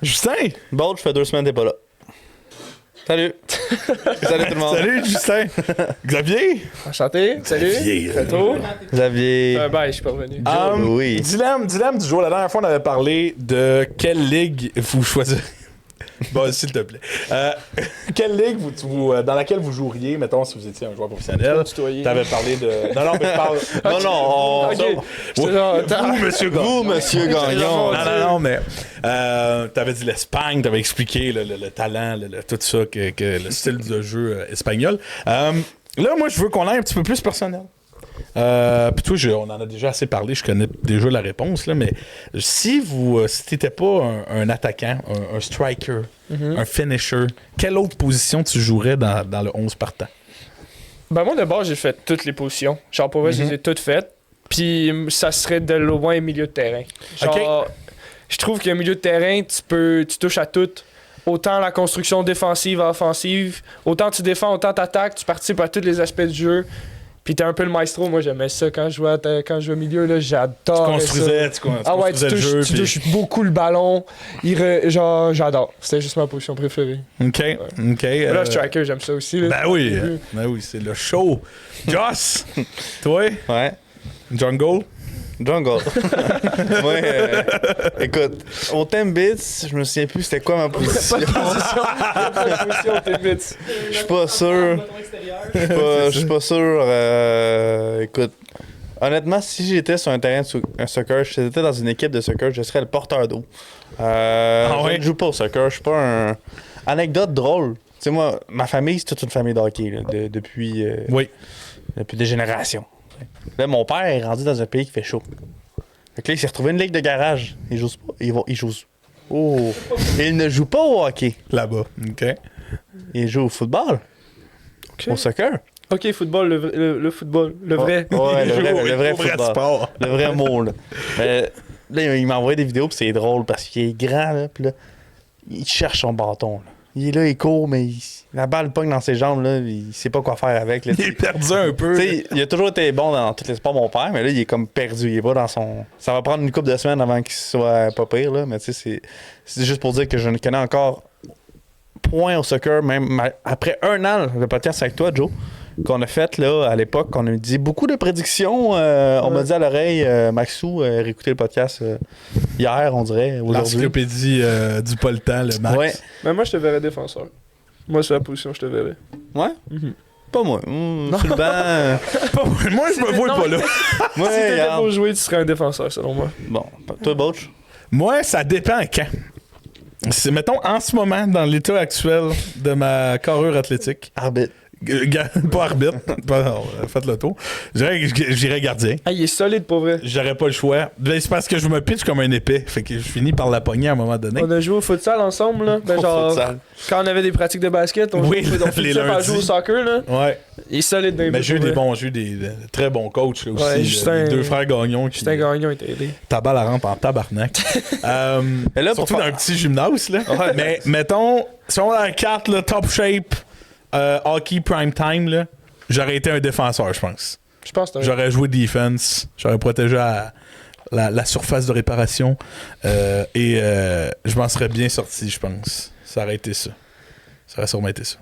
Justin! Bon, je fais 2 semaines, t'es pas là. Salut! Salut tout le monde! Salut, Justin! Xavier! Enchanté, salut! Xavier. Retour. Xavier! Bye, je suis pas revenu. oui. Dilemme du jour. La dernière fois, on avait parlé de quelle ligue vous choisirez. Bon, s'il te plaît. Quelle ligue dans laquelle vous joueriez, mettons, si vous étiez un joueur professionnel? T'avais parlé de... Non, mais je parle... Ok. Vous, monsieur Gagnon. Monsieur Non, mais... t'avais dit l'Espagne, t'avais expliqué le talent, tout ça, que le style de jeu espagnol. Là, moi, je veux qu'on aille un petit peu plus personnel. Puis toi, on en a déjà assez parlé, je connais déjà la réponse, là, mais si t'étais pas un attaquant, un striker, un finisher, quelle autre position tu jouerais dans le 11 partant? Ben moi, de base, j'ai fait toutes les positions. Genre, pour vrai, je les ai toutes faites. Puis ça serait de loin milieu de terrain. Genre, je trouve qu'un milieu de terrain, tu touches à tout. Autant la construction défensive, offensive. Autant tu défends, autant t'attaques. Tu participes à tous les aspects du jeu. Puis t'es un peu le maestro. Moi, j'aimais ça quand je jouais au milieu. Là, j'adore. Tu construisais le jeu. Tu touches beaucoup le ballon. Genre, j'adore. C'était juste ma position préférée. OK. Là, striker, j'aime ça aussi. Là. Ben oui, c'est le show. Joss, toi? Ouais. Jungle? Moi, écoute, au Timbits, je me souviens plus c'était quoi ma position. Je suis pas sûr. Je suis pas sûr. Écoute, honnêtement, si j'étais sur un terrain de soccer, si j'étais dans une équipe de soccer, je serais le porteur d'eau. Je ne joue pas au soccer, je suis pas un... Anecdote drôle. Tu sais, moi, ma famille, c'est toute une famille de hockey là, depuis des générations. Là, mon père est rendu dans un pays qui fait chaud. Fait que là, il s'est retrouvé une ligue de garage. Il joue pas. Il joue. Oh! Il ne joue pas au hockey. Là-bas. OK. Il joue au football. Okay. Au soccer. OK, football, le football. Le vrai. Ouais, le vrai football. Sport. Le vrai mot, là. Mais là, il m'a envoyé des vidéos, puis c'est drôle parce qu'il est grand, là. Puis là, il cherche son bâton, là. Il est là, il court, mais la balle pogne dans ses jambes, là, il sait pas quoi faire avec. Là, il est perdu un peu. Il a toujours été bon dans tous les sports, mon père, mais là, il est comme perdu. Il est pas dans son... Ça va prendre une couple de semaines avant qu'il soit pas pire, là, mais tu sais, c'est juste pour dire que je ne connais encore point au soccer, même après 1 an, le podcast avec toi, Joe, qu'on a fait là, à l'époque, qu'on a dit beaucoup de prédictions. On m'a dit à l'oreille, Maxou, réécouter le podcast hier, on dirait, aujourd'hui. L'encyclopédie du pas le temps, le Max. Ouais. Mais moi, je te verrais défenseur. Moi, sur la position, je te verrais. Ouais? Pas moi. Sur le banc. Moi, je me vois pas là. Moi, si t'étais pour jouer, tu serais un défenseur, selon moi. Bon, toi, Boach? Moi, ça dépend quand. C'est, mettons, en ce moment, dans l'état actuel de ma carrure athlétique. Arbitre. Pas arbitre. Faites le tour. J'irais gardien. Ah, il est solide pour vrai. J'aurais pas le choix. C'est parce que je me pitch comme un épée. Fait que je finis par la pogner à un moment donné. On a joué au futsal ensemble, là. Ben, genre, quand on avait des pratiques de basket, on finissait par jouer au soccer, là. Ouais. Il est solide dans les Mais j'ai eu des très bons coachs là, aussi. Ouais, Justin, les 2 frères Gagnon. Justin Gagnon était aidé. Ta balle à rampe en tabarnak. Et là, surtout dans un petit gymnase. Là. Ouais. Mais mettons, si on a un 4, là, top shape, hockey prime time, là, j'aurais été un défenseur, je pense. Je pense que j'aurais joué defense, j'aurais protégé la surface de réparation et je m'en serais bien sorti, je pense. Ça aurait été ça. Ça aurait sûrement été ça.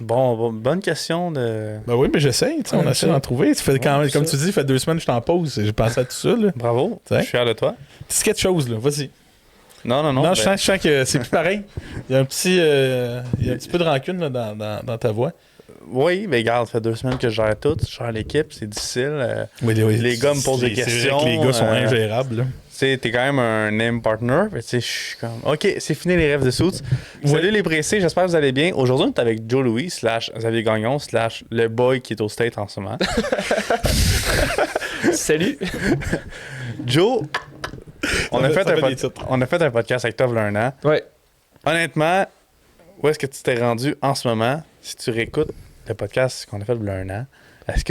Bon, bonne question de... Ben oui, mais j'essaie, on essaie d'en trouver. Ça fait quand même, comme tu dis, ça fait 2 semaines que je t'en pose. J'ai pensé à tout ça. Là. Bravo, je suis fier de toi. C'est quelque chose, là, vas-y. Non, ben... je sens que c'est plus pareil. Il y a un petit peu de rancune là, dans ta voix. Oui, mais regarde, ça fait 2 semaines que je gère tout. Je gère l'équipe, c'est difficile. Oui, les gars me posent des questions. C'est vrai que les gars sont ingérables. Là. T'es quand même un name partner. Je suis comme... OK, c'est fini les rêves de Suits. Salut les pressés, j'espère que vous allez bien. Aujourd'hui, on est avec Joe Louis / Xavier Gagnon / le boy qui est au State en ce moment. Salut. Joe, on a fait un podcast avec toi il y a 1 an. Ouais. Honnêtement, où est-ce que tu t'es rendu en ce moment? Si tu réécoutes le podcast qu'on a fait il y a 1 an, est-ce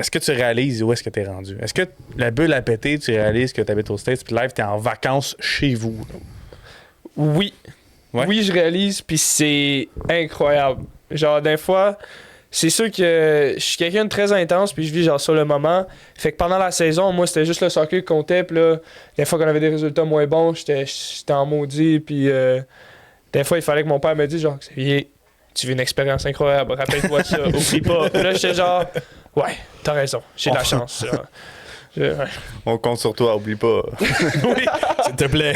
que tu réalises où est-ce que tu es rendu? Est-ce que la bulle a pété, tu réalises que tu habites aux States, puis live, tu es en vacances chez vous? Là? Oui. Ouais. Oui, je réalise, puis c'est incroyable. Genre, des fois, c'est sûr que je suis quelqu'un de très intense, puis je vis genre sur le moment. Fait que pendant la saison, moi, c'était juste le soccer qui comptait, puis là, des fois qu'on avait des résultats moins bons, j'étais en maudit, puis des fois, il fallait que mon père me dise, genre, Xavier, tu vis une expérience incroyable, rappelle-toi ça, oublie pas. Puis là, j'étais genre, ouais, t'as raison, j'ai de la chance. Ouais. On compte sur toi, oublie pas. Oui, s'il te plaît.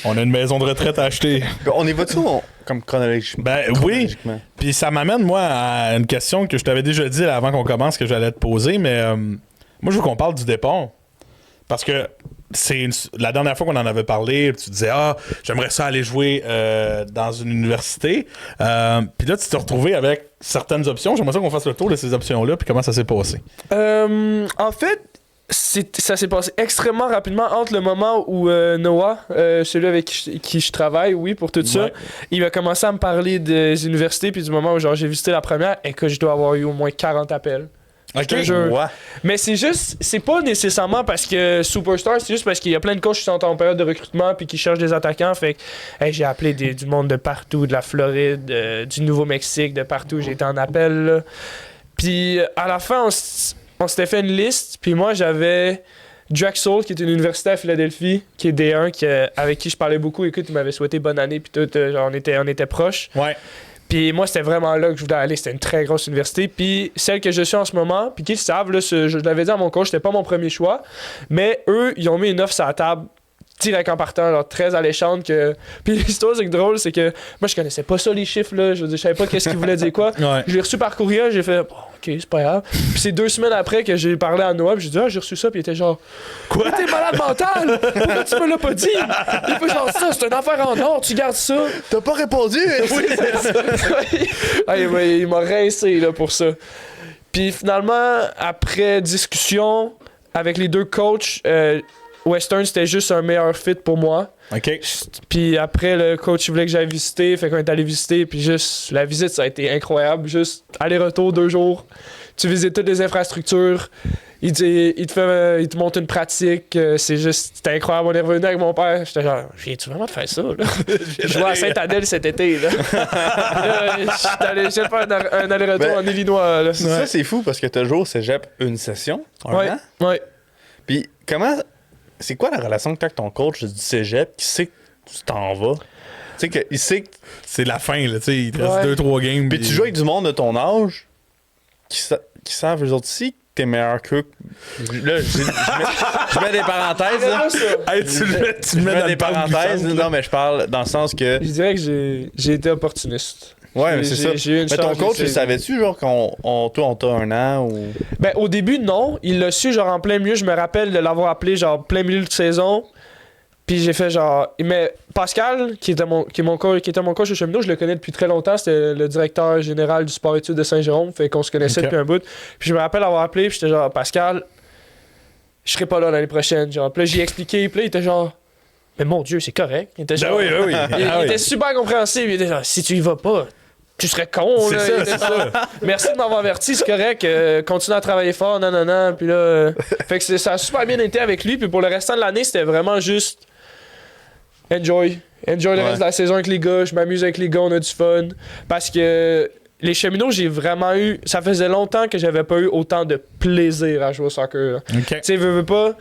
On a une maison de retraite à acheter. On y va-tu comme chronologiquement? Ben oui. Puis ça m'amène, moi, à une question que je t'avais déjà dit là, avant qu'on commence que j'allais te poser, mais moi, je veux qu'on parle du départ. Parce que la dernière fois qu'on en avait parlé, tu disais j'aimerais ça aller jouer dans une université. Puis là, tu t'es retrouvé avec certaines options. J'aimerais ça qu'on fasse le tour de ces options-là, puis comment ça s'est passé. En fait, ça s'est passé extrêmement rapidement entre le moment où Noah, celui avec qui je travaille, oui, pour tout ça, il a commencé à me parler des universités, puis du moment où genre, j'ai visité la première, et que je dois avoir eu au moins 40 appels. Ok. Mais c'est pas nécessairement parce que Superstar, c'est juste parce qu'il y a plein de coachs qui sont en période de recrutement puis qui cherchent des attaquants. Fait que j'ai appelé du monde de partout, de la Floride, du Nouveau-Mexique, de partout. J'ai été en appel, là. Puis à la fin, on s'était fait une liste, puis moi j'avais Drexel, qui est une université à Philadelphie, qui est D1, avec qui je parlais beaucoup. Écoute, il m'avait souhaité bonne année, puis tout, genre, on était proches. Ouais. Puis moi, c'était vraiment là que je voulais aller. C'était une très grosse université. Puis celle que je suis en ce moment, puis qu'ils le savent, là, je l'avais dit à mon coach, c'était pas mon premier choix. Mais eux, ils ont mis une offre sur la table direct en partant, genre très alléchante. Puis l'histoire, c'est que drôle, c'est que moi, je connaissais pas ça, les chiffres, là. Je veux dire, je savais pas qu'est-ce qu'ils voulaient dire quoi. Ouais. Je l'ai reçu par courriel, j'ai fait, ok, c'est pas grave. Puis c'est 2 semaines après que j'ai parlé à Noah, puis j'ai dit, j'ai reçu ça, puis il était genre, quoi, t'es malade mental? Pourquoi tu me l'as pas dit? Il fait genre, ça, c'est une affaire en or, tu gardes ça. T'as pas répondu? Oui, c'est ça. Il m'a rincé là, pour ça. Puis finalement, après discussion avec les 2 coachs, Western, c'était juste un meilleur fit pour moi. OK. Puis après, le coach il voulait que j'aille visiter, fait qu'on est allé visiter, puis juste, la visite, ça a été incroyable. Juste aller-retour 2 jours. Tu visites toutes les infrastructures. Il te montre une pratique. C'était incroyable. On est revenu avec mon père. J'étais genre, viens-tu vraiment de faire ça, là? Je jouais à Sainte-Adèle cet été, là. J'ai fait un aller-retour en Illinois, là. Ça, c'est fou parce que t'as joué au cégep une session. Ouais. Puis c'est quoi la relation que t'as avec ton coach du cégep qui sait que tu t'en vas? Tu sais qu'il sait que c'est la fin, là, tu sais, il te reste 2-3 games. Puis tu joues avec du monde de ton âge qui savent eux autres aussi que t'es meilleur qu'eux. Là, je mets des parenthèses, là. Hey, tu le mets dans des parenthèses. Non, mais je parle dans le sens que... Je dirais que j'ai été opportuniste. Ouais, mais c'est ça. Mais ton coach, il savait-tu, genre, toi, on t'a 1 an ou. Ben, au début, non. Il l'a su, genre, en plein milieu. Je me rappelle de l'avoir appelé, genre, plein milieu de saison. Puis j'ai fait, genre. Mais Pascal, qui était mon coach au cheminot, je le connais depuis très longtemps. C'était le directeur général du sport-études de Saint-Jérôme. Fait qu'on se connaissait depuis un bout. Puis je me rappelle avoir appelé, puis j'étais genre, Pascal, je serai pas là l'année prochaine. Genre, puis là, j'ai expliqué, puis là, il était genre. Mais mon Dieu, c'est correct. Il était genre. Oui. Il était super compréhensif. Il était genre, si tu y vas pas. Tu serais con, là. C'est ça. Merci de m'avoir averti, c'est correct. Continue à travailler fort, non. Puis là. Fait que ça a super bien été avec lui. Puis pour le restant de l'année, c'était vraiment juste. Enjoy le reste de la saison avec les gars. Je m'amuse avec les gars, on a du fun. Parce que les cheminots, j'ai vraiment eu. Ça faisait longtemps que j'avais pas eu autant de plaisir à jouer au soccer. OK. Tu sais, veux pas.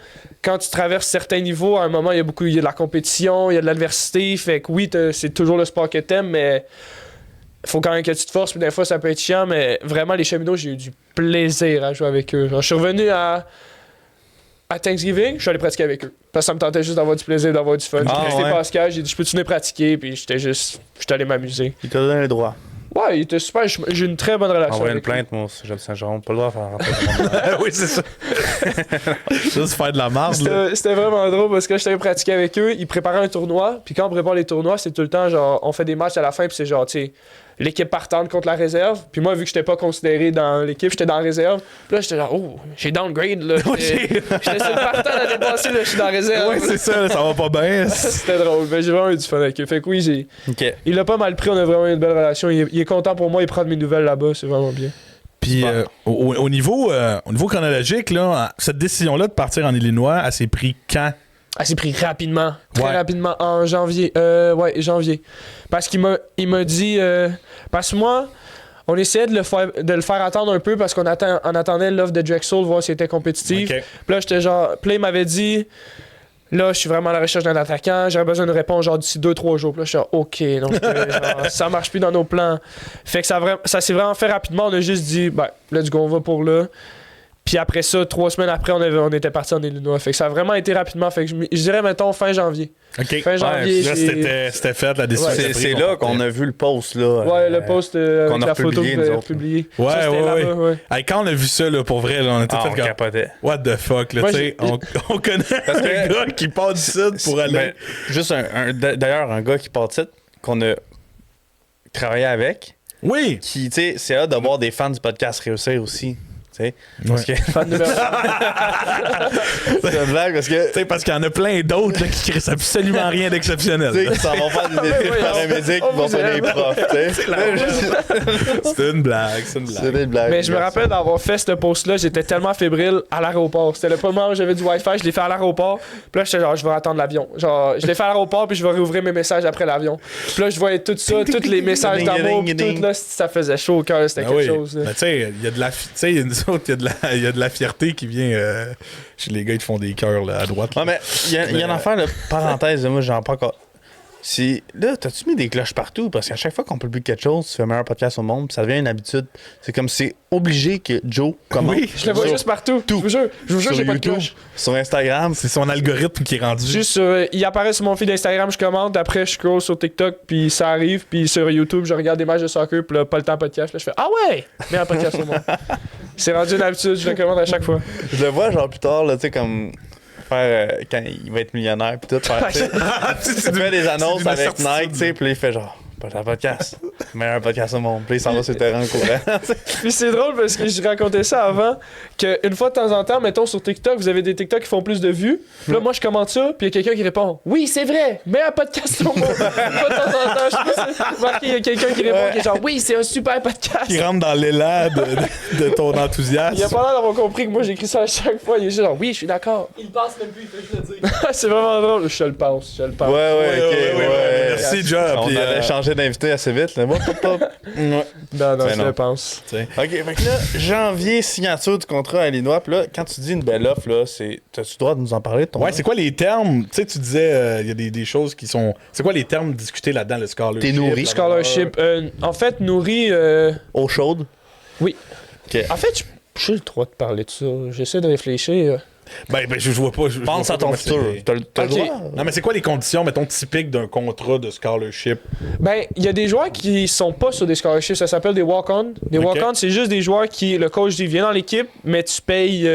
Quand tu traverses certains niveaux, à un moment, il y a de la compétition, il y a de l'adversité. Fait que oui, c'est toujours le sport que t'aimes, mais. Faut quand même que tu te forces, puis des fois ça peut être chiant, mais vraiment les cheminots, j'ai eu du plaisir à jouer avec eux. Genre, je suis revenu à Thanksgiving, je suis allé pratiquer avec eux. Parce que ça me tentait juste d'avoir du plaisir, d'avoir du fun. J'ai resté Pascal, j'ai dit je peux-tu venir pratiquer, puis j'étais allé m'amuser. Il t'a donné le droit. Ouais, il était super, j'ai une très bonne relation. Envoyer une plainte, moi, si j'aime Saint-Jérôme, pas le droit de faire rentrer. Oui, c'est ça. Juste faire de la marde, là. C'était vraiment drôle parce que j'étais allé pratiquer avec eux, ils préparaient un tournoi, puis quand on prépare les tournois, c'est tout le temps genre, on fait des matchs à la fin, puis c'est genre, tu sais, l'équipe partante contre la réserve. Puis moi, vu que j'étais pas considéré dans l'équipe, j'étais dans la réserve. Puis là, j'étais genre, oh, j'ai downgrade, là. J'étais sur le partant l'année passée, là, je suis dans la réserve. Ouais, c'est ça, ça va pas bien. C'était drôle, mais j'ai vraiment eu du fun avec eux. Fait que oui, il l'a pas mal pris, on a vraiment eu une belle relation. Il est content pour moi, il prend de mes nouvelles là-bas, c'est vraiment bien. Puis au niveau chronologique, là, cette décision-là de partir en Illinois, elle s'est pris quand? Elle s'est pris rapidement. Très rapidement. En janvier. Janvier. Parce qu'il m'a dit. Parce que moi, On essayait de le faire attendre un peu parce on attendait l'offre de Drexel, voir si elle était compétitive. Ok. Puis là, j'étais genre. Puis là, il m'avait dit. Là, je suis vraiment à la recherche d'un attaquant. J'aurais besoin de réponse genre d'ici 2-3 jours. Puis là, je suis genre, OK. Donc, genre, ça marche plus dans nos plans. Fait que ça s'est vraiment fait rapidement. On a juste dit, ben, let's go, on va pour là. Puis après ça, 3 semaines après, on était parti en Illinois. Fait que ça a vraiment été rapidement. Fait que je dirais, mettons, fin janvier. OK. Fin janvier. Là, c'était fait, la décision. Ouais, C'est là qu'on a vu le post, là. Ouais, le post avec qu'on a la photo republié, que vous nous avez autres. publiée. Ouais, Ça, c'était ouais. là-bas, ouais. Hey, quand on a vu ça, là, pour vrai, là, on était Ah, fait on comme... capotait. What the fuck, là, Moi, tu sais, on connaît Parce un que- gars qui part du sud pour aller... Ben, juste d'ailleurs, un gars qui part de site, qu'on a travaillé avec, Oui! qui, tu sais, c'est hâte de voir des fans du podcast réussir aussi. Tu sais, parce que Fan numéro c'est une blague, parce que Tu sais, parce qu'il y en a plein d'autres là, qui créent absolument rien d'exceptionnel. tu sais, qui s'en vont faire des études Ouais, paramédiques, on qui vont vous faire des aime. profs, tu sais. C'est une blague, c'est une C'est blague. des blagues. Mais je me rappelle d'avoir fait ce post-là, j'étais tellement fébrile à l'aéroport. C'était le premier moment où j'avais du Wi-Fi, je l'ai fait à l'aéroport. Puis là, j'étais genre, je vais attendre l'avion. Genre, je l'ai fait à l'aéroport, puis je vais réouvrir mes messages après l'avion. Puis là, je voyais tout ça, tous les messages d'amour, puis tout, là, ça faisait chaud au cœur, c'était Ah quelque oui. chose. là. Mais tu sais, il y a de la tu sais, nous autres, il y a de la fierté qui vient chez les gars qui font des cœurs là, à droite. là. Ouais, mais il y a une affaire, là, parenthèse, moi, j'en pas encore. Là, t'as-tu mis des cloches partout? Parce qu'à chaque fois qu'on publie quelque chose, tu fais le meilleur podcast au monde, puis ça devient une habitude. C'est comme c'est obligé que Joe commente. Oui, Je le vois sur, juste partout. Tout. Je vous jure, sur j'ai pas de YouTube, cloche. sur Instagram. c'est son algorithme qui est rendu. Juste, il apparaît sur mon feed Instagram, je commente, après je scroll sur TikTok, puis ça arrive, puis sur YouTube, je regarde des matchs de soccer, puis là, pas le temps podcast, puis là, je fais Ah ouais! Mais un podcast au monde. C'est rendu une habitude, je le commande à chaque fois. Je le vois, genre, plus tard, là, tu sais, comme faire quand il va être millionnaire, puis tout. Faire, tu sais, il fait des annonces une avec certitude. Nike, tu sais, puis là, il fait genre, pas un podcast, meilleur podcast au monde. Puis là, il s'en va sur le terrain courant. Puis c'est drôle parce que je racontais ça avant, qu'une fois de temps en temps, mettons sur TikTok, vous avez des TikTok qui font plus de vues. Puis là, moi, je commente ça, puis il y a quelqu'un qui répond Oui, c'est vrai, mais un podcast au monde. Une fois de temps en temps, je sais pas si remarqué, il y a quelqu'un qui répond qui est genre Oui, c'est un super podcast. Qui rentre dans l'élan de ton Il a enthousiasme. pas l'air d'avoir compris que moi j'écris ça à chaque fois. Il est juste genre Oui, je suis d'accord. Il passe même plus, il fait juste le dire. C'est vraiment drôle. Je le pense, je le pense. Ouais, ok, ouais. Merci, Job. On Puis, allait changer d'invité assez vite, là. Hop, hop, hop. Ouais. Non, Ben je non. le pense. Ok, fait que là, janvier, signature du contrat à Illinois. Puis là, quand tu dis une belle offre, là, t'as-tu le droit de nous en parler de ton Ouais, offre? c'est quoi les termes? Tu sais, tu disais, il y a des choses qui sont. C'est quoi les termes discutés là-dedans, le scholarship? T'es nourri. la Scholarship. En fait, nourri. Eau chaude? Oui. Ok. En fait, j'ai le droit de parler de ça. J'essaie de réfléchir. Ben, je vois pas. Je Pense vois à pas ton comment futur. c'est- T'as le Ok. droit? Non, mais c'est quoi les conditions, mettons, typiques d'un contrat de scholarship? Ben, il y a des joueurs qui sont pas sur des scholarships, ça s'appelle des walk-on. Des Ok. walk-on, c'est juste des joueurs qui, le coach dit, viens dans l'équipe, mais tu payes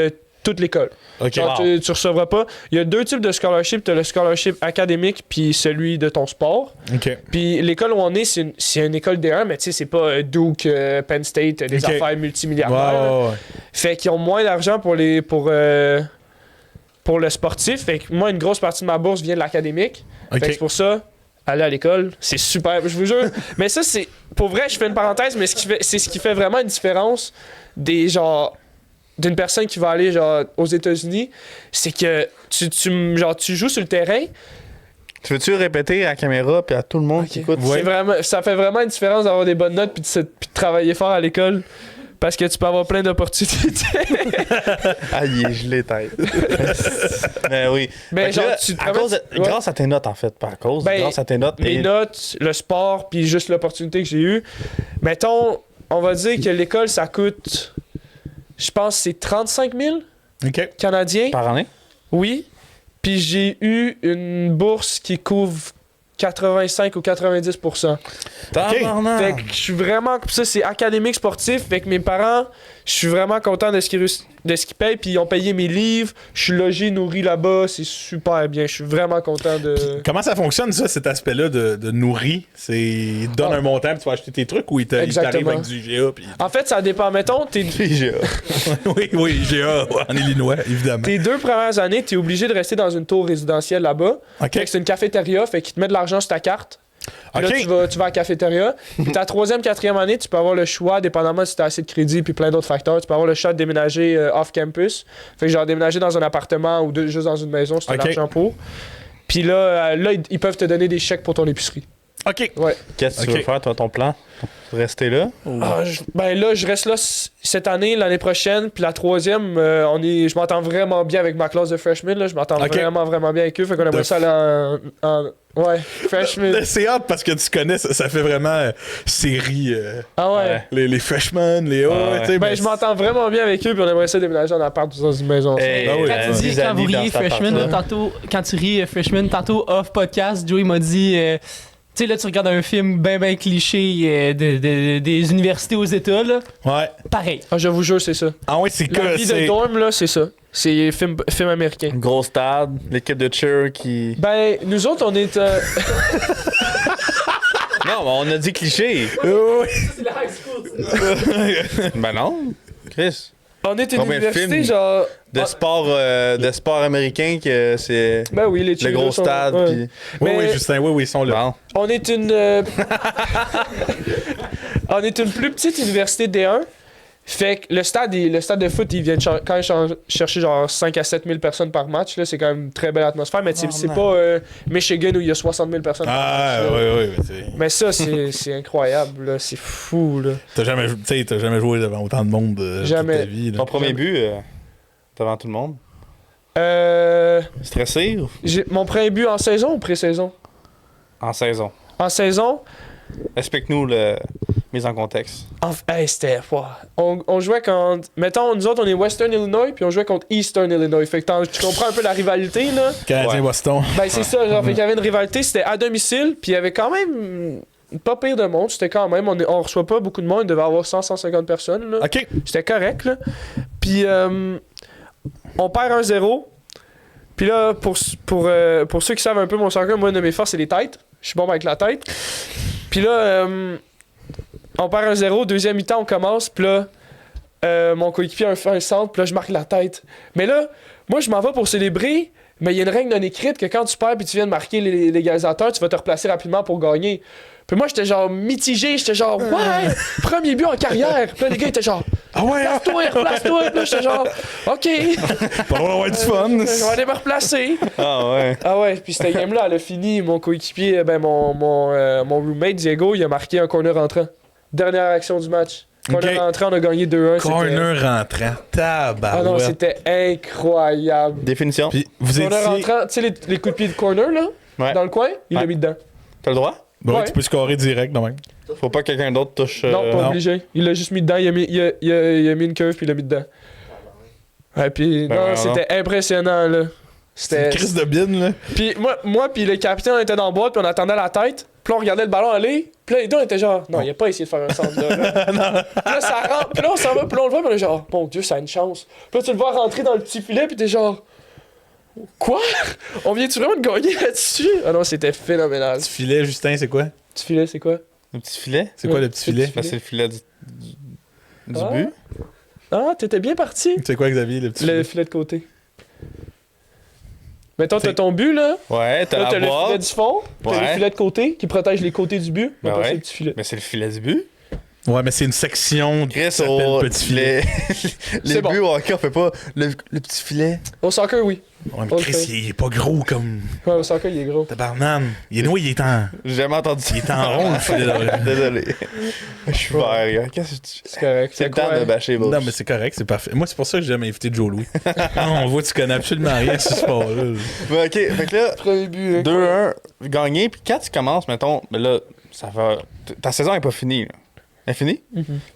toute l'école. Ok. Genre, tu recevras pas. Il y a 2 types de scholarship. Tu as le scholarship académique puis celui de ton sport. Ok. Puis l'école où on est, c'est une école D1, mais tu sais, c'est pas Duke, Penn State, des Ok. affaires multimilliardaires. là. Ouais. Fait qu'ils ont moins d'argent pour le sportif. Fait que moi, une grosse partie de ma bourse vient de l'académique. Fait que Ok. c'est pour ça, aller à l'école, c'est super, je vous jure. Mais ça, c'est. Pour vrai, je fais une parenthèse, mais c'est ce qui fait vraiment une différence des genre. D'une personne qui va aller genre aux États-Unis, c'est que tu joues sur le terrain. Tu veux-tu répéter à la caméra puis à tout le monde qui écoute? Ouais. C'est vraiment, ça fait vraiment une différence d'avoir des bonnes notes puis de travailler fort à l'école. Parce que tu peux avoir plein d'opportunités. Ah, il est gelé, tête. Mais oui. Ben, Fait que genre, là, tu te à ramènes- cause de- ouais. grâce à tes notes, en fait, pas à cause. Ben, grâce à tes notes. Mes et- notes, le sport, puis juste l'opportunité que j'ai eue. Mettons, on va dire que l'école, ça coûte, je pense, c'est 35 000 Ok. Canadiens. Par année? Oui. Puis j'ai eu une bourse qui couvre 85 ou 90%. Tabarnak. Fait que je suis vraiment. Ça, c'est académique sportif. Fait que mes parents, je suis vraiment content de ce qu'ils payent. Puis ils ont payé mes livres. Je suis logé, nourri là-bas. C'est super bien. Je suis vraiment content de. Comment ça fonctionne, ça, cet aspect-là de nourri? Il te donne Ah. un montant, puis tu vas acheter tes trucs, ou il t'arrive Exactement. avec du IGA? Puis... En fait, ça dépend. Mettons, IGA. oui, IGA, en Illinois, évidemment. tes 2 premières années, t'es obligé de rester dans une tour résidentielle là-bas. OK. Fait que c'est une cafétéria. Fait qu'ils te mettent de l'argent sur ta carte. Puis OK. là, tu vas à la cafétéria. Puis ta 3e, 4e année, tu peux avoir le choix, dépendamment si tu as assez de crédit puis plein d'autres facteurs, tu peux avoir le choix de déménager off-campus. Fait que genre déménager dans un appartement ou juste dans une maison si tu as OK. l'argent pour. Puis là, ils peuvent te donner des chèques pour ton épicerie. OK. Ouais. Qu'est-ce que tu Ok. veux faire, toi, ton plan? Rester là? Ben là, je reste là cette année, l'année prochaine, puis la troisième, je m'entends vraiment bien avec ma classe de freshmen, là. Je m'entends Ok. vraiment bien avec eux, fait qu'on aimerait ça aller ouais, freshman. Là, c'est hâte parce que tu connais, ça fait vraiment série. Ah ouais. Les freshmen, les hauts, Ouais. tu sais. Ben, mais je m'entends vraiment bien avec eux, puis on aimerait ça déménager en appart dans une maison. Hey, Ah oui, Quand tu dis, 10 quand amis vous riez dans cet freshman, là, appart-là. tantôt, quand tu ris freshman, tantôt off podcast, Joey m'a dit, tu sais, là, tu regardes un film ben cliché des universités aux États, là, Ouais. pareil. Ah, je vous jure, c'est ça. Ah ouais, c'est La que. vie de c'est- dorm, là, c'est ça. C'est film américain. Gros stade, l'équipe de cheer qui. Ben, nous autres, on est... Non, mais on a dit cliché. Oui. C'est la high school. Ben non. Chris. on est une Combien de université, films? genre... De sport américain que c'est Ben oui, les le cheerleaders gros sont- stade. ouais. Puis... Oui, Mais- oui, Justin, oui, ils sont là. Bon. On est une... on est une plus petite université D1. Fait que le stade de foot, il vient quand même chercher genre 5 à 7 000 personnes par match. Là, c'est quand même une très belle atmosphère. Mais c'est pas Michigan où il y a 60 000 personnes par Ah, match. Là. oui. Mais ça, c'est incroyable. Là. C'est fou. Là. T'as jamais joué devant autant de monde Jamais. toute ta vie. là. Ton premier but devant tout le monde. Stressé ou Mon premier but en saison ou pré-saison? en saison? En saison, Explique-nous le mise en contexte. hey, c'était... wow. On jouait contre... Mettons, nous autres, on est Western Illinois, puis on jouait contre Eastern Illinois. Fait que tu comprends un peu la rivalité, là. Canadien-Boston. Ben, c'est ça, genre, fait qu'il y avait une rivalité, c'était à domicile, puis il y avait quand même pas pire de monde. C'était quand même, on reçoit pas beaucoup de monde, il devait avoir 100-150 personnes, là. OK. C'était correct, là. Puis, on perd 1-0. Puis là, pour ceux qui savent un peu mon soccer, moi, une de mes forces, c'est les têtes. Je suis bon avec la tête. Puis là, on perd 1-0, deuxième mi-temps, on commence, puis là, mon coéquipier fait un centre, puis là, je marque la tête. Mais là, moi, je m'en vais pour célébrer, mais il y a une règle non écrite que quand tu perds puis tu viens de marquer l'égalisateur, tu vas te replacer rapidement pour gagner. Puis moi, j'étais genre mitigé, j'étais genre, ouais, premier but en carrière. Puis là, les gars étaient genre, Ah ouais, hein? replace-toi. Puis là, j'étais genre, OK, Pas loin d'avoir du fun. je vais aller me replacer. Ah ouais. Ah ouais, puis cette game-là, elle a fini. Mon coéquipier, mon roommate Diego, il a marqué un corner rentrant. Dernière action du match. Corner Ok. rentrant, on a gagné 2-1. Corner rentrant. Ah non, Tabarouette. c'était incroyable. Définition. Puis vous Corner étiez. rentrant, tu sais, les coups de pied de corner, là, Ouais. dans le coin, il l'a Ouais. mis dedans. T'as le droit? Ouais, Ouais. tu peux scorer direct, de même. Faut pas que quelqu'un d'autre touche. Non, pas non. obligé. Il l'a juste mis dedans, il a mis une curve, puis il l'a mis dedans. Ouais, puis Ben non, ouais, c'était impressionnant, là. C'est une C'était... crise de bine, là. Puis moi puis le capitaine, on était dans le boîte, puis on attendait la tête. Puis là, on regardait le ballon aller. Puis là, les deux, on était genre, non, il a pas essayé de faire un centre là. Puis là, ça rentre. Puis là, on s'en va, puis là, on le voit, puis on est genre, mon Dieu, ça a une chance. Puis là, tu le vois rentrer dans le petit filet, puis t'es genre, quoi? On vient-tu vraiment de gagner là-dessus? Ah non, c'était phénoménal. Petit filet, Justin, c'est quoi? Petit filet, c'est quoi? Le petit filet? C'est quoi Ouais, le petit c'est le filet? petit Ben, c'est le filet du Ah. but. Ah, t'étais bien parti. C'est quoi, Xavier, le petit Le filet? filet de côté. Mettons, t'as ton but, là. Ouais, t'as Là, t'as la le filet boîte. du fond. T'as le Ouais. filet de côté qui protège les côtés du but. Ben Après, ouais. c'est le petit filet. Mais c'est le filet du but. Ouais, mais c'est une section qui Chris, s'appelle au petit filet. les C'est bon. buts au hockey, on fait pas le petit filet. Au soccer, oui. Ouais, mais Ok. Chris, il est pas gros comme Ouais, au soccer, il est gros. tabarnane. Il est en... J'ai jamais entendu ça. Il est en rond, le filet. là. Désolé. Je suis vert, gars. Qu'est-ce que tu. C'est correct. C'est le temps quoi? de bâcher, Bob. Non, mais c'est correct, c'est parfait. Moi, c'est pour ça que j'ai jamais invité Joe Louis. On voit que tu connais absolument rien à ce sport-là. Ouais, ok, fait que là, Premier but. 2-1, gagné, puis quand tu commences, mettons, mais là, ça va. Ta saison est pas finie, là. Elle est finie?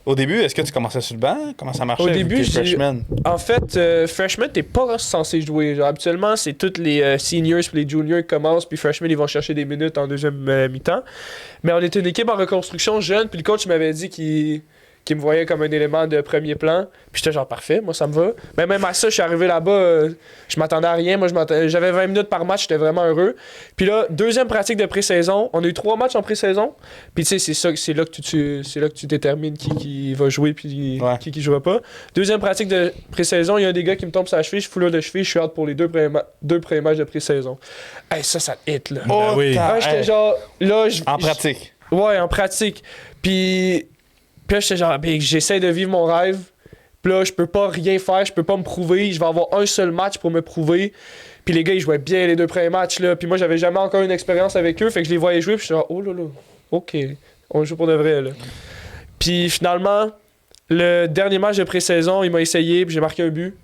Au début, est-ce que tu commençais sur le banc? Comment ça marchait? Au avec début, tes j'ai- freshmen? En fait, freshman, t'es pas censé jouer. Genre, habituellement, c'est tous les seniors puis les juniors qui commencent, puis freshmen, ils vont chercher des minutes en deuxième mi-temps. Mais on était une équipe en reconstruction jeune, puis le coach m'avait dit qu'il me voyait comme un élément de premier plan. Puis j'étais genre parfait, moi ça me va. Mais même à ça, je suis arrivé là-bas, je m'attendais à rien. Moi, j'avais 20 minutes par match, j'étais vraiment heureux. Puis là, deuxième pratique de pré-saison. On a eu 3 matchs en pré-saison. Puis tu sais, c'est là que tu détermines qui va jouer puis Ouais. qui jouera pas. Deuxième pratique de pré-saison, il y a un des gars qui me tombe sur la cheville, je foulure de cheville, je suis hâte pour les deux premiers matchs de pré-saison. Hey, ça hit là. Ben oui. Ah, j'étais genre là, En pratique. Ouais, en pratique. Puis là, j'étais genre, ben, j'essaie de vivre mon rêve. Puis Puis là, je peux pas rien faire, je peux pas me prouver. Je vais avoir un seul match pour me prouver. Puis les gars, ils jouaient bien les 2 premiers matchs, là. Puis moi, j'avais jamais encore une expérience avec eux. Fait que je les voyais jouer, puis je suis genre, oh là là, OK, on joue pour de vrai, là. Puis finalement, le dernier match de pré-saison, il m'a essayé, puis j'ai marqué un but.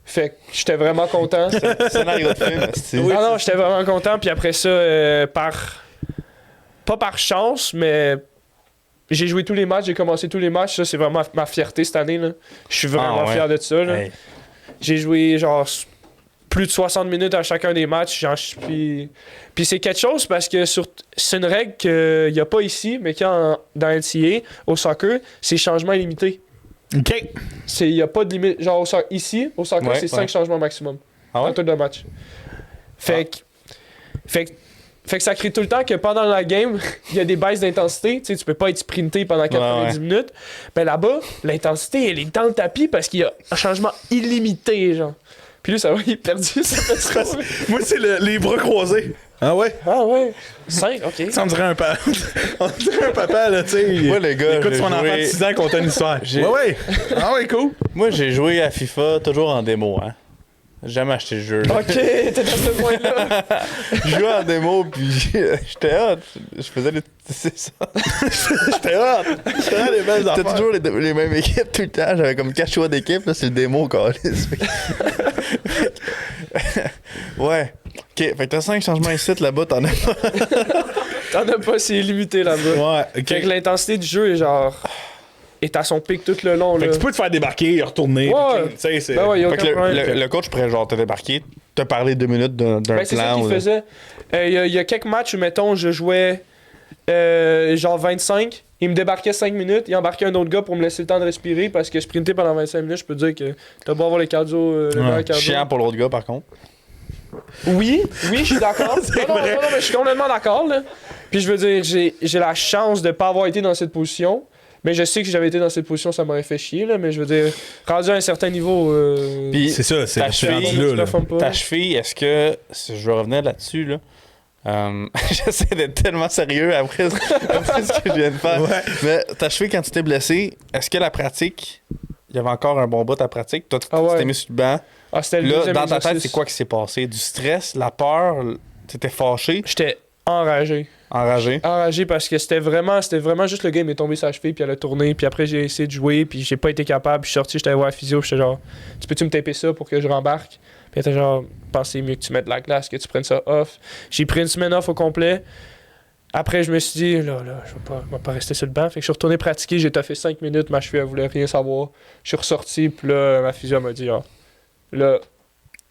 Fait que j'étais vraiment content. Scénario de film, Oui, non, j'étais vraiment content. Puis après ça, pas par chance, mais j'ai joué tous les matchs, j'ai commencé tous les matchs. Ça, c'est vraiment ma fierté cette année, là. Je suis vraiment fier de ça, là. Hey. J'ai joué genre plus de 60 minutes à chacun des matchs. Puis c'est quelque chose parce que c'est une règle qu'il n'y a pas ici, mais qu'il y a dans NCAA, au soccer, c'est changement illimité. OK. Il n'y a pas de limite. Genre ici, au soccer, c'est 5 changements maximum dans tout le match. Fait que ça crée tout le temps que pendant la game, il y a des baisses d'intensité. Tu sais, tu peux pas être sprinté pendant 90 minutes. Mais là-bas, l'intensité, elle est dans le tapis parce qu'il y a un changement illimité, genre. Puis lui, ça va, il est perdu, ça fait trop. Moi, c'est les bras croisés. Ah ouais? Ah ouais. 5, OK. Ça, on dirait un papa. On dirait un papa, là, tu sais. Moi, les gars, il écoute j'ai son enfant de joué- 6 ans conter une histoire. Ouais. Ah ouais, cool. Moi, j'ai joué à FIFA toujours en démo, hein. J'ai jamais acheté le jeu. OK, t'es dans ce point-là. Je jouais en démo, puis j'étais hot. Je faisais les... C'est ça. J'étais hot. J'étais des belles C'était affaires. toujours les mêmes équipes tout le temps. J'avais comme 4 choix d'équipes, là, c'est le démo, câlisse. Ouais. OK, fait que t'as 5 changements ici, là-bas, t'en as pas. T'en as pas, c'est illimité là-bas. Ouais, OK. Fait que l'intensité du jeu est genre. Est à son pic tout le long, là. Fait que tu peux te faire débarquer, retourner. Ouais. Tu sais, c'est... Ben ouais, y a Fait que aucun problème. le coach pourrait genre te débarquer, te parler 2 minutes d'un plan. Ben, c'est ça qu'il ou- faisait. Il y a quelques matchs où, mettons, je jouais genre 25. Il me débarquait 5 minutes. Il embarquait un autre gars pour me laisser le temps de respirer parce que sprinter pendant 25 minutes, je peux te dire que t'as beau avoir les cardio. Le meilleur cardio. Chiant pour l'autre gars, par contre. Oui, je suis d'accord. non, vrai. mais je suis complètement d'accord, là. Puis je veux dire, j'ai la chance de pas avoir été dans cette position. Mais je sais que si j'avais été dans cette position, ça m'aurait fait chier, là. Mais je veux dire, rendu à un certain niveau. Puis C'est ça, c'est ta je suis rendu cheville, là, tu là. performes pas. ta cheville, est-ce que... Si je vais revenir là-dessus, là. J'essaie d'être tellement sérieux après ce que je viens de faire. Ouais. Mais ta cheville, quand tu t'es blessé, est-ce que la pratique... Il y avait encore un bon bout à pratique. Toi, tu t'es mis sur le banc. Ah, c'était le Là, deuxième dans ta tête, exercice. c'est quoi qui s'est passé? Du stress, la peur, t'étais fâché, J'étais enragé. enragé. Enragé parce que c'était vraiment juste le gars, il m'est tombé sur la cheville, puis elle a tourné, puis après j'ai essayé de jouer, puis j'ai pas été capable, puis je suis sorti, j'étais allé voir la physio, puis j'étais genre, tu peux-tu me taper ça pour que je rembarque? Puis elle était genre, pensez mieux que tu mettes de la glace, que tu prennes ça off. J'ai pris une semaine off au complet. Après, je me suis dit, là, je vais pas rester sur le banc. Fait que je suis retourné pratiquer, j'ai taffé 5 minutes, ma cheville, elle voulait rien savoir. Je suis ressorti, puis là, ma physio m'a dit, ah, là,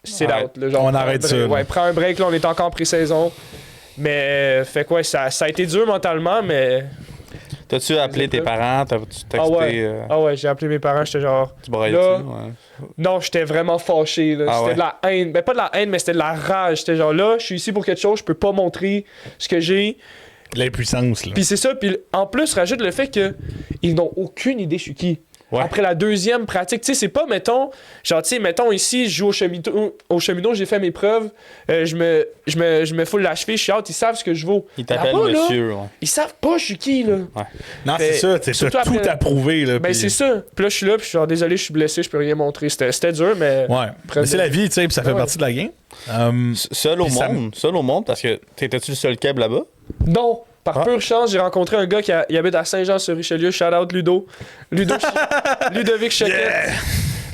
c'est Arrête. out. Là, genre, On prends arrête un break. ça, là. Ouais, prends un break, là, on est encore en pré-saison. Mais, fait quoi, ça a été dur mentalement, mais. T'as-tu appelé tes parents? T'as-tu texté? Ah ouais. Ah ouais, j'ai appelé mes parents, j'étais genre. Tu braillais Là- dessus? Ouais. Non, j'étais vraiment fâché. Là. Ah C'était ouais? de la haine. Ben, pas de la haine, mais c'était de la rage. J'étais genre là, je suis ici pour quelque chose, je peux pas montrer ce que j'ai. L'impuissance, là. Puis c'est ça, puis en plus, rajoute le fait que ils n'ont aucune idée je suis qui. Ouais. Après la deuxième pratique, tu sais, c'est pas, mettons, genre, tu sais, mettons ici, je joue au cheminot, j'ai fait mes preuves, je me foule la cheville, je suis out, ils savent ce que je vaux. Il t'appelle Là-bas, là, monsieur. Ouais. Ils savent pas je suis qui, là. Non, c'est Fait- ça, t'as surtout tout après- approuvé, là. Ben, puis- c'est ça. Puis là, je suis là, puis je suis genre, désolé, je suis blessé, je peux rien montrer. C'était dur, mais. Ouais. Mais c'est la vie, tu sais, puis ça fait Ouais. partie de la game. Seul au Puis ça- monde, parce que t'étais-tu le seul keb là-bas? Non, par pure chance, j'ai rencontré un gars qui habite à Saint-Jean-sur-Richelieu. Shout out Ludo. Ludovic Choquette.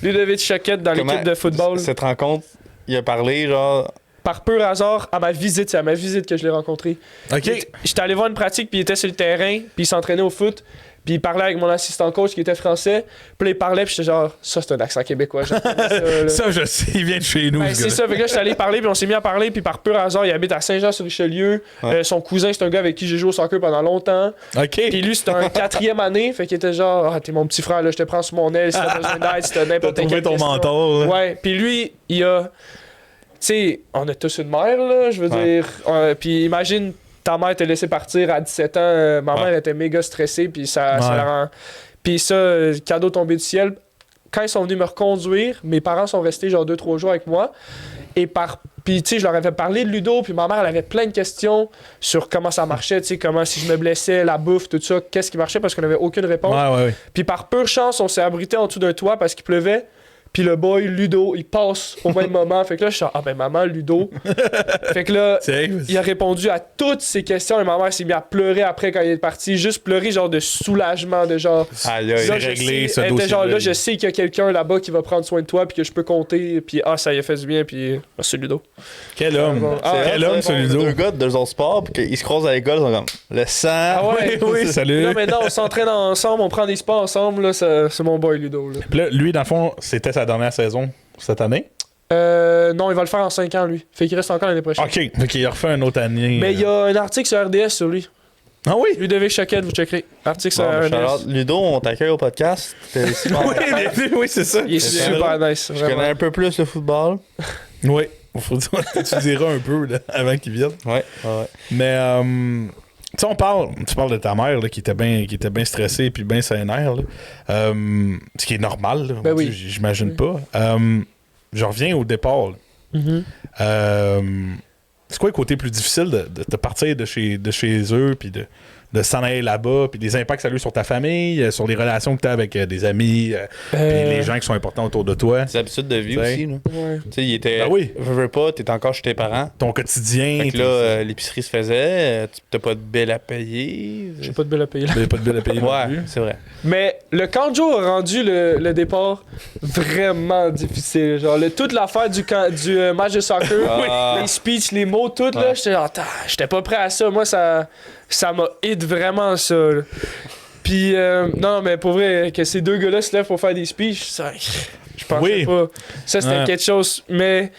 Ludovic Choquette dans Comment- l'équipe de football. Cette rencontre, il a parlé, genre... Par pur hasard, à ma visite, c'est à ma visite que je l'ai rencontré. OK. J'étais allé voir une pratique, puis il était sur le terrain, puis il s'entraînait au foot. Puis il parlait avec mon assistant coach qui était français. Puis là, il parlait, puis j'étais genre, ça, c'est un accent québécois. j'entendais ça, là. Ça, je sais, il vient de chez nous, Ben, ce c'est gars-là. ça, fait que là, j'étais allé parler, puis on s'est mis à parler, puis par pur hasard, il habite à Saint-Jean-sur-Richelieu. Ouais. Son cousin, c'est un gars avec qui j'ai joué au soccer pendant longtemps. OK. Puis lui, c'était un 4e année, fait qu'il était genre, ah, t'es mon petit frère, là, je te prends sur mon aile si t'as besoin d'aide, si t'as T'as n'importe trouvé quelle ton question. mentor, là. Ouais, puis lui, il a. Tu sais, on a tous une mère, là, je veux Ouais. dire. Puis imagine, ta mère t'a laissé partir à 17 ans. Ma mère était méga stressée, puis ça Ouais. la rend. Puis ça, cadeau tombé du ciel. quand ils sont venus me reconduire, mes parents sont restés genre 2-3 jours avec moi. Puis, tu sais, je leur avais parlé de Ludo, puis ma mère, elle avait plein de questions sur comment ça marchait, tu sais, comment si je me blessais, la bouffe, tout ça, qu'est-ce qui marchait, parce qu'on avait aucune réponse. Ouais. Puis par pure chance, on s'est abrité en dessous d'un toit parce qu'il pleuvait. Puis le boy, Ludo, il passe au même moment. Fait que là, je suis ah ben maman, Ludo. Fait que là, il a répondu à toutes ces questions et ma mère s'est mise à pleurer après quand il est parti. Juste pleurer, genre de soulagement, de genre. Aïe, là, réglé ce dossier. Genre là, je sais qu'il y a quelqu'un là-bas qui va prendre soin de toi, puis que je peux compter. Puis ça y a fait du bien, puis merci Ludo. Quel homme. Quel homme, ce Ludo. Deux gars de deux autres sports, puis qu'ils se croisent à l'école, ils sont comme le sang. Ah ouais, oui, salut. Là, maintenant, on s'entraîne ensemble, on prend des sports ensemble. Là, c'est mon boy Ludo. Là. Puis là, lui, dans le fond, c'était sa dernière saison cette année. Non, il va le faire en 5 ans, lui. Fait qu'il reste encore l'année prochaine. OK. Fait il a refait une autre année. Mais il y a un article sur RDS sur lui. Ah oui? Ludovic Choquette, vous checkerez. Article sur RDS. Ludo, on t'accueille au podcast. Oui, c'est ça. Il est super nice. Je connais un peu plus le football. Oui. Tu diras un peu là, avant qu'il vienne. Ouais. Mais, tu sais, tu parles de ta mère là, qui était bien stressée et bien sénère. Là. Ce qui est normal, là, ben oui. J'imagine pas. Je reviens au départ. C'est quoi le côté plus difficile de te partir de chez eux puis de s'en aller là-bas, puis des impacts que ça a eu sur ta famille, sur les relations que tu as avec des amis, puis les gens qui sont importants autour de toi. Des habitudes de vie aussi. Là. Ouais. Tu sais, il était. Ben oui. Veux pas, t'es encore chez tes parents. Ton quotidien. Fait que là, l'épicerie se faisait, t'as pas de bill à payer. J'ai pas de bill à payer là. T'as pas de bill à payer non Ouais, plus. c'est vrai. Mais le camp de jour a rendu le départ vraiment difficile. Genre, toute l'affaire du match de soccer, les speeches, les mots, tout, là, j'étais genre, j'étais pas prêt à ça. Moi, ça m'a hit vraiment ça. Là. Puis, non, mais pour vrai, que ces deux gars-là se lèvent pour faire des speeches, ça, je pensais pas. Ça, c'était quelque chose. Mais,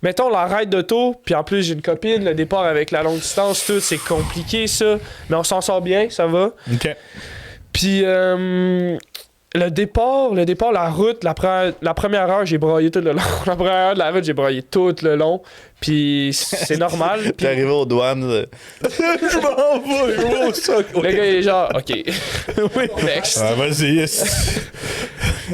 mettons, la ride d'auto, puis en plus, j'ai une copine, le départ avec la longue distance, tout, c'est compliqué, ça. Mais on s'en sort bien, ça va. OK. Puis, le départ, la route, la première heure, j'ai braillé tout le long. La première heure de la route, j'ai braillé tout le long. Puis c'est normal. Puis T'es arrivé aux douanes. Je m'en vais, le gars, il est genre, OK. Oui. Next. Ah, vas-y.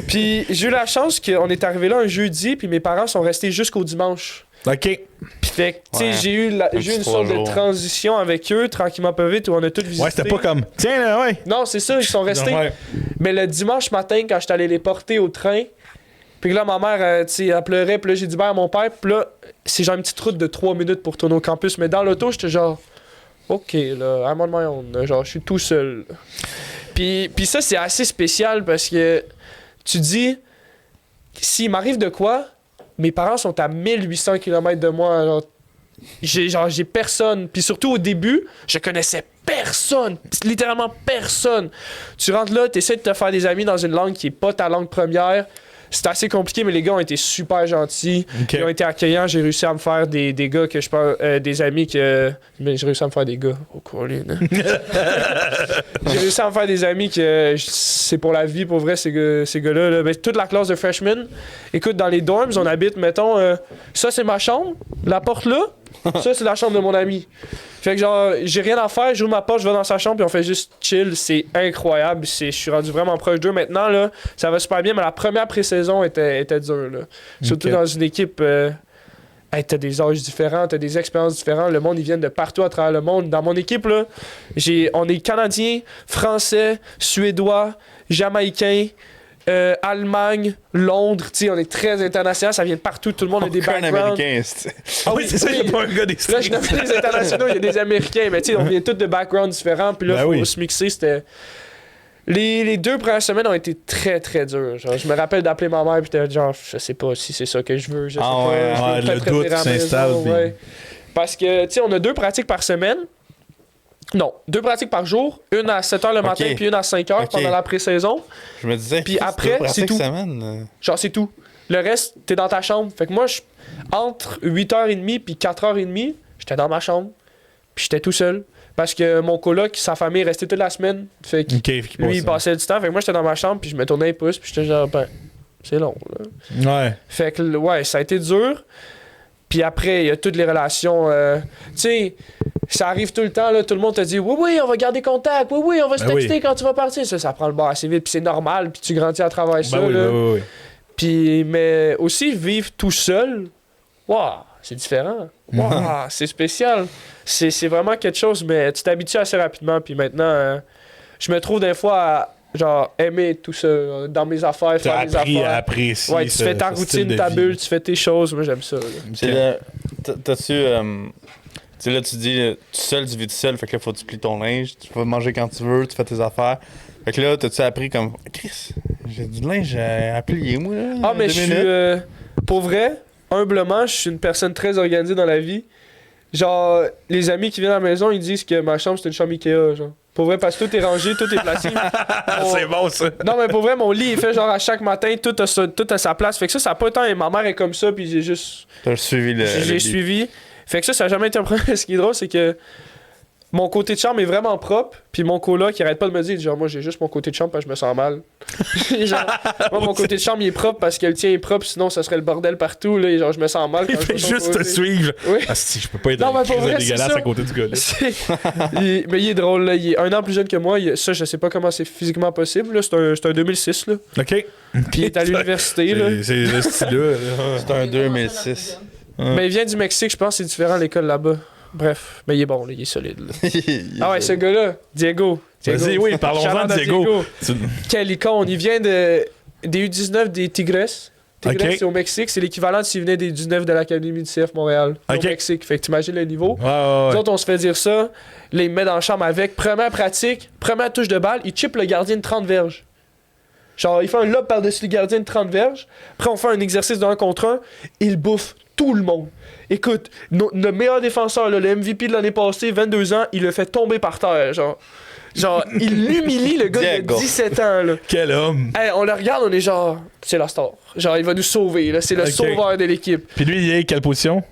Puis j'ai eu la chance qu'on est arrivé là un jeudi, puis mes parents sont restés jusqu'au dimanche. OK. Puis fait que, tu sais, Ouais. j'ai eu une sorte de transition avec eux, tranquillement pas vite, où on a tout visité. Ouais, c'était pas comme. Tiens, là, ouais. Non, c'est ça, ils sont restés. Ouais. Mais le dimanche matin, quand j'étais allé les porter au train, puis là, ma mère, tu sais, elle pleurait, puis là, j'ai dit ben à mon père, puis là, c'est genre une petite route de 3 minutes pour tourner au campus, mais dans l'auto, j'étais genre, OK, là, I'm on my own, genre, je suis tout seul. Puis ça, c'est assez spécial parce que tu dis, s'il m'arrive de quoi, mes parents sont à 1800 km de moi, j'ai personne. Puis surtout au début, je connaissais personne. Littéralement personne. Tu rentres là, t'essaies de te faire des amis dans une langue qui est pas ta langue première. C'est assez compliqué, mais les gars ont été super gentils. Okay. Ils ont été accueillants. J'ai réussi à me faire des gars que je pense... des amis que... Mais j'ai réussi à me faire des gars. Oh, Colin. J'ai réussi à me faire des amis que c'est pour la vie, pour vrai, ces gars-là. Là. Ben, toute la classe de freshmen. Écoute, dans les dorms, on habite, mettons... ça, c'est ma chambre. La porte là. Ça, c'est la chambre de mon ami. Fait que genre, j'ai rien à faire, j'ouvre ma porte, je vais dans sa chambre, puis on fait juste chill. C'est incroyable. Je suis rendu vraiment proche d'eux. Maintenant, là, ça va super bien, mais la première pré-saison était dure, là. Surtout dans une équipe... t'as des âges différents, t'as des expériences différentes. Le monde, ils viennent de partout à travers le monde. Dans mon équipe, là, on est Canadiens, Français, Suédois, Jamaïcains, Allemagne, Londres, tu sais, on est très international, ça vient de partout, tout le monde a des backgrounds. Américain, Ah oui, c'est ça, il n'y a pas un gars des Là, je nomme des internationaux, il y a des Américains, mais tu sais, on vient tous de backgrounds différents, puis là, faut se mixer, c'était... Les 2 premières semaines ont été très très dures. Genre, je me rappelle d'appeler ma mère, puis j'étais genre, je sais pas si c'est ça que je veux, je sais pas. Le doute s'installe. Ouais. Parce que, tu sais, on a 2 pratiques par semaine. Non, 2 pratiques par jour, une à 7h le matin, puis une à 5h pendant la pré-saison. Je me disais, puis après, c'est tout. Semaine. Genre, c'est tout. Le reste, t'es dans ta chambre. Fait que moi, entre 8h30 puis 4h30, j'étais dans ma chambre. Puis j'étais tout seul. Parce que mon coloc, sa famille restait toute la semaine. Fait que lui, il passait du temps. Fait que moi, j'étais dans ma chambre, puis je me tournais les pouces, puis j'étais genre, ben, c'est long, là. Ouais. Fait que, ouais, ça a été dur. Puis après, il y a toutes les relations. Tu sais, ça arrive tout le temps, là. Tout le monde te dit, oui, on va garder contact. Oui, on va se texter quand tu vas partir. Ça prend le bord assez vite, puis c'est normal, puis tu grandis à travers ça, là. Oui. Puis, mais aussi vivre tout seul, waouh, c'est différent. Waouh, c'est spécial. C'est vraiment quelque chose, mais tu t'habitues assez rapidement. Puis maintenant, je me trouve des fois à genre aimer tout ça, dans mes affaires, T'as faire mes appris affaires. à apprécier. Ouais, tu fais ta routine, ta bulle, tu fais tes choses. Moi, j'aime ça. Là. T'as-tu. Tu sais, là, tu dis, tout seul, tu vis tout seul, fait que là, faut que tu plies ton linge, tu vas manger quand tu veux, tu fais tes affaires. Fait que là, t'as-tu appris comme, Chris, j'ai du linge à plier, moi, là. Ah, mais je suis. Pour vrai, humblement, je suis une personne très organisée dans la vie. Genre, les amis qui viennent à la maison, ils disent que ma chambre, c'est une chambre Ikea, genre. Pour vrai, parce que tout est rangé, tout est placé. C'est bon, ça. Non, mais pour vrai, mon lit est fait genre à chaque matin, tout a sa place. Fait que ça a pas tant. Et ma mère est comme ça, puis j'ai juste. T'as suivi le. J'ai suivi. Fait que ça a jamais été un problème. Ce qui est drôle, c'est que mon côté de chambre est vraiment propre, puis mon coloc qui arrête pas de me dire, genre, moi j'ai juste mon côté de chambre parce que je me sens mal. Genre, moi, mon côté de chambre il est propre parce que le tien est propre, sinon ça serait le bordel partout, là, et genre, je me sens mal. Il fait juste te suivre. Oui. Ah, si, je peux pas être Non, mais pour vrai, dégueulasse c'est ça. à côté du gars là. Mais il est drôle, là. Il est 1 an plus jeune que moi. Ça, je sais pas comment c'est physiquement possible, là. C'est un 2006, là. Ok. Puis il est à l'université, là. C'est le style-là. C'est un 2006. Mais il vient du Mexique, je pense que c'est différent l'école là-bas. Bref, mais il est bon, là, il est solide. Là. Ah ouais, ce gars-là, Diego. Vas-y, oui, parlons-en Shout-out de à Diego. Quelle icône. Il vient des U19 des Tigres. Tigres, Ok. c'est au Mexique. C'est l'équivalent s'il venait des U19 de l'Académie du CF Montréal. Ok. Au Mexique. Fait que t'imagines le niveau. Ouais. Nous autres, on se fait dire ça. Là, il me met dans la chambre avec. Première pratique, première touche de balle, il chip le gardien de 30 verges. Genre, il fait un lob par-dessus le gardien de 30 verges. Après, on fait un exercice de 1 contre 1. Il bouffe tout le monde. Écoute, le meilleur défenseur, là, le MVP de l'année passée, 22 ans, il le fait tomber par terre. Genre il humilie le gars de Diego. 17 ans. Là. Quel homme. Hey, on le regarde, on est genre, c'est la star. Genre, il va nous sauver. Là. C'est le Ok. sauveur de l'équipe. Puis lui, il est quelle position?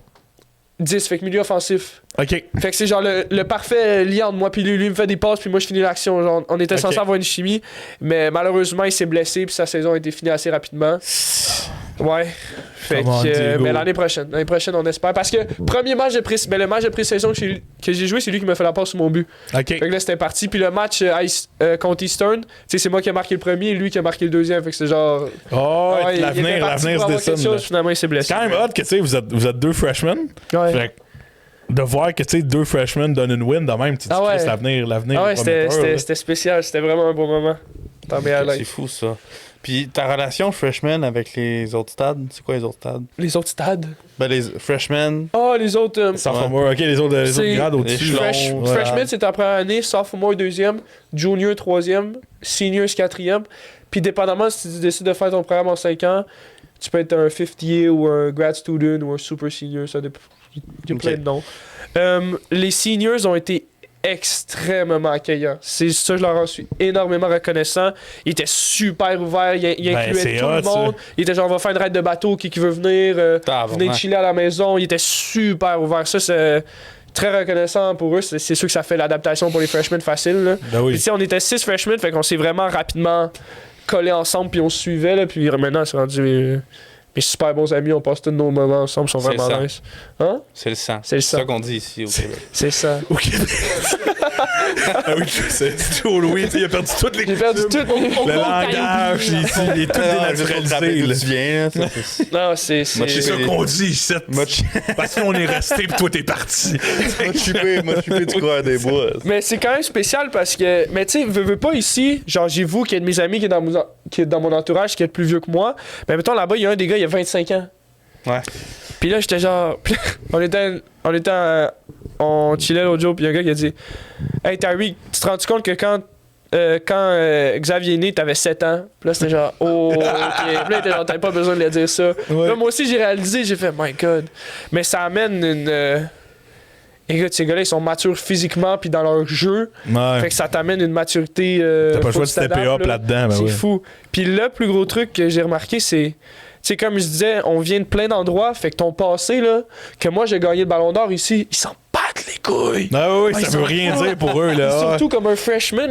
10, fait que milieu offensif. Ok. Fait que c'est genre le parfait lien entre moi puis lui. Lui me fait des passes puis moi je finis l'action. Genre, on était Ok. censé avoir une chimie, mais malheureusement il s'est blessé puis sa saison a été finie assez rapidement. Ouais. Fait Comment, que Diego? mais l'année prochaine on espère parce que premier match de le match de pré-saison que j'ai joué, c'est lui qui m'a fait la passe sur mon but. Ok. Fait que là c'était parti puis le match contre Eastern, tu sais c'est moi qui ai marqué le premier et lui qui a marqué le deuxième. Fait que c'est genre Oh, ouais, il était l'avenir parti se pour avoir quelque dessine. chose, finalement il s'est C'est blessé. quand même hot que tu sais, vous êtes deux freshmen. Ouais. Fait que de voir que tu sais, deux freshmen donnent une win de même, tu te dis, Ah ouais. Chris, l'avenir Ah ouais, est prometteur, là. c'était spécial, c'était vraiment un bon moment. Tant bien à C'est l'aise. fou, ça. Puis ta relation freshman avec les autres stades, c'est quoi les autres stades? Les autres stades. Ben, les freshmen. Oh, les autres. Sophomore, ok, les autres C'est- grades au-dessus. Échelon. Ouais. Freshman, c'est ta première année, sophomore, deuxième, junior, troisième, senior, quatrième. Puis, dépendamment si tu décides de faire ton programme en 5 ans, tu peux être un fifth year ou un grad student ou un super senior. Ça dépend. Il y a Ok. plein de noms. Les seniors ont été extrêmement accueillants. C'est ça, je leur en suis énormément reconnaissant. Ils étaient super ouverts, ils Ben, incluaient c'est tout hot, le monde. Ils étaient genre, on va faire une raid de bateau, qui veut venir, venez chiller à la maison. Ils étaient super ouverts. Ça, c'est très reconnaissant pour eux. C'est sûr que ça fait l'adaptation pour les freshmen facile. Là. Ben Puis, oui. tu sais, on était 6 freshmen, fait qu'on s'est vraiment rapidement collés ensemble, puis on se suivait. Là, puis maintenant, c'est rendu mes super bons amis. On passe tous nos moments ensemble, ils sont C'est vraiment ça. nice. Hein? C'est le sang. C'est le sang. ça qu'on dit ici au Québec. C'est ça. Ok. Ah oui, c'est toujours Louis, tu sais, il a perdu toutes les J'ai perdu tout. Le langage, il est tout dénaturalisé. là. Tu viens, là. ça, c'est- Non, c'est. Moi, C'est ça qu'on dit ici. Parce qu'on est resté pis toi t'es parti. Moi, je suis du coin des bois. Mais c'est quand même spécial parce que. Mais tu sais, veux pas ici, genre j'ai vous qui est de mes amis qui est dans mon entourage, qui est plus vieux que moi. Mais mettons là-bas, il y a un des gars, il a 25 ans. Ouais. Puis là, j'étais genre. On chillait l'autre jour, puis il y a un gars qui a dit Hey Tariq, tu te rends compte que quand Xavier est né, t'avais 7 ans. Puis là, c'était genre, oh, ok. Puis là, il était genre, t'avais pas besoin de le dire ça. Là, moi aussi, j'ai réalisé, j'ai fait, my god. Mais ça amène une. Écoute, ces gars-là, ils sont matures physiquement, puis dans leur jeu. Ouais. Fait que ça t'amène une maturité. T'as pas le choix de faut que tu stepper up t'adaptes, là. là-dedans, ben C'est ouais. fou. Puis le plus gros truc que j'ai remarqué, c'est. Tu sais, comme je disais, on vient de plein d'endroits, fait que ton passé, là, que moi j'ai gagné le ballon d'or ici, ils s'en battent les couilles. Ah oui, Ah, ça ils veut sont rien fous. dire pour eux, là. Surtout comme un freshman,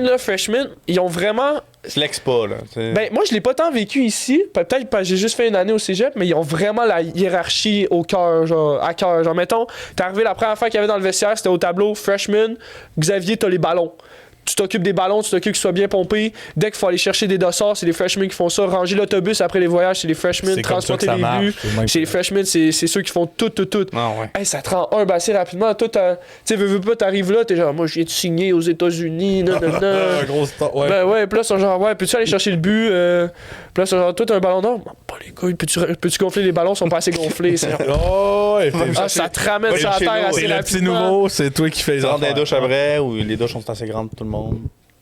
ils ont vraiment. Flex pas, là. C'est- Ben, moi, je l'ai pas tant vécu ici. Peut-être parce que j'ai juste fait une année au cégep, mais ils ont vraiment la hiérarchie au cœur, genre, à cœur. Genre, mettons, t'es arrivé la première fois qu'il y avait dans le vestiaire, c'était au tableau, freshman, Xavier, t'as les ballons. tu t'occupes des ballons, tu t'occupes qu'ils soient bien pompés. Dès qu'il faut aller chercher des dossards, c'est les freshmen qui font ça. Ranger l'autobus après les voyages, c'est les freshmen. C'est comme ça que Transporter ça les marche, buts, c'est le même c'est les que- freshmen, c'est ceux qui font tout. Ah ouais. Hey, ça te rend assez rapidement. Toi, tu sais, veux pas, t'arrives là, t'es genre, moi, je viens de signer aux États-Unis, non. Un gros start, ouais. Ben ouais, puis là, ils sont genre, ouais, peux-tu aller chercher le but? Puis là, ils sont genre, toi, t'as un ballon d'or? Pas les couilles, peux-tu gonfler les ballons? Ils sont pas assez gonflés. C'est genre, Oh, ouais, ah, ça te ramène Ouais, sur la chez terre nous, assez c'est le petit rapidement. nouveau, c'est toi qui fais les Tu rentres dans les affaires. douches à vrai ou les douches sont assez grandes pour tout le monde.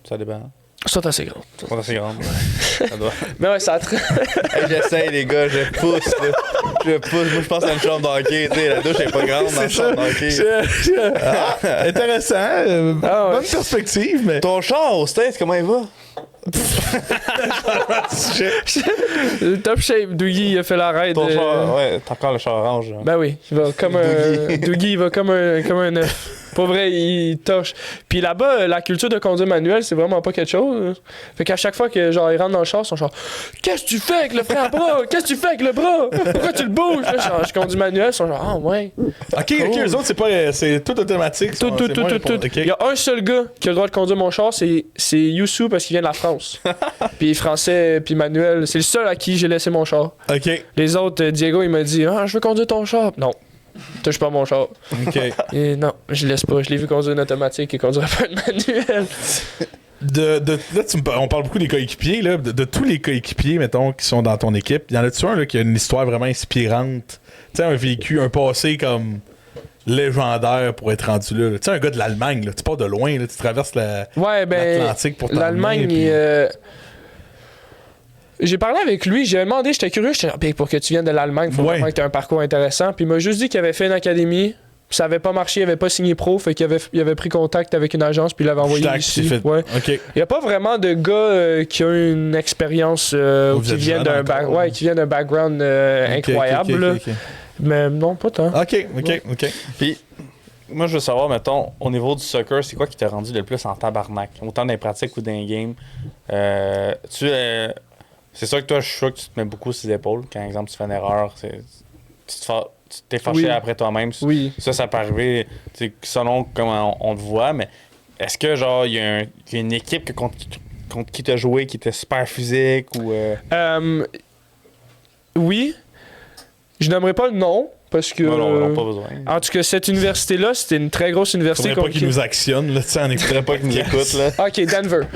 Ça dépend. Ça, t'es assez grand. Elles sont assez grandes. Ça doit. Mais ouais, ça te... Hey, j'essaye, les gars, je pousse, là. Je pousse. Moi, je pense à une chambre d'hockey. Tu sais, la douche est pas grande dans la chambre d'hockey. Intéressant. Ah ouais. Bonne perspective, mais. Ton char au States, comment il va? Top shape, Dougie, il a fait la raid. Ton char, ouais, t'as encore le char orange. Là. Ben oui, il va comme un. Dougie, il va comme un œuf. Pour vrai, il torche. Puis là-bas, la culture de conduire manuel, c'est vraiment pas quelque chose. Fait qu'à chaque fois que genre ils rentrent dans le char, ils sont genre qu'est-ce que tu fais avec le frein à bras? Qu'est-ce que tu fais avec le bras? Pourquoi tu le bouges? Là, je conduis manuel, ils sont genre ah ouais. Ok, eux autres, c'est tout automatique. Tout. Ok. Il y a un seul gars qui a le droit de conduire mon char, c'est Youssou parce qu'il vient de la France. Puis français, puis Manuel, c'est le seul à qui j'ai laissé mon char. Ok. Les autres, Diego, il m'a dit ah, je veux conduire ton char. Non. Touche pas mon char. Ok. Et non, je laisse pas. Je l'ai vu conduire une automatique et conduire pas une manuel. Là, on parle beaucoup des coéquipiers. Là, de tous les coéquipiers, mettons, qui sont dans ton équipe, y en a-tu un là, qui a une histoire vraiment inspirante? Tu sais, un vécu, un passé comme légendaire pour être rendu là. Tu sais, un gars de l'Allemagne, là, tu pars de loin, là, tu traverses Ouais, ben. l'Atlantique pour t'en L'Allemagne, venir, j'ai parlé avec lui, j'ai demandé, j'étais curieux, j'étais genre, pour que tu viennes de l'Allemagne, faut vraiment que tu aies un parcours intéressant. Puis il m'a juste dit qu'il avait fait une académie, puis ça avait pas marché, il avait pas signé pro, fait qu'il avait pris contact avec une agence, puis il l'avait envoyé Tac, ici. c'est fait. Ouais. Ok. Il y a pas vraiment de gars qui ont une expérience ou Vous qui êtes viennent jeune d'un encore, qui viennent d'un background Ok, incroyable. ok, là. ok, ok. Mais non, pas tant. Ok. Puis, moi, je veux savoir, mettons, au niveau du soccer, c'est quoi qui t'a rendu le plus en tabarnak? Autant dans les pratiques ou dans les games. C'est sûr que toi, je suis sûr que tu te mets beaucoup sur les épaules. Quand, par exemple, tu fais une erreur, tu t'es fâché Oui. après toi-même. Oui. Ça peut arriver selon comment on te voit, mais est-ce que, genre, il y a une équipe contre qui t'as joué qui était super physique ou. Oui. Je n'aimerais pas le nom parce que. Non, pas besoin. En tout cas, cette université-là, c'était une très grosse université. Faudrait pas qu'ils nous actionnent, là, tu sais, on écouterait pas qu'ils nous écoutent, là. Ok, Denver.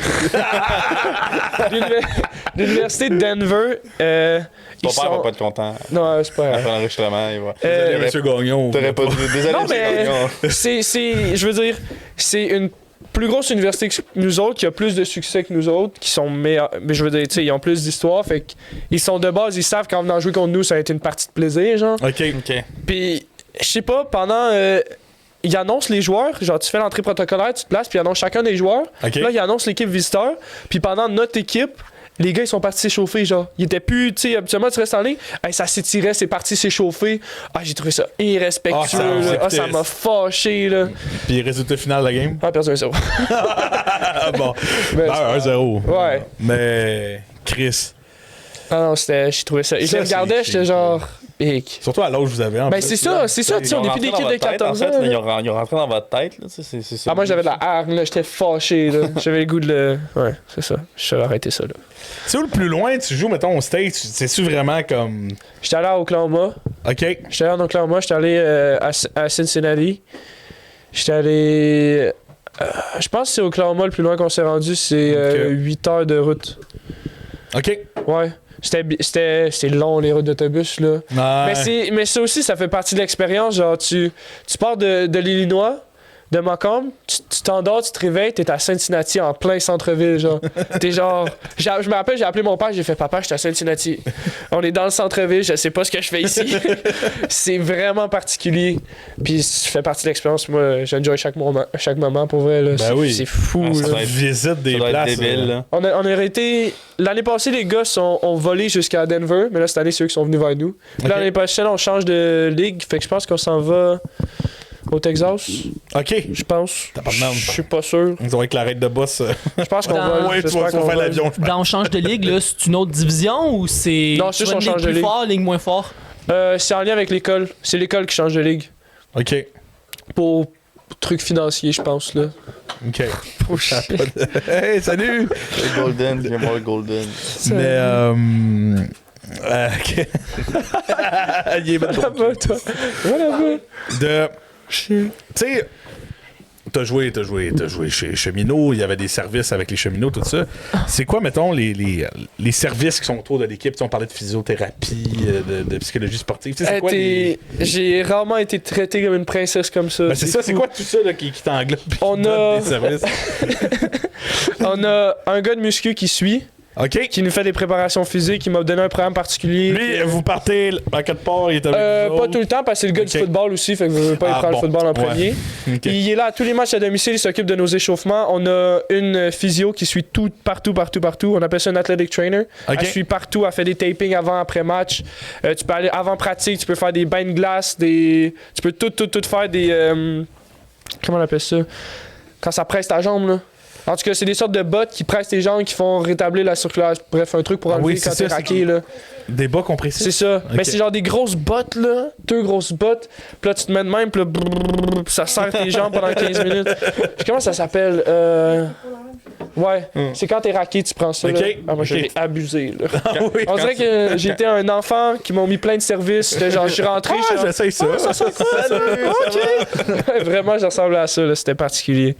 L'université de Denver. Ton père va pas être content. Non, c'est pas Après grave. l'enregistrement, il va. Euh, Monsieur Gagnon. T'aurais pas dû. Désolé, Non, monsieur mais Gagnon. je veux dire, c'est une plus grosse université que nous autres, qui a plus de succès que nous autres, qui sont meilleurs. Mais je veux dire, tu sais, ils ont plus d'histoire, fait qu'ils sont de base, ils savent qu'en venant jouer contre nous, ça a été une partie de plaisir, genre. Ok. Puis, je sais pas, pendant. Ils annoncent les joueurs, genre tu fais l'entrée protocolaire, tu te places, puis ils annoncent chacun des joueurs. Ok. Là, ils annoncent l'équipe visiteur, puis pendant notre équipe, les gars, ils sont partis s'échauffer, genre. Ils étaient plus, tu sais, habituellement, tu restes en ligne. Hey, ça s'étirait, c'est parti s'échauffer. Ah, j'ai trouvé ça irrespectueux, là. Ah, ça m'a fâché, là. Puis résultat final de la game? Ah, perdu 1-0. Ah bon. Mais Ben, 1-0. Ouais. Mais Chris. Ah non, j'ai trouvé ça. Et je Ça, les regardais, c'est- j'étais genre. Hic. Surtout à l'âge que vous avez en Ben, plus, c'est là. ça, tu sais, on n'est plus d'équipe de 14 ans. En fait, là. ils ont rentré dans votre tête, là, tu sais, c'est ça. Ah, moi, j'avais de la hargne, là. J'étais fâché, là. J'avais le goût de le. Ouais, c'est ça. Je vais arrêter ça, là. C'est où le plus loin tu joues, mettons, au States? C'est-tu vraiment comme. J'étais allé à Oklahoma. Ok. J'étais allé en Oklahoma, j'étais allé à Cincinnati. J'étais allé. Je pense que c'est Oklahoma le plus loin qu'on s'est rendu, c'est Ok. 8 heures de route. Ok. Ouais. C'était long, les routes d'autobus, là. Ouais. Mais ça aussi, ça fait partie de l'expérience. Genre, tu pars de l'Illinois, de Macomb, tu t'endors, tu te réveilles, t'es à Cincinnati en plein centre-ville, genre. T'es genre. Je me rappelle, j'ai appelé mon père, j'ai fait papa, je suis à Cincinnati. On est dans le centre-ville, je sais pas ce que je fais ici. C'est vraiment particulier. Puis ça fait partie de l'expérience. Moi, j'enjoy chaque moment pour vrai. Là. Ben oui. C'est fou. Ah, ça là. doit être- Visite des Ça doit être places. débile, là. On a été. L'année passée, les gars ont volé jusqu'à Denver, mais là, cette année, c'est eux qui sont venus vers nous. Puis là, Ok. l'année prochaine, on change de ligue, fait que je pense qu'on s'en va au Texas, Ok. je pense. T'as pas de merde. Je suis pas sûr. Ils ont avec l'arrêt de boss. Je pense qu'on Dans- va. Ouais, tu j'espère vas qu'on faire va. l'avion. Dans on change de ligue, là, c'est une autre division ou c'est. Non, c'est tu vas juste on une change de plus ligue. fort, ligue moins fort? C'est en lien avec l'école. C'est l'école qui change de ligue. Ok. Pour trucs financiers, je pense, là. OK. Oh shit. Hey, salut! Le Golden, viens voir le Golden. Mais, OK. Il est bien Là-bas, toi. Va là-bas. de... Tu sais, t'as joué chez Cheminot, il y avait des services avec les cheminots, tout ça. C'est quoi, mettons, les services qui sont autour de l'équipe? On parlait de physiothérapie, de psychologie sportive. Tu sais, c'est quoi J'ai rarement été traité comme une princesse comme ça. Ben, c'est ça, c'est quoi tout ça là, qui t'englobe? On a... Des services? On a un gars de muscu qui suit, OK. qui nous fait des préparations physiques, qui m'a donné un programme particulier. Lui, vous partez à quelque part, il est avec vous Pas autres? tout le temps, parce que c'est le gars Ok. du football aussi, fait que je veux pas y prendre le football en ouais. premier. OK. Il est là à tous les matchs à domicile, il s'occupe de nos échauffements. On a une physio qui suit tout, partout. On appelle ça une athletic trainer. OK. Elle suit partout, elle fait des tapings avant, après match. Tu peux aller avant pratique, tu peux faire des bains de glace, tu peux tout faire des... comment on appelle ça? Quand ça presse ta jambe, là. En tout cas, c'est des sortes de bottes qui pressent tes jambes, qui font rétablir la circulation. Bref, un truc pour enlever oui, quand c'est t'es ça, raqué, là. Des bas compressés? C'est ça. Ok. Mais c'est genre des grosses bottes, là. 2 grosses bottes. Puis là, tu te mets de même, puis là, brrr, ça serre tes jambes pendant 15 minutes. Puis comment ça s'appelle? Ouais, c'est quand t'es raqué, tu prends ça. Ok. Là. Ah, moi, Ok. j'ai abusé, là. Oui, On dirait que j'étais un enfant qui m'ont mis plein de services. J'étais genre, je suis rentré, je suis genre, j'essaye ça. Vraiment, je ressemblais à ça, là. C'était particulier.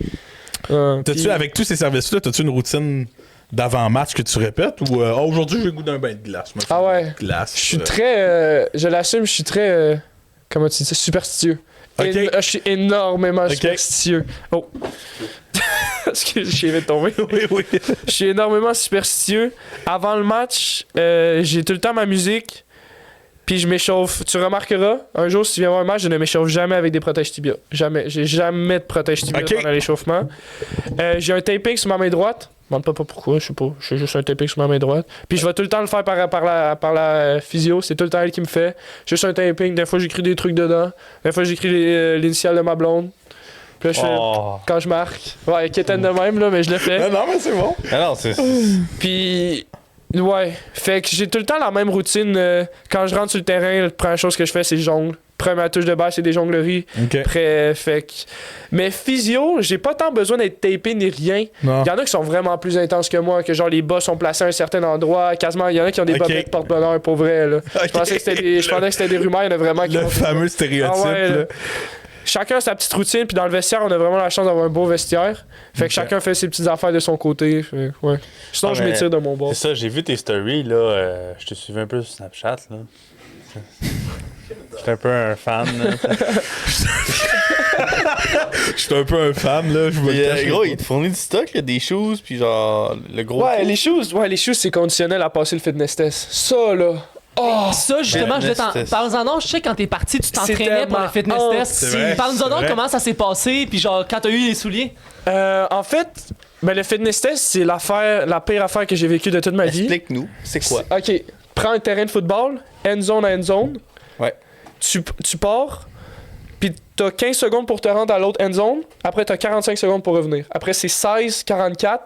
T'as-tu, Puis- avec tous ces services-là, t'as-tu une routine d'avant-match que tu répètes ou aujourd'hui, j'ai le goût d'un bain de glace? Moi, je Ah fais ouais. de glace. Je suis très. Je l'assume, je suis très. Comment tu dis ça? Superstitieux. Ok. Je suis énormément Ok. superstitieux. Oh. Excuse, je vais tomber. Oui. Je suis énormément superstitieux. Avant le match, j'ai tout le temps ma musique. Puis je m'échauffe. Tu remarqueras, un jour, si tu viens voir un match, je ne m'échauffe jamais avec des protèges tibia. Jamais. J'ai jamais de protège tibia Ok. pendant l'échauffement. J'ai un taping sur ma main droite. Je ne demande pas pourquoi, je sais pas. J'ai juste un taping sur ma main droite. Puis je vais tout le temps le faire par la physio. C'est tout le temps elle qui me fait. Juste un taping. Des fois, j'écris des trucs dedans. Des fois, j'écris l'initiale de ma blonde. Puis là, je fais. Quand je marque. Ouais, quétaine de même, là, mais je le fais. Non, mais c'est bon. Ah non, c'est. Puis, ouais. Fait que j'ai tout le temps la même routine. Quand je rentre sur le terrain, la première chose que je fais, c'est jongle. Première touche de base, c'est des jongleries. OK. Après, fait que... Mais physio, j'ai pas tant besoin d'être tapé ni rien. Non. Il y en a qui sont vraiment plus intenses que moi, que genre les bas sont placés à un certain endroit. Quasiment, il y en a qui ont des Ok. bobettes de porte-bonheur, pour vrai. Là. Je pensais que c'était des rumeurs, il y en a vraiment qui Le ont- fameux stéréotype. Ah ouais, là. là. Chacun a sa petite routine, puis dans le vestiaire, on a vraiment la chance d'avoir un beau vestiaire. Fait que Ok. chacun fait ses petites affaires de son côté. Fait que, ouais. Sinon, Ah, je mais m'étire de mon bord. C'est ça, j'ai vu tes stories, là. Je te suivais un peu sur Snapchat, là. J'étais un peu un fan, là. Je suis un peu un fan, là. Je me Puis, le cache gros, pas. il te fournit du stock, là, des shoes, puis genre, le gros. Ouais, les shoes, c'est conditionnel à passer le fitness test. Ça, là. Oh! Ça, justement, je Fitness t'en... test. Parle-en donc, je sais quand t'es parti, tu t'entraînais pour le tellement fitness honte. test. C'est vrai, Parle-nous c'est donc vrai. comment ça s'est passé, puis genre, quand t'as eu les souliers. En fait, ben, le fitness test, c'est la pire affaire que j'ai vécue de toute ma vie. Explique-nous, c'est quoi? Ok, prends un terrain de football, end zone à end zone. Ouais. Tu pars, puis t'as 15 secondes pour te rendre à l'autre end zone. Après, t'as 45 secondes pour revenir. Après, c'est 16-44,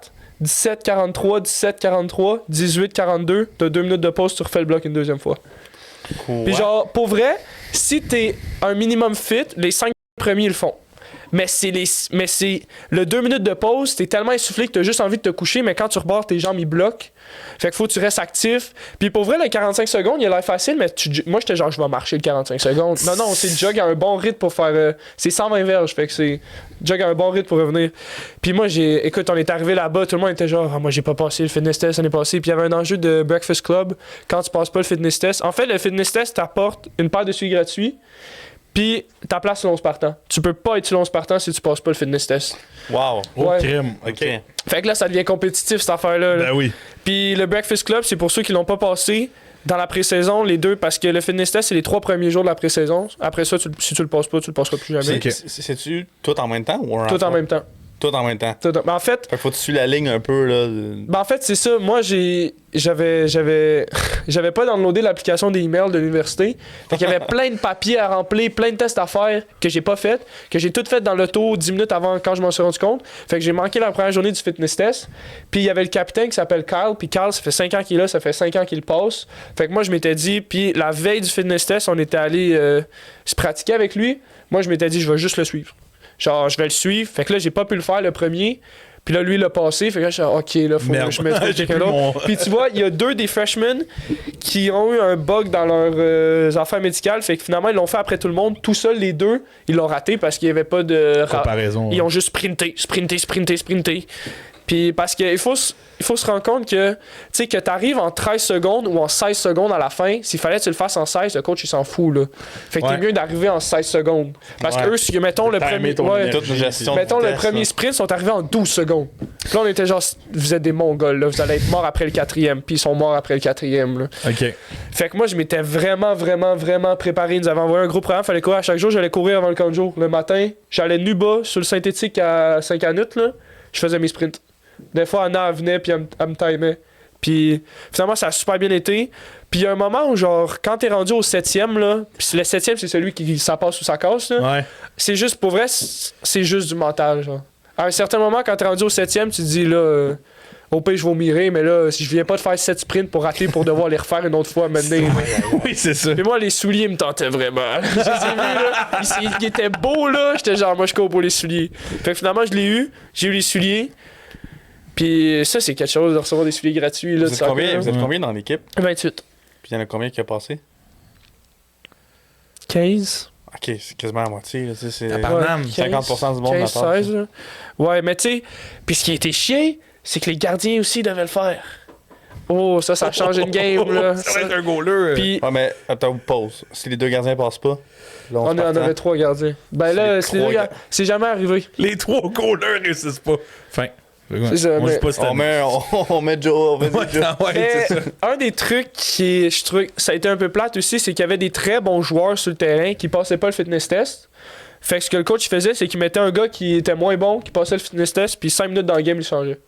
17-43, 17-43, 18-42. T'as 2 minutes de pause, tu refais le bloc une deuxième fois. Puis genre, pour vrai, si t'es un minimum fit, les 5 premiers le font. Mais c'est le 2 minutes de pause, t'es tellement essoufflé que t'as juste envie de te coucher, mais quand tu repars, tes jambes ils bloquent. Fait que faut que tu restes actif. Puis pour vrai, les 45 secondes, il a l'air facile, mais moi j'étais genre, je vais marcher le 45 secondes. Non, c'est jog à un bon rythme pour faire. C'est 120 verges, fait que c'est jog à un bon rythme pour revenir. Puis moi, écoute, on est arrivé là-bas, tout le monde était genre, ah, moi j'ai pas passé le fitness test l'année passée. Puis il y avait un enjeu de Breakfast Club quand tu passes pas le fitness test. En fait, le fitness test t'apporte une paire de souliers gratuits. Puis ta place sur 11 partants. Tu peux pas être sur 11 partants si tu passes pas le fitness test. Wow. Oh, Ouais. crime. OK. Ok. Fait que là, ça devient compétitif cette affaire-là. là. Ben oui. Puis le Breakfast Club, c'est pour ceux qui l'ont pas passé dans la pré-saison, les deux, parce que le fitness test, c'est les 3 premiers jours de la pré-saison. Après ça, si tu le passes pas, tu le passeras plus jamais. Ok. C'est-tu tout en même temps ou un Tout en même temps. Tout en même temps. Mais en fait, Fait que faut que tu suis la ligne un peu, là. c'est ça. Moi, j'avais pas downloadé l'application des emails de l'université. Fait qu'il y avait plein de papiers à remplir, plein de tests à faire que j'ai pas fait, que j'ai tout fait dans l'auto 10 minutes avant quand je m'en suis rendu compte. Fait que j'ai manqué la première journée du fitness test. Puis il y avait le capitaine qui s'appelle Kyle. Puis Kyle, ça fait 5 ans qu'il est là, ça fait 5 ans qu'il passe. Fait que moi, je m'étais dit, puis la veille du fitness test, on était allé se pratiquer avec lui. Moi, je m'étais dit, je vais juste le suivre. Genre, je vais le suivre. Fait que là, j'ai pas pu le faire le premier. Puis là, lui, il l'a passé. Fait que là, je suis OK, là, faut que je mette quelqu'un d'autre. Puis tu vois, il y a 2 des freshmen qui ont eu un bug dans leurs affaires médicales. Fait que finalement, ils l'ont fait après tout le monde. Tout seul, les 2, ils l'ont raté parce qu'il y avait pas de comparaison. Ils ont juste sprinté. Puis parce qu'il faut se rendre compte que, tu sais, que t'arrives en 13 secondes ou en 16 secondes à la fin, s'il fallait que tu le fasses en 16, le coach, il s'en fout, là. Fait que t'es mieux d'arriver en 16 secondes. Parce que eux, si, mettons, le premier... le premier sprint, sont arrivés en 12 secondes. Puis là, on était genre, vous êtes des Mongols, là. Vous allez être morts après le 4e. Puis ils sont morts après le 4e, là. OK. Fait que moi, je m'étais vraiment préparé. Ils nous avaient envoyé un gros programme. Fallait courir à chaque jour. J'allais courir avant le camp de jour. Le matin, j'allais nu bas sur le synthétique à 5 minutes, là. Je faisais mes sprints. Des fois, Anna venait puis elle me timait. Puis finalement, ça a super bien été. Puis il y a un moment où, genre, quand t'es rendu au 7e, là, puis le 7e, c'est celui qui ça passe ou ça casse, là. Ouais. C'est juste, pour vrai, c'est juste du mental, genre. À un certain moment, quand t'es rendu au 7e, tu te dis, là, au pire, je vomirai, mais là, si je viens pas de faire 7 sprints pour rater pour devoir les refaire une autre fois, maintenant. Oui, c'est ça. Mais moi, les souliers me tentaient vraiment. Je les ai vus, là. Ils étaient beaux, là. J'étais genre, moi, je cours pour les souliers. Fait que finalement, je l'ai eu. J'ai eu les souliers. Puis ça, c'est quelque chose de recevoir des souliers gratuits. Là, vous êtes combien dans l'équipe? 28. Puis il y en a combien qui a passé? 15. Ok, c'est quasiment la moitié. Là, c'est Tabarnane. 50% du monde 15, 16. Là. Ouais, mais tu sais, puis ce qui était chiant, c'est que les gardiens aussi devaient le faire. Oh, ça change une game. Là. Ça va être un goaler. Puis Ouais, mais attends, pause. Si les 2 gardiens passent pas, là, on en avait 3 gardiens. Ben là, c'est jamais arrivé. Les 3 goalers réussissent pas. Fin. C'est ça, Moi, mais- je sais pas si on met Joe. Ouais, Mais c'est ça. un des trucs qui, je trouve, ça a été un peu plate aussi, c'est qu'il y avait des très bons joueurs sur le terrain qui passaient pas le fitness test. Fait que ce que le coach faisait, c'est qu'il mettait un gars qui était moins bon, qui passait le fitness test, puis 5 minutes dans le game, il changeait.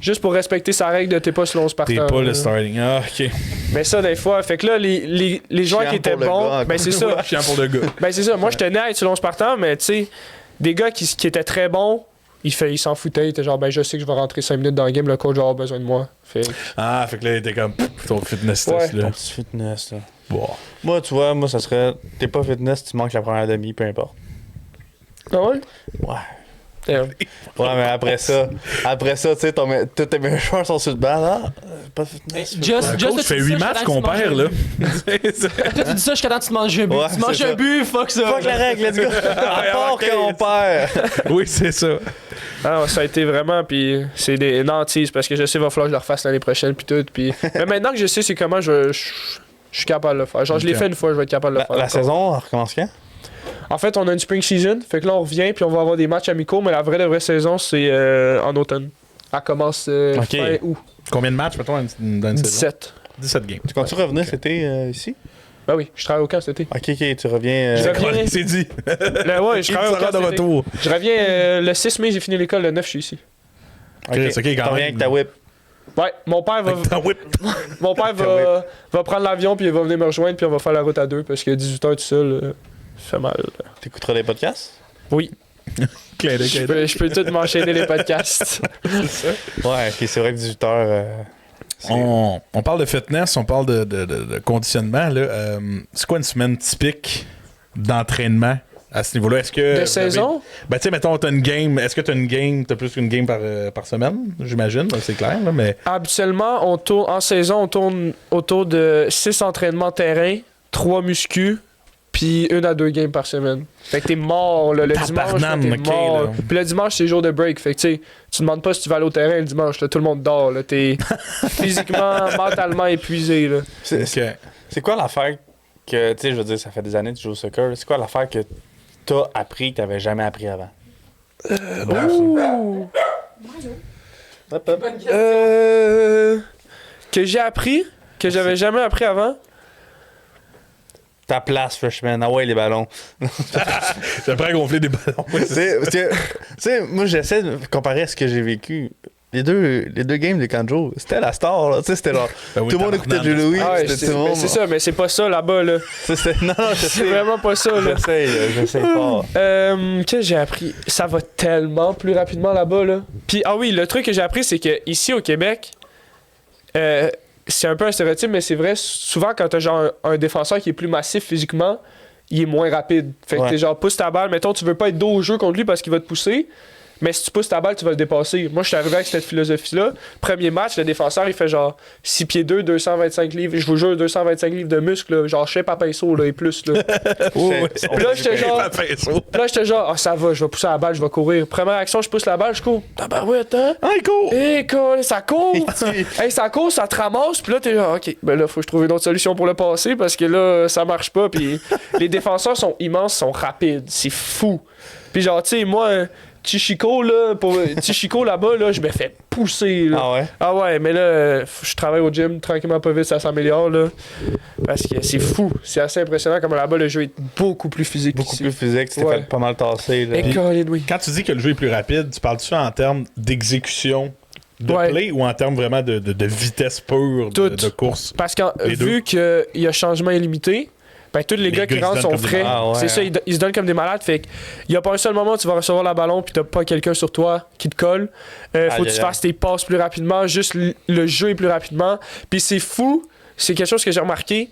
Juste pour respecter sa règle de t'es pas selon Spartan. T'es pas le starting. Ah, ok. Mais ça, des fois, fait que là, les joueurs Chiant qui étaient pour le bons, gars, ben c'est ça. Chiant pour le gars. Ben c'est ça. Moi, je tenais à être selon Spartan, mais tu sais, des gars qui étaient très bons, il s'en foutait. Il était genre, ben je sais que je vais rentrer 5 minutes dans le game, le coach va avoir besoin de moi. Fait Ah, fait que là, il était comme ton fitness Ouais. test, là. Ton petit fitness, là. Bon. Moi, tu vois, ça serait. T'es pas fitness, tu manques la première demi, peu importe. Ah ouais? Ouais. Damn. Ouais, mais après ça, tu sais, tous tes meilleurs joueurs sont sur le banc, là. Pas de fitness. Just, Le coach fait 8 matchs qu'on perd, là. Toi, tu dis ça jusqu'à temps que tu manges un but. Ouais, tu manges c'est un ça. but, fuck ça. Fuck la règle, let's go. À part ok. quand on perd. Oui, c'est ça. Ah, ça a été vraiment, puis c'est des nantises parce que je sais qu'il va falloir que je le refasse l'année prochaine, puis tout. Puis mais maintenant que je sais c'est comment je suis capable de le faire. Genre, je l'ai Ok. fait une fois, je vais être capable de le faire. La encore. saison, elle recommence quand? En fait, on a une spring season, fait que là, on revient, puis on va avoir des matchs amicaux, mais la vraie saison, c'est en automne. Elle commence Ok. fin août, Combien de matchs, mettons, dans une saison? 17. 17 games. Tu comptes-tu revenir cet été ici? Ben oui, je travaille au camp cet été. Ok, tu reviens. Je reviens. C'est dit. Ouais, je Il travaille au sera camp de cet été. retour. Je reviens le 6 mai, j'ai fini l'école, le 9, je suis ici. Ok, Chris, ok, quand tu reviens même. avec ta whip. Ouais, mon père va, T'en whip. mon père va prendre l'avion, puis il va venir me rejoindre, puis on va faire la route à 2, parce que 18 h tout seul, ça fait mal. T'écouteras les podcasts? Oui, Clin d'œil, clin d'œil. je peux tout m'enchaîner les podcasts. Ouais, ok, c'est vrai que 18 heures. On parle de fitness, on parle de conditionnement. Là. C'est quoi une semaine typique d'entraînement à ce niveau-là? Est-ce que De saison? Ben, tu sais, mettons, t'as une game. Est-ce que t'as une game, t'as plus qu'une game par semaine? J'imagine, ben, c'est clair, là, mais. Habituellement, en saison, on tourne autour de 6 entraînements terrain, 3 muscu, puis 1 à 2 games par semaine. Fait que t'es mort, là, le dimanche, là, Tabarnane, t'es ok, mort. là. Puis le dimanche, c'est jour de break. Fait que tu sais, tu demandes pas si tu vas aller au terrain le dimanche, là, tout le monde dort, là, t'es physiquement, mentalement épuisé, là. Ok. C'est quoi l'affaire que, tu sais, je veux dire, ça fait des années que tu joues au soccer. C'est quoi l'affaire que t'as appris que t'avais jamais appris avant? Que j'ai appris, que j'avais jamais appris avant. Ta place, freshman. Ah ouais, les ballons. J'ai appris à gonfler des ballons. Tu sais, moi, j'essaie de comparer à ce que j'ai vécu. Les deux games de Kanjo, c'était la star, là. Tu sais, c'était genre. Ben oui, tout le monde écoutait tabarnak. Joe Louis, Ah ouais, c'était tout le monde. c'est ça, mais c'est pas ça là-bas, là. Non, je C'est sais. vraiment pas ça, là. J'essaie fort. Qu'est-ce que j'ai appris? Ça va tellement plus rapidement là-bas, là. Puis, ah oui, le truc que j'ai appris, c'est que ici au Québec, c'est un peu un stéréotype, mais c'est vrai, souvent quand t'as genre un défenseur qui est plus massif physiquement, il est moins rapide. Fait que t'es genre, pousse ta balle. Mettons, tu veux pas être dos au jeu contre lui parce qu'il va te pousser. Mais si tu pousses ta balle, tu vas le dépasser. Moi, je suis arrivé avec cette philosophie-là. Premier match, le défenseur, il fait genre 6 pieds 2, 225 livres. Je vous jure, 225 livres de muscles, là, genre shape à pinceau là, et plus. Là. Puis là, j'étais genre, ça va, je vais pousser la balle, je vais courir. Première action, je pousse la balle, je cours. Tabarouette, hein? Ah, il court! Ça court! Ça court, ça te ramasse. Puis là, t'es genre, ok, ben là, faut que je trouve une autre solution pour le passer parce que là, ça marche pas. Puis les défenseurs sont immenses, sont rapides. C'est fou. Puis genre, tu sais, moi. Chichico, là-bas, là, je me fais pousser. Là. Ah ouais? Ah ouais, mais là, je travaille au gym, tranquillement pas vite, ça s'améliore, là. Parce que c'est fou. C'est assez impressionnant comme là-bas, le jeu est beaucoup plus physique. Beaucoup plus physique, tu t'es fait pas mal tasser. Là. Oui. Quand tu dis que le jeu est plus rapide, tu parles-tu en termes d'exécution de play ou en termes vraiment de vitesse pure de course? Parce que vu qu'il y a changement illimité, ben, tous les gars qui rentrent sont frais. C'est ça, ils se donnent comme des malades. Fait qu'il n'y a pas un seul moment où tu vas recevoir le ballon puis t'as pas quelqu'un sur toi qui te colle. Faut que tu fasses tes passes plus rapidement. Juste le jeu est plus rapidement. Puis c'est fou. C'est quelque chose que j'ai remarqué.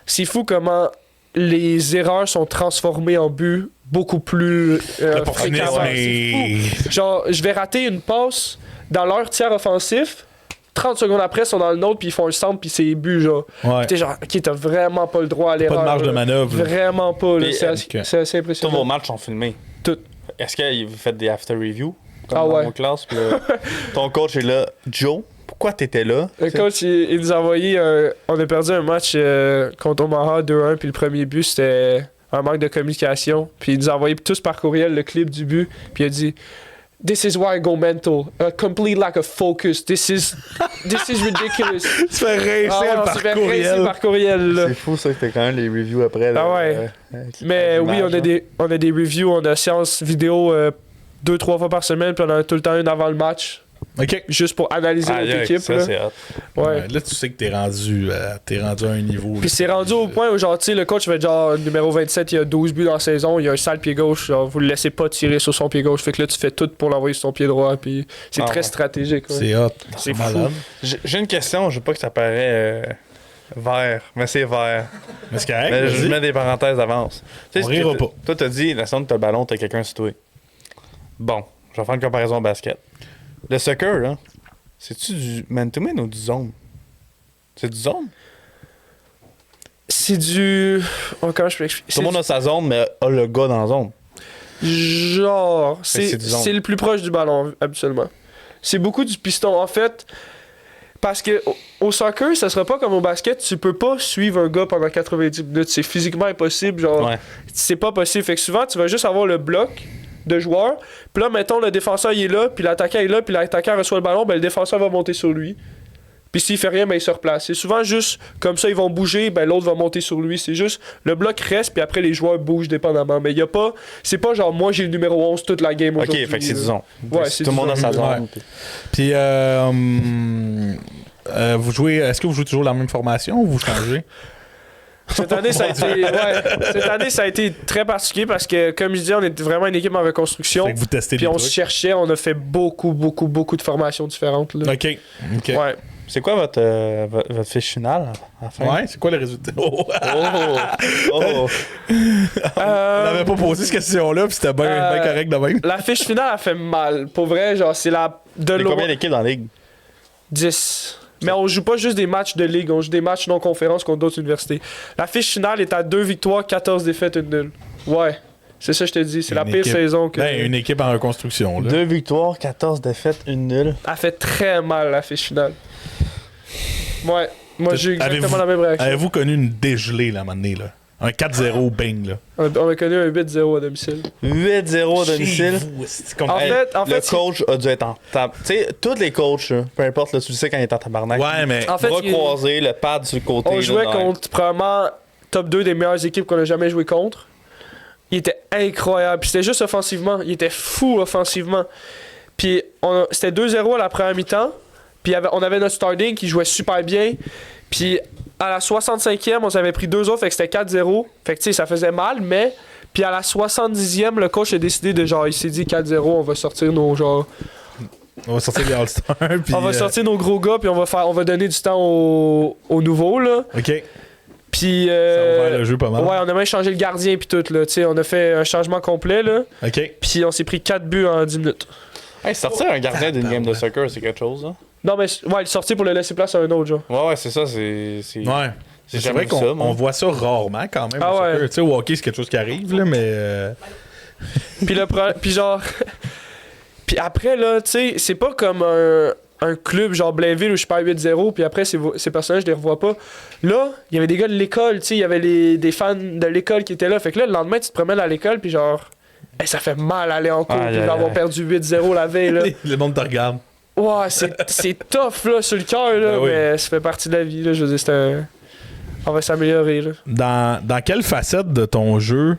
C'est fou comment les erreurs sont transformées en buts beaucoup plus fréquemment. C'est fou. Genre, je vais rater une passe dans leur tiers offensif. 30 secondes après, ils sont dans le nôtre, puis ils font un centre, puis c'est but, genre. Ouais. Puis t'es genre, ok, t'as vraiment pas le droit à l'erreur. Pas de marge de manœuvre. Vraiment pas, là. C'est assez impressionnant. Tous vos matchs sont filmés. Tout. Est-ce que vous faites des after reviews? Comme dans vos classes, puis ton coach est là. Joe, pourquoi t'étais là? Le coach, il nous a envoyé on a perdu un match contre Omaha 2-1, puis le premier but, c'était un manque de communication. Puis il nous a envoyé tous par courriel le clip du but, puis il a dit... This is why I go mental. A complete lack of focus. This is ridiculous. Tu fais rincer par courriel. C'est fou ça que t'as quand même les reviews après. Là, mais oui, on a des reviews, on a séance vidéo 2-3 fois par semaine, puis on en a tout le temps une avant le match. OK. Juste pour analyser notre équipe. Ça, là. c'est hot. Ouais. Là, tu sais que t'es rendu à un niveau. Puis c'est rendu au point où, genre, tu sais, le coach va être genre numéro 27, il y a 12 buts dans la saison, il y a un sale pied gauche, genre, vous le laissez pas tirer sur son pied gauche. Fait que là, tu fais tout pour l'envoyer sur son pied droit, puis c'est très stratégique. Ouais. C'est hot. C'est malade. J'ai une question, je veux pas que ça paraît vert, mais c'est vert. Mais c'est correct. Mais je mets des parenthèses d'avance. On rira pas. Toi, t'as dit, la seconde que t'as le ballon, t'as quelqu'un sur toi. Bon, je vais faire une comparaison au basket. Le soccer, là, c'est-tu du man-to-man ou du zone? C'est du zone? C'est du... Oh, comment je peux expliquer? Tout le monde a sa zone, mais a le gars dans la zone. Genre, c'est le plus proche du ballon, habituellement. C'est beaucoup du piston. En fait, parce que au soccer, ça sera pas comme au basket, tu peux pas suivre un gars pendant 90 minutes. C'est physiquement impossible. Genre, c'est pas possible. Fait que souvent, tu vas juste avoir le bloc de joueurs. Puis là, mettons, le défenseur il est là, puis l'attaquant est là, puis l'attaquant reçoit le ballon, ben le défenseur va monter sur lui. Puis s'il fait rien, ben il se replace. C'est souvent juste comme ça, ils vont bouger, ben l'autre va monter sur lui. C'est juste, le bloc reste, puis après les joueurs bougent dépendamment. Mais il y a pas, c'est pas genre moi j'ai le numéro 11 toute la game aujourd'hui. Ok, fait que c'est du zone. Ouais, c'est tout le monde a sa zone. Puis, vous jouez, est-ce que vous jouez toujours la même formation ou vous changez? Cette année, ça a été très particulier parce que, comme je disais, on était vraiment une équipe en reconstruction. Fait que vous testez puis on se cherchait, on a fait beaucoup de formations différentes. Là. OK. Ouais. C'est quoi votre fiche finale à la fin? Ouais, c'est quoi les résultats? Oh! On n'avait pas posé cette question-là, puis c'était bien correct de même. La fiche finale a fait mal. Pour vrai, genre, c'est la... Il y a combien d'équipes dans la ligue? 10. Mais on joue pas juste des matchs de ligue, on joue des matchs non-conférence contre d'autres universités. La fiche finale est à 2 victoires, 14 défaites, 1 nulle. Ouais, c'est ça que je te dis, c'est la pire saison que... Ben, une équipe en reconstruction. Là. 2 victoires, 14 défaites, 1 nulle. Elle fait très mal, la fiche finale. Ouais, moi j'ai exactement la même réaction. Avez-vous connu une dégelée, là, à un moment donné, là? Un 4-0 bang, là. On a connu un 8-0 à domicile. 8-0 à domicile? En fait, le coach a dû être en tabarnak. Tu sais, tous les coachs, peu importe, là, tu le sais quand il est en tabarnak. Ouais, mais... En fait, bras croisés, le pad sur le côté. On jouait contre probablement top 2 des meilleures équipes qu'on a jamais joué contre. Il était incroyable. Puis c'était juste offensivement. Il était fou offensivement. Puis c'était 2-0 à la première mi-temps. Puis on avait notre starting qui jouait super bien. Puis à la 65e, on s'avait pris 2 autres, fait que c'était 4-0. Fait que tu sais, ça faisait mal, mais... Puis à la 70e, le coach a décidé de genre, il s'est dit 4-0, on va sortir nos genre... On va sortir les All-Stars, puis... On va sortir nos gros gars, puis on va donner du temps aux nouveaux, là. OK. Puis. Ça a ouvert le jeu pas mal. Ouais, on a même changé le gardien puis tout, là. Tu sais, on a fait un changement complet, là. OK. Puis on s'est pris 4 buts en 10 minutes. Hey, sortir un gardien d'une game de soccer, c'est quelque chose, hein? Non, mais ouais, il est sorti pour le laisser place à un autre, genre. Ouais, c'est ça, c'est... Ouais. C'est vrai jamais vu ça, moi. qu'on voit ça rarement quand même. Ah au ouais. soccer. Tu sais, au hockey, c'est quelque chose qui arrive, là, mais. Puis puis genre. Puis après, là, tu sais, c'est pas comme un club genre Blainville où je perds 8-0, puis après, ces personnages, je les revois pas. Là, il y avait des gars de l'école, tu sais, il y avait des fans de l'école qui étaient là. Fait que là, le lendemain, tu te promènes à l'école, puis genre. Ça fait mal aller en cours, Aïe, puis aïe, d'avoir aïe. perdu 8-0 la veille, là. Le monde te regarde. Ouais, c'est tough, là, sur le cœur, là, Ben oui. mais ça fait partie de la vie, là. Je veux dire, on va s'améliorer, là. Dans quelle facette de ton jeu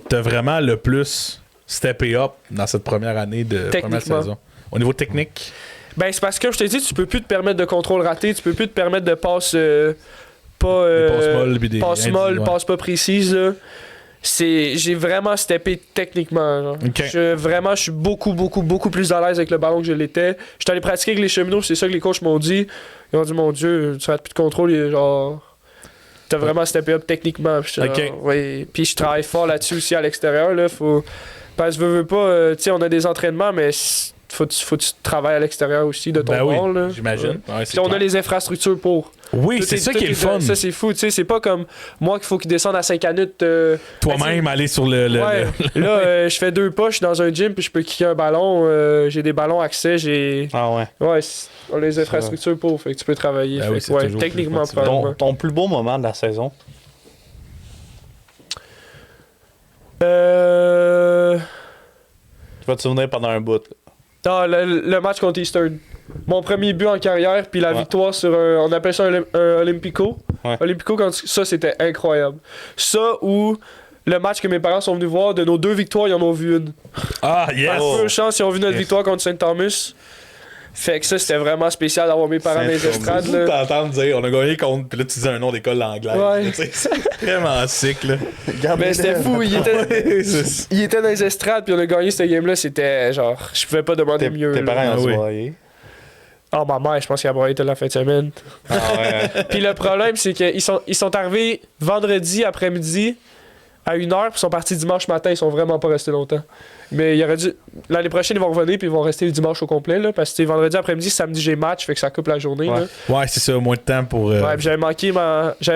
t'as vraiment le plus steppé up dans cette première année de première Techniquement. saison? Au niveau technique? Ben, c'est parce que, je t'ai dit, tu peux plus te permettre de contrôle raté, tu peux plus te permettre de passe pas. Des passes molles puis des passes indices, molles, ouais. passes pas précises, là. J'ai vraiment steppé techniquement. Genre. Ok. Je suis beaucoup plus à l'aise avec le ballon que je l'étais. J'étais allé pratiquer avec les cheminots, c'est ça que les coachs m'ont dit. Ils m'ont dit, mon Dieu, tu rates plus de contrôle, genre. T'as vraiment steppé up techniquement. Puis Ok. genre, ouais. Puis je travaille fort là-dessus aussi à l'extérieur. Là, parce que veux pas, tu sais, on a des entraînements, mais faut que tu travailles à l'extérieur aussi de ton Ben bord. oui, là. j'imagine. Ouais. Ouais, Puis on a les infrastructures pour. Oui, Tout c'est ça qui est le fun. Ça, c'est fou. Tu sais, c'est pas comme moi qu'il faut qu'il descende à 5 minutes. Toi-même, aller sur le. Ouais. Là, je fais 2 pas, je suis dans un gym, puis je peux kicker un ballon. J'ai des ballons accès, j'ai. Ah ouais. Ouais, on a les infrastructures pour, fait que tu peux travailler. Ben Fait oui, que, c'est ouais, toujours techniquement, plus motivant. probablement. Ton plus beau moment de la saison? Tu vas te souvenir pendant un bout. Le match contre Eastern. Mon premier but en carrière, puis la Ouais. victoire sur on appelle ça un Olympico. Ouais. Olympico, ça c'était incroyable. Ça ou le match que mes parents sont venus voir, de nos 2 victoires, ils en ont vu une. Ah, yes! Par peu de chance, ils ont vu notre Yes. victoire contre Saint-Thomas. Fait que ça, c'était vraiment spécial d'avoir mes parents dans les Saint-Thomas. estrades. C'est fou de Là. t'entendre dire on a gagné contre. Puis là, tu dis un nom d'école anglaise. Ouais. là, tu sais, c'est vraiment sick, là. Mais c'était fou, il était dans les estrades, puis on a gagné cette game-là. C'était genre, je pouvais pas demander mieux. Tes là. parents Ah ont oui. broyé. Ah, ma mère, je pense qu'elle a broyé toute la fin de semaine. Ah ouais. Puis le problème, c'est qu'ils sont arrivés vendredi après-midi à 1h, puis ils sont partis dimanche matin. Ils sont vraiment pas restés longtemps. Mais il aurait dû. L'année prochaine, ils vont revenir, puis ils vont rester le dimanche au complet, là, parce que vendredi après-midi, samedi, j'ai match, fait que ça coupe la journée. Ouais. Là. Ouais, c'est ça, moins de temps pour. Ouais, puis j'avais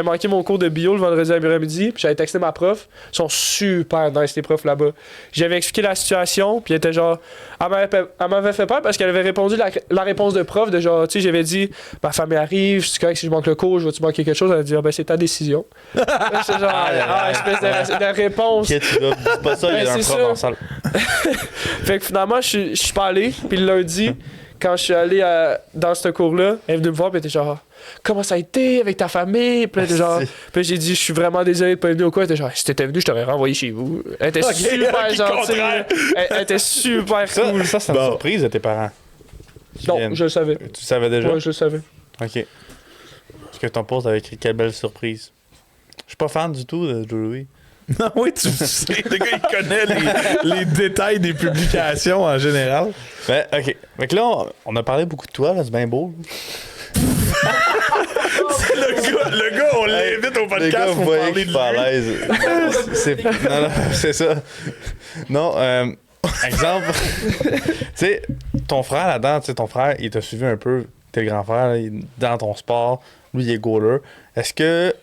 manqué mon cours de bio le vendredi après-midi, puis j'avais texté ma prof. Ils sont super nice, les profs là-bas. J'avais expliqué la situation, puis elle était genre. Elle m'avait fait peur parce qu'elle avait répondu la réponse de prof, de genre, tu sais, j'avais dit, ma famille arrive, je suis correct si je manque le cours, je vais-tu manquer quelque chose? Elle a dit, ah ben c'est ta décision. Là, j'étais genre, espèce de réponse. Ok, tu dois. Dis pas ça, il y a Ben, un c'est prof ça. en salle. Fait que finalement, je suis pas allé, puis le lundi, quand je suis allé dans ce cours-là, elle est venue me voir, puis elle était genre, comment ça a été avec ta famille? Puis elle était genre, puis j'ai dit, je suis vraiment désolé de pas être venu au cours. Elle était genre, si t'étais venu, je t'aurais renvoyé chez vous. Elle était Ok, super ok, gentille. contraire. Elle était super cool. Ça, c'est une Bon. surprise de tes parents. Qui Non, viennent. je le savais. Tu savais déjà? Ouais, je le savais. Ok. Parce que ton poste avait écrit quelle belle surprise. Je suis pas fan du tout de Joe Louis. Non, oui, tu sais. Le gars, il connaît les détails des publications en général. Ben, ok. Fait que là, on a parlé beaucoup de toi, là, c'est bien beau. Le gars, on l'invite au Les gars, podcast vous pour voyez parler que je de suis pas à lui. l'aise. Non, c'est ça. Non, exemple, tu sais, ton frère là-dedans, tu sais, ton frère, il t'a suivi un peu, t'es le grand frère, là, il est dans ton sport, lui, il est goaler. Est-ce que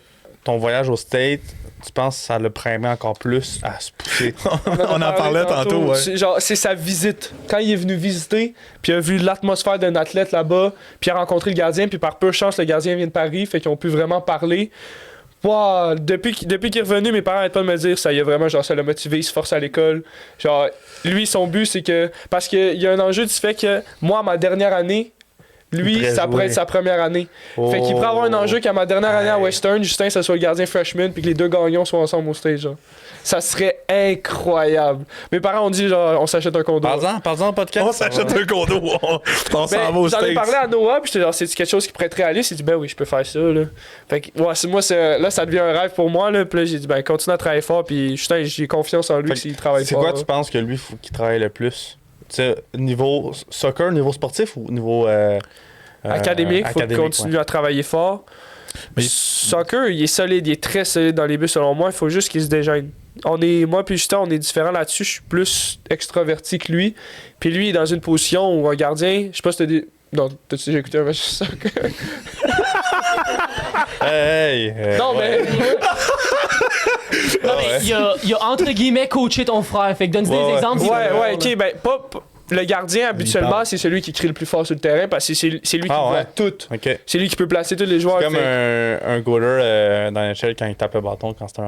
ton voyage au States, tu penses que ça le primé encore plus à se pousser? On en parlait tantôt, ouais. C'est sa visite. Quand il est venu visiter, puis il a vu l'atmosphère d'un athlète là-bas, puis il a rencontré le gardien, puis par peu de chance, le gardien vient de Paris, fait qu'ils ont pu vraiment parler. Wow, depuis qu'il est revenu, mes parents n'arrêtent pas de me dire ça y a vraiment, genre, ça l'a motivé, il se force à l'école. Genre, lui, son but, c'est que. Parce qu'il y a un enjeu du fait que moi, ma dernière année, lui, pourrait ça pourrait jouer. être sa première année. Fait qu'il pourrait avoir un enjeu qu'à ma dernière année à Western, Justin, ça soit le gardien freshman, puis que les 2 gagnants soient ensemble au stage. Genre. Ça serait incroyable. Mes parents ont dit, genre, on s'achète un condo. Parle-en au podcast. On s'achète un condo, on s'en va au J'en ai States. parlé à Noah, puis j'étais genre, c'est quelque chose qui pourrait être réaliste. Il dit, ben oui, je peux faire ça. Là. Fait que, ouais, là, ça devient un rêve pour moi. Là. Puis là, j'ai dit, ben, continue à travailler fort. Puis, Justin, j'ai confiance en lui Fait que s'il travaille C'est fort. quoi là. tu penses que lui, faut qu'il travaille le plus? Tu sais, niveau soccer, niveau sportif ou niveau Académique, faut qu'il académique, continue à travailler fort. Mais- Soccer, il est solide, il est très solide dans les buts selon moi. Il faut juste qu'il se dégaine. Moi puis Justin, on est différents là-dessus. Je suis plus extraverti que lui. Puis lui, il est dans une position où un gardien, je sais pas si t'as dit. Non, t'as-tu déjà écouté un match de soccer? Hey! Non, mais. Non, mais il a entre guillemets coaché ton frère. Fait que donne-nous des exemples. Ouais, ok, ben, pas. Le gardien, habituellement, c'est celui qui crie le plus fort sur le terrain parce que c'est lui qui voit tout. Ok. C'est lui qui peut placer tous les joueurs. C'est comme un goaler dans l'échelle quand il tape le bâton quand c'est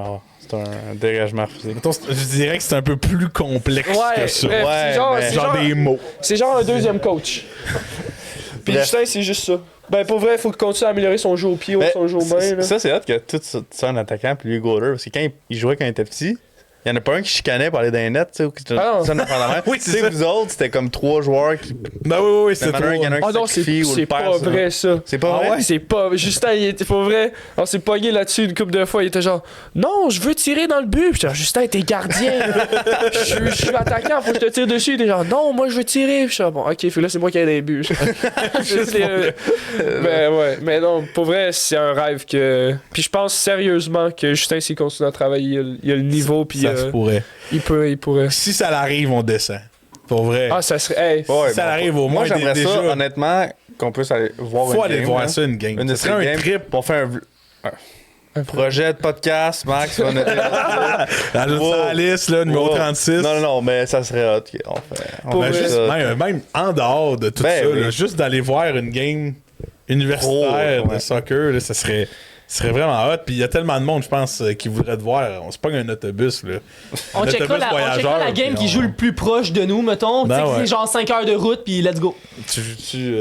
un dégagement physique. Mettons, je dirais que c'est un peu plus complexe Ouais, que ça. bref, Ouais, mais- Genre des mots. C'est genre un deuxième coach. Puis Bref. Justin, c'est juste ça. Ben, pour vrai, il faut qu'il continue à améliorer son jeu au pied ou Mais son jeu aux mains. là. Ça, c'est hot que tout ça un attaquant puis lui goaler. Parce que quand il jouait quand il était petit, il y en a pas un qui chicanait pour aller dans les nets, tu sais, ou qui Ah non. ça ne fait la même. Oui, Tu c'est sais, ça. vous autres, c'était comme 3 joueurs qui. Ben oui, c'est Il y en a un qui Ah non, sacrifie ou c'est le perd, pas ça. vrai ça. C'est pas vrai? C'est pas. Justin, il était pour vrai. On s'est pogné là-dessus une couple de fois. Il était genre, non, je veux tirer dans le but. Puis j'étais genre, Justin, t'es gardien. Je suis attaquant, faut que je te tire dessus. Il était genre, non, moi je veux tirer. Puis je suis genre, bon, ok, fait que là, c'est moi qui ai des buts. Ben ouais, mais non, pour vrai, c'est un rêve que. Puis je pense sérieusement que Justin, s'il continue à travailler, il a le niveau. Puis Ça se pourrait. il pourrait. Si ça l'arrive, on descend. Pour vrai. Ah, ça serait. Hey, Ouais, Si ça bon, arrive au moi, moins j'aimerais déjà. ça, honnêtement, qu'on puisse aller voir Faut une aller game, voir là. ça, une game. Une de Ça ces serait un games. trip. On fait un projet de podcast, Max. On était Ajoute Wow. ça à la liste, là, numéro Wow. 36. Non, mais ça serait hot. On Ben, fait juste, ça. même en dehors de tout Ben ça, oui. là, juste d'aller voir une game universitaire Oh, ouais. de soccer, là, ça serait vraiment hot. Puis il y a tellement de monde, je pense, qui voudrait te voir. On se pogne un autobus. Là. On checkera la game qui joue le plus proche de nous, mettons. Ben Tu sais que ouais. c'est genre 5 heures de route, puis let's go. Tu joues-tu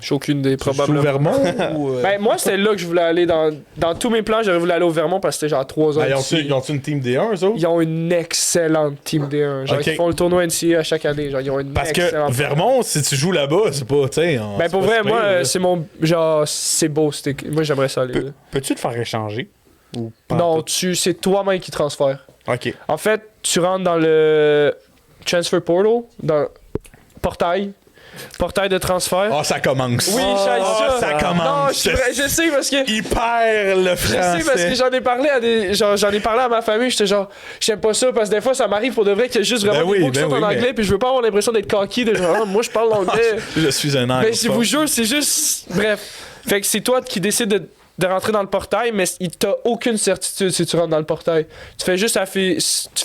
j'ai aucune idée, probablement. au Vermont ou. Ben, moi, c'était là que je voulais aller. Dans tous mes plans, j'aurais voulu aller au Vermont parce que c'était genre 3 heures. Ben, d'ici. ils ont-tu une team D1, eux autres? Ils ont une excellente team D1. Genre, Ok. ils font le tournoi NCAA à chaque année. Genre, ils ont une Parce que excellente Vermont, si tu joues là-bas, c'est pas, tu sais. Ben, pour vrai, moi, c'est mon. Genre, c'est beau. Moi, j'aimerais ça aller là. Peux-tu te faire échanger? Ou pas Non, en tout? c'est toi-même qui transfères. Ok. En fait, tu rentres dans le transfer portal, dans portail de transfert. Ah, ça commence. Oui, j'ai ça commence. Non, je sais parce que. Il perd le Je sais parce que français. j'en ai parlé à ma famille, j'étais genre j'aime pas ça parce que des fois ça m'arrive pour de vrai qu'il y a juste vraiment Ben oui, des mots qui ben sont oui, en anglais mais- puis je veux pas avoir l'impression d'être cocky de genre ah, moi je parle l'anglais. Je suis un angle. Mais je vous jure, c'est juste bref. Fait que c'est toi qui décides de rentrer dans le portail, mais t'as aucune certitude si tu rentres dans le portail. Tu fais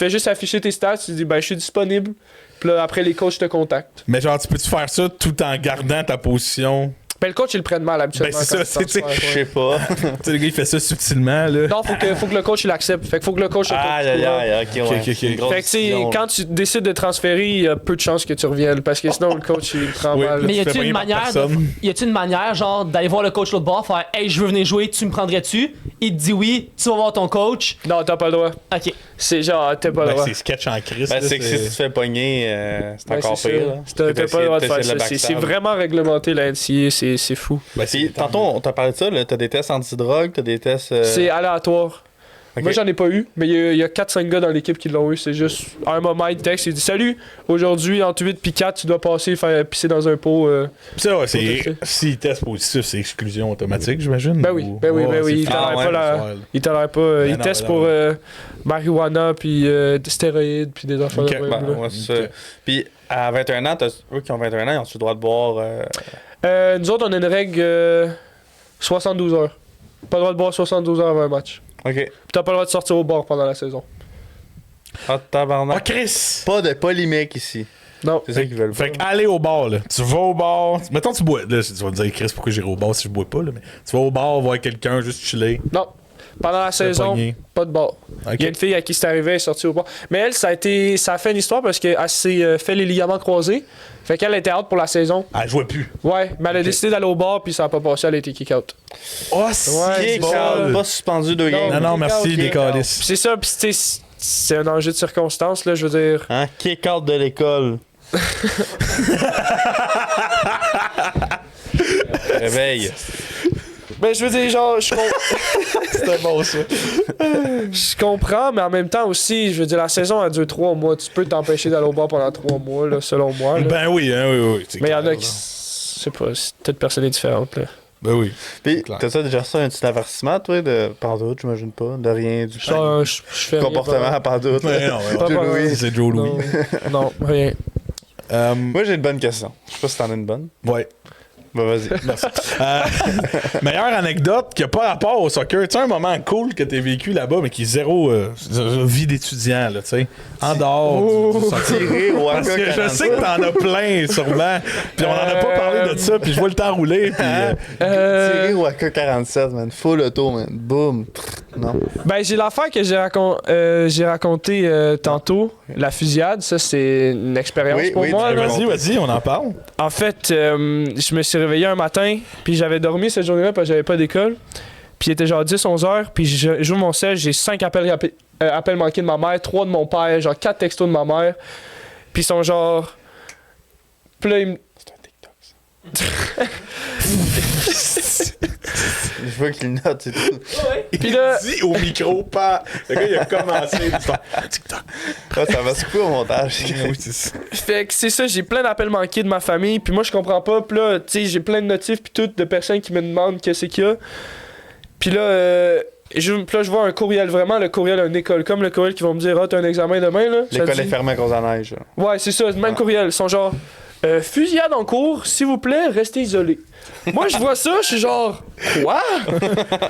juste afficher tes stats, tu dis ben je suis disponible. Puis là après les coachs te contactent. Mais genre, tu peux-tu faire ça tout en gardant ta position? Ben le coach il le prenne mal habituellement. Ben, c'est quand ça, tu c'est- transfères, Je ouais. sais pas. Tu sais, le gars, il fait ça subtilement, là. Non, faut que le coach il accepte. Fait que faut que le coach te Aïe, ok, ouais. Ok, ok. C'est une grosse Fait que tu sais, décision, quand tu décides de transférer, il y a peu de chances que tu reviennes parce que sinon le coach il prend Oui. mal. Mais y Tu fais a-tu pogner une par manière personne. y a-tu une manière genre d'aller voir le coach l'autre bord, faire hey je veux venir jouer, tu me prendrais-tu? Il te dit oui, tu vas voir ton coach. Non, t'as pas le droit. Ok. C'est genre, t'as pas le Ben, droit. c'est sketch en crise. Ben, là, c'est que si tu te fais pogner, c'est Ben, encore c'est pire. ça. là. T'as pas le droit de faire ça. T'essaies C'est backstab. vraiment réglementé la NCA, c'est fou. Ben, Puis, tantôt, on t'a parlé de ça, là, t'as des tests anti-drogue, t'as des tests. C'est aléatoire. Ok. Moi, j'en ai pas eu, mais il y a 4-5 gars dans l'équipe qui l'ont eu. C'est juste, à un moment, il texte, il dit Salut, aujourd'hui, entre 8 puis 4, tu dois passer faire pisser dans un pot. Ça, ouais, Faut tester. c'est. S'il teste positif, c'est exclusion automatique, j'imagine. Ben oui, ou- ben oui, Ouais, ben oui. c'est Il fou. tolère ouais, pas la. ouais. Il tolère pas. Ben Il non, teste ben pour non. marijuana, puis des stéroïdes, puis des affaires Ok, de même, Ben, là. ouais, c'est ça. Ok. Puis, à 21 ans, eux qui ont 21 ans, ils ont le droit de boire. Nous autres, on a une règle 72 heures. Pas le droit de boire 72 heures avant un match. Ok. Puis t'as pas le droit de sortir au bar pendant la saison. Ah, Ah, tabarnak. Chris! Pas de polémique ici. Non. C'est ça qu'ils veulent Fait pas. que aller au bar, là. Tu vas au bar. Mettons, tu bois. Là, tu vas me dire, Chris, pourquoi j'irai au bar si je bois pas, là. Mais tu vas au bar, voir quelqu'un, juste chiller. Non. Pendant la saison, pogner. pas de bar. Ok. Il y a une fille à qui c'est arrivé, elle est sortie au bar. Mais elle, ça a fait une histoire parce qu'elle s'est fait les ligaments croisés. Fait qu'elle était out pour la saison. Elle jouait plus. Ouais, mais elle a décidé d'aller au bar puis ça a pas passé, elle a été kick-out. Oh, c'est Kick ça. out, pas suspendu de Non, game. Non, non, merci, Kick des out. calices. Puis c'est ça, puis c'est un enjeu de circonstance, là, je veux dire. Hein? Kick out de l'école. Réveil. Ben, je veux dire, genre, C'était bon, ça. je comprends, mais en même temps aussi, je veux dire, la saison a duré 3 mois. Tu peux t'empêcher d'aller au bar pendant 3 mois, là, selon moi. Là. Ben oui, hein, oui, oui. c'est mais il y en clair, a qui. Je sais pas, toute personne est différente, là. Ben oui. Puis, clair. t'as-tu déjà reçu un petit avertissement, toi, de pantoute, j'imagine pas, de rien, du Genre, je fais rien, comportement à pantoute. Ouais, non, Pas Joe par- Louis. c'est Joe Louis. Non, rien. Moi, j'ai une bonne question. Je sais pas si t'en as une bonne. Ouais. Bah, vas-y. Meilleure anecdote qui a pas rapport au soccer. Tu sais, un moment cool que t'as vécu là-bas, mais qui est zéro vie d'étudiant, là, tu sais. En dehors du soccer. Tiré au Parce que je AK-47. sais que t'en as plein, sûrement. Puis on en a pas parlé de ça, puis je vois le temps rouler, puis... Tiré au AK-47, man. Full auto, man. Boum. Non. Ben, j'ai l'affaire que j'ai raconté tantôt, la fusillade. Ça, c'est une expérience Oui, pour oui, moi. tu là. l'as Vas-y, on en parle. En fait, je me suis réveillé un matin, puis j'avais dormi cette journée-là parce que j'avais pas d'école. Puis il était genre 10-11 heures, puis j'ouvre mon sel, j'ai 5 appels manqués de ma mère, 3 de mon père, genre 4 textos de ma mère. Puis ils sont genre... Puis là, ils me... Je vois qu'il note, c'est tout. Puis là... Il dit au micro, pas... Le gars, il a commencé, il fait TikTok. Ah, ça va se couper au montage. Oui, c'est ça. Fait que c'est ça, j'ai plein d'appels manqués de ma famille, puis moi je comprends pas, puis là, tu sais, j'ai plein de notifs puis tout de personnes qui me demandent qu'est-ce qu'il y a. Puis là, puis là, je vois un courriel, vraiment le courriel d'une école, comme le courriel qui vont me dire « Ah, t'as un examen demain, là. » Ça L'école dit- est fermée à cause de la neige. là. Ouais, c'est ça, le même courriel. Ils sont genre fusillade en cours, s'il vous plaît, restez isolés. Moi, je vois ça, je suis genre quoi?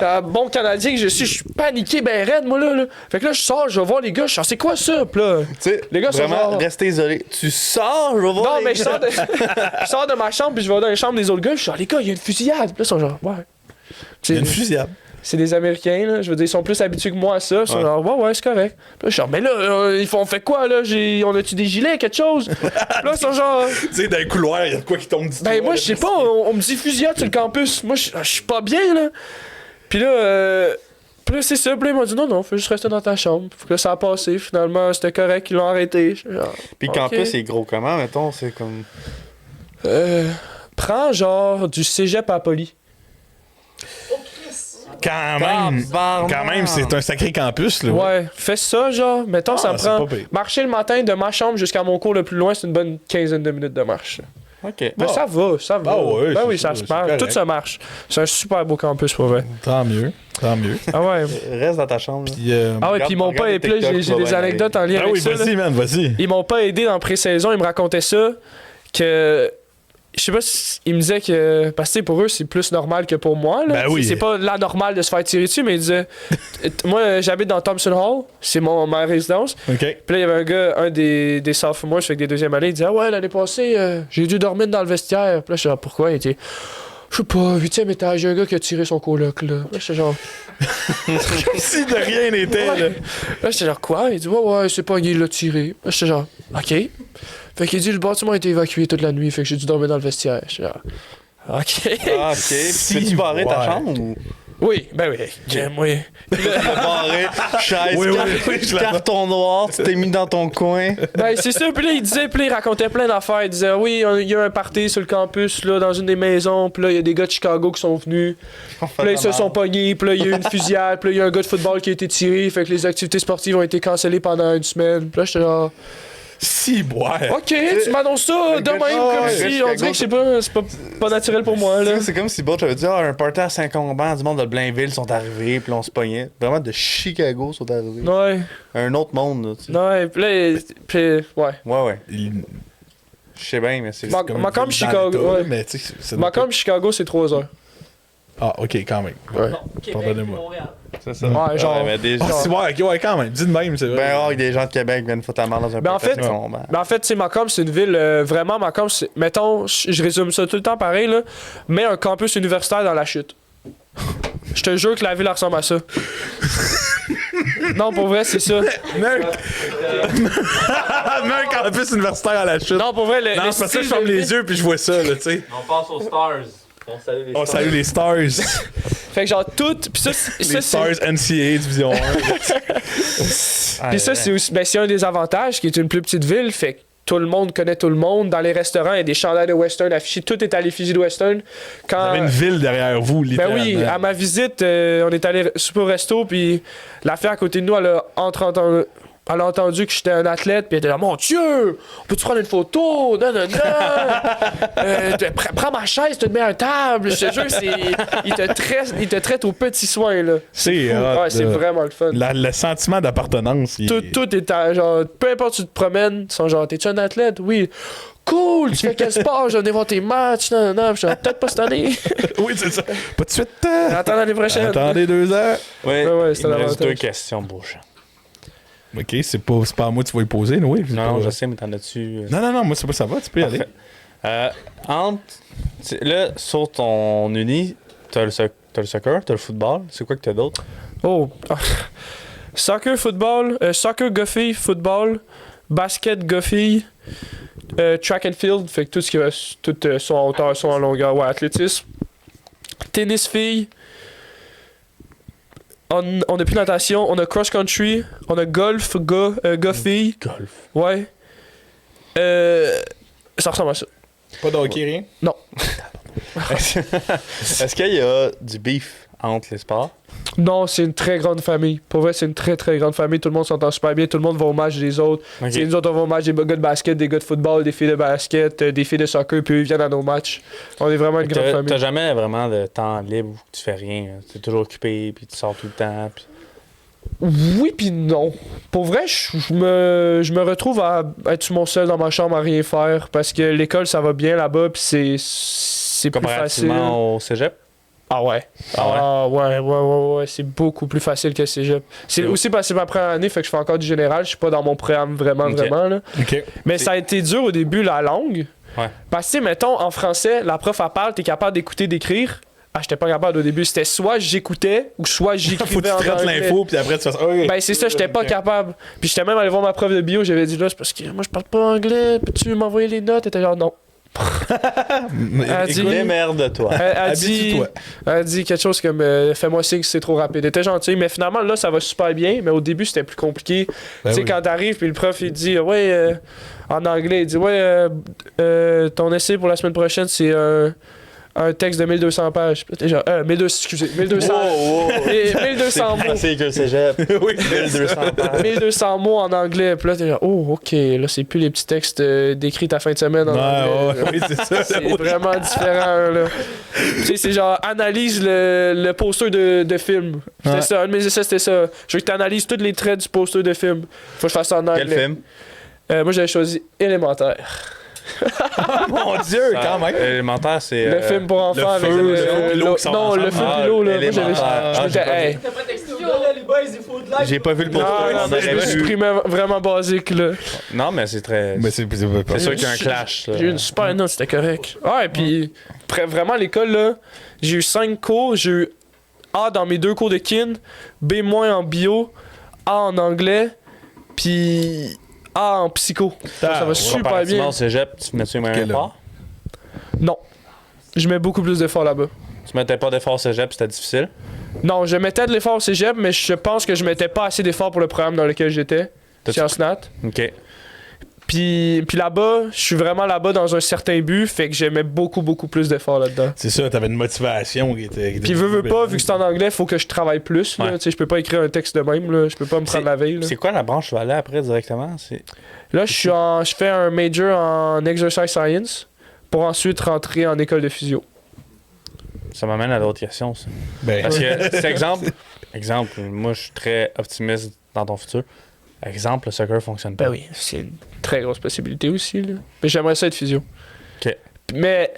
Un bon Canadien que je suis paniqué ben raide, moi là. Fait que là, je sors, je vais voir les gars, je suis genre, c'est quoi ça? Puis là, Tu sais, Les gars sont vraiment, genre- restez isolés. Tu sors, je vais voir. non, les mais je gars. sors, je sors de ma chambre, puis je vais dans les chambres des autres gars, je suis genre, les gars, il y a une fusillade. Puis là, ils sont genre, ouais. Il y a une Tu sais, fusillade. c'est des Américains, là. Je veux dire, ils sont plus habitués que moi à ça. Ils sont Ouais. genre, ouais, c'est correct. Puis là, je suis genre, mais là, on fait quoi, là? On a-tu des gilets, quelque chose? Puis là, ils sont genre. Tu sais, dans les couloirs, il y a de quoi qui tombe du Ben toit, moi là. je sais pas, on me dit fusillade sur le campus. Moi je suis pas bien là. Puis là, c'est ça, puis là, ils m'ont dit non, faut juste rester dans ta chambre. Puis là ça a passé, finalement c'était correct, ils l'ont arrêté. Je suis genre, Puis ok. campus est gros comment, mettons, c'est comme. Prends genre du cégep à Poly. Quand même, c'est un sacré campus, là. Ouais, fais ça genre, mettons ça me c'est prend. pas pire. Marcher le matin de ma chambre jusqu'à mon cours le plus loin, c'est une bonne quinzaine de minutes de marche. Ok. Mais Ah. ça va, ça va. Ah ouais, ben c'est oui, ça, ça se c'est marche, correct. tout ça marche. C'est un super beau campus pour vrai. Tant mieux. Ah ouais. Reste dans ta chambre. là. Puis, Ah ouais, puis ils m'ont regarde pas les aidé. Puis là, TikTok, j'ai tu vas des bien anecdotes en lien ah avec oui, ça. là. vas-y, man, vas-y. Ils m'ont pas aidé dans la pré-saison, ils me racontaient ça, que... Je sais pas si... Ils me disaient que... Parce que tu sais, pour eux, c'est plus normal que pour moi, là. Ben oui. C'est pas la normale de se faire tirer dessus, mais ils disaient... Moi, j'habite dans Thompson Hall, c'est ma résidence. OK. Puis là, il y avait un gars, un des sophomores, fait que des deuxièmes années, il disait « Ah ouais, l'année passée, j'ai dû dormir dans le vestiaire. » Puis là, je suis genre « Pourquoi? » Il était... Je sais pas, 8e étage, il y a un gars qui a tiré son coloc, là. Là, j'étais genre... Comme si de rien n'était, là. Là, j'étais genre, quoi? Il dit, ouais, c'est pas, il l'a tiré. Là, j'étais genre, ok. Fait qu'il dit, le bâtiment a été évacué toute la nuit, fait que j'ai dû dormir dans le vestiaire. J'étais genre, ok. Ah, ok. Puis peux-tu barrer ta Ouais. chambre ou. Oui, ben oui, j'aime, oui. Barrer, chaise, Oui, oui, je la- carton noir, tu t'es mis dans ton coin. Ben, c'est ça. Puis là, il disait, puis là, il racontait plein d'affaires. Il disait, oui, il y a un party sur le campus, là, dans une des maisons. Puis là, il y a des gars de Chicago qui sont venus. Puis là, ils se sont pognés. Puis là, il y a eu une fusillade. Puis là, il y a un gars de football qui a été tiré. Fait que les activités sportives ont été cancellées pendant une semaine. Puis là, j'étais genre, Si, ouais. ok, tu m'annonces ça de même, comme ouais, si, Chicago, on dirait que c'est pas naturel pour moi, là. C'est comme si Butch avait dit un party à Saint-Combin, du monde de Blainville sont arrivés, puis on se pognait. Vraiment de Chicago sont arrivés. Ouais, Un autre monde, là, tu sais. ouais. Puis là, ouais. Ouais. Il- Je sais bien, mais c'est. Ma- comme Macomb, dans Chicago, l'État, ouais. Mais tu sais, c'est... Macomb, Chicago, c'est 3 heures. Ah, OK, quand même. Ouais. Pardonnez-moi. Montréal. C'est ça. Ouais, genre- mais des Ah, gens. si, ouais, OK, ouais, quand même. Dis de même, c'est vrai. Ben rare que des gens de Québec viennent foutre la merde dans un Ben, en party à fait- Saint-Combin. Ben en fait, tu sais, Macomb, c'est une ville vraiment. Macomb, c'est. Mettons, je résume ça tout le temps pareil, là. Mais un campus universitaire dans la chute. Je te jure que la ville elle ressemble à ça. Non, pour vrai, c'est ça. Mec! Mec, campus universitaire à la chute. Non, pour vrai, Non, c'est parce que style je ferme de- les yeux puis je vois ça, là, tu sais. On passe aux Stars. On salue les On Stars. salue les Stars. Fait que genre, tout. Pis ça, Les c'est. Stars NCAA Division 1. Puis ça, c'est aussi ben, c'est un des avantages qui est une plus petite ville. Fait que tout le monde connaît tout le monde. Dans les restaurants, il y a des chandails de Western affichés. Tout est à l'effigie de Western. Vous Quand, avez une ville derrière vous, ben littéralement. oui, à ma visite, on est allé super au resto. Puis la fille à côté de nous, elle a elle a entendu que j'étais un athlète, puis elle était là, mon Dieu, on peut-tu prendre une photo? Non, non, non. Prends ma chaise, tu te mets à table. Je te jure, il te traite au petit soin, là. C'est fou. Ouais, c'est vraiment le fun. Le sentiment d'appartenance. Tout est genre, peu importe où tu te promènes, ils sont genre, t'es-tu un athlète? Oui. Cool, tu fais quel sport? J'en ai voir tes matchs. Non, non, je peut-être pas cette année. Oui, c'est ça. Pas de suite. Attends l'année prochaine. Attendez 2 ans. Ouais, ouais, il me reste 2 questions, Beauchamp. Ok, c'est pas à moi que tu vas y poser, oui. Non, je sais, mais t'en as-tu... Non, moi, ça va, tu peux y aller. Là, sur ton uni, t'as le soccer, t'as le football. C'est quoi que t'as d'autre? Oh. Soccer, football. Soccer, gars-filles, football. Basket, gars-filles. Track and field, fait que tout ce qui va, tout soit en hauteur, soit en longueur. Ouais, athlétisme. Tennis, filles. On a plus natation, on a cross-country, on a golf, gars-filles. Golf. Ouais. Ça ressemble à ça. Pas de hockey, rien? Non. Est-ce qu'il y a du beef entre les sports? Non, c'est une très grande famille. Pour vrai, c'est une très très grande famille. Tout le monde s'entend super bien. Tout le monde va au match des autres. Okay. Nous autres, on va au match des gars de basket, des gars de football, des filles de basket, des filles de soccer, puis eux viennent à nos matchs. On est vraiment une grande famille. T'as jamais vraiment de temps libre où tu fais rien. Tu es toujours occupé, puis tu sors tout le temps. Puis... Oui, puis non. Pour vrai, je me retrouve à être tout mon seul dans ma chambre à rien faire parce que l'école, ça va bien là-bas, puis c'est plus facile. Comparativement au cégep? Ah ouais. Ouais, c'est beaucoup plus facile que cégep. C'est aussi parce que c'est ma première année, fait que je fais encore du général, je suis pas dans mon programme vraiment, là. OK. Mais ça a été dur au début, la langue. Ouais. Parce que, mettons, en français, la prof, elle parle, t'es capable d'écouter, d'écrire. Ah, j'étais pas capable au début. C'était soit j'écoutais ou soit Faut que j'écrivais tu en traites anglais. l'info, puis après tu fais ça. Okay. Ben, c'est ça, j'étais pas capable. Puis j'étais même allé voir ma prof de bio, j'avais dit là, c'est parce que moi, je parle pas anglais, peux-tu m'envoyer les notes? Elle était genre, non. Écoute, merde-toi. Elle dit quelque chose comme fais-moi signe si c'est trop rapide. Elle était gentille, mais finalement là ça va super bien. Mais au début c'était plus compliqué. Tu sais, quand t'arrives puis le prof il dit ouais en anglais, il dit ouais ton essai pour la semaine prochaine c'est un texte de 1200 pages. Puis t'es genre 1200 Wow. 1200 mots. C'est que le cégep. Oui, 1200 pages. 1200 mots en anglais. Puis là t'es genre oh ok, là c'est plus les petits textes d'écrits ta fin de semaine en anglais. Oui, c'est ça. C'est vraiment différent, là. Tu sais, c'est genre, analyse le poster de film. C'était ça, un de mes essais, c'était ça. Je veux que tu analyses tous les traits du poster de film. Faut que je fasse ça en anglais. Quel film? Moi, j'avais choisi Élémentaire. Mon Dieu, quand même. Élémentaire, c'est... Le film pour enfants avec feu, le feu puis l'eau qui sont non, le feu puis l'eau, là. Moi, j'avais... Élémentaire. J'ai pas vu le poster. On aurait je me suis vu. pris vraiment basique, là. Non, mais c'est très... Mais c'est C'est sûr qu'il y a un clash. là. J'ai eu une super note, c'était correct. Ouais, puis vraiment, l'école, là, j'ai eu 5 cours. J'ai eu A dans mes 2 cours de kin, B- en bio, A en anglais, puis A en psycho. Ça va super Comparativement bien. au cégep, tu mets-tu même Quel effort? Non. Je mets beaucoup plus d'efforts là-bas. Tu mettais pas d'effort au cégep, c'était difficile? Non, je mettais de l'effort au cégep, mais je pense que je mettais pas assez d'efforts pour le programme dans lequel j'étais. Sciences Nat. OK. Puis là-bas, je suis vraiment là-bas dans un certain but, fait que j'aimais beaucoup plus d'efforts là-dedans. C'est ça, t'avais une motivation qui était. Puis veux pas, vu que c'est en anglais, faut que je travaille plus. Là. Ouais. Tu sais, je peux pas écrire un texte de même, là. Je peux pas me prendre la veille. Là, C'est quoi la branche que tu vas aller après directement? là je fais un major en exercise science pour ensuite rentrer en école de physio. Ça m'amène à d'autres questions, ça. Ben, Parce que, c'est exemple, moi je suis très optimiste dans ton futur. Exemple, le soccer fonctionne pas. Ben oui, c'est une très grosse possibilité aussi. Là. Mais j'aimerais ça être physio. OK. Mais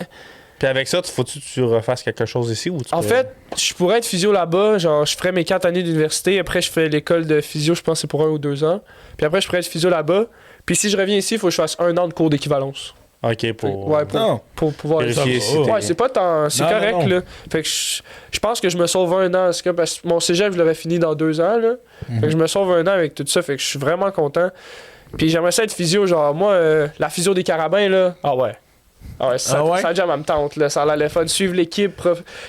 Puis avec ça, faut-tu que tu refasses quelque chose ici ou tu en peux- fait, je pourrais être physio là-bas. Genre, je ferais mes 4 années d'université. Après, je fais l'école de physio, je pense que c'est pour 1 ou 2 ans. Puis après, je pourrais être physio là-bas. Puis si je reviens ici, il faut que je fasse 1 an de cours d'équivalence. OK, pour... Ouais, non. pour pouvoir être Vérifier si t'es- Ouais, c'est pas tant. C'est Non, correct, non. là. Fait que je pense que je me sauve 1 an. C'est comme parce que mon cégep, je l'aurais fini dans 2 ans, là. Fait que je me sauve 1 an avec tout ça. Fait que je suis vraiment content. Puis j'aimerais ça être physio. Genre, moi, la physio des carabins, là. Ah ouais. Ah ouais, ça a déjà me tente, là. Ça a l'air fun. Suivre l'équipe.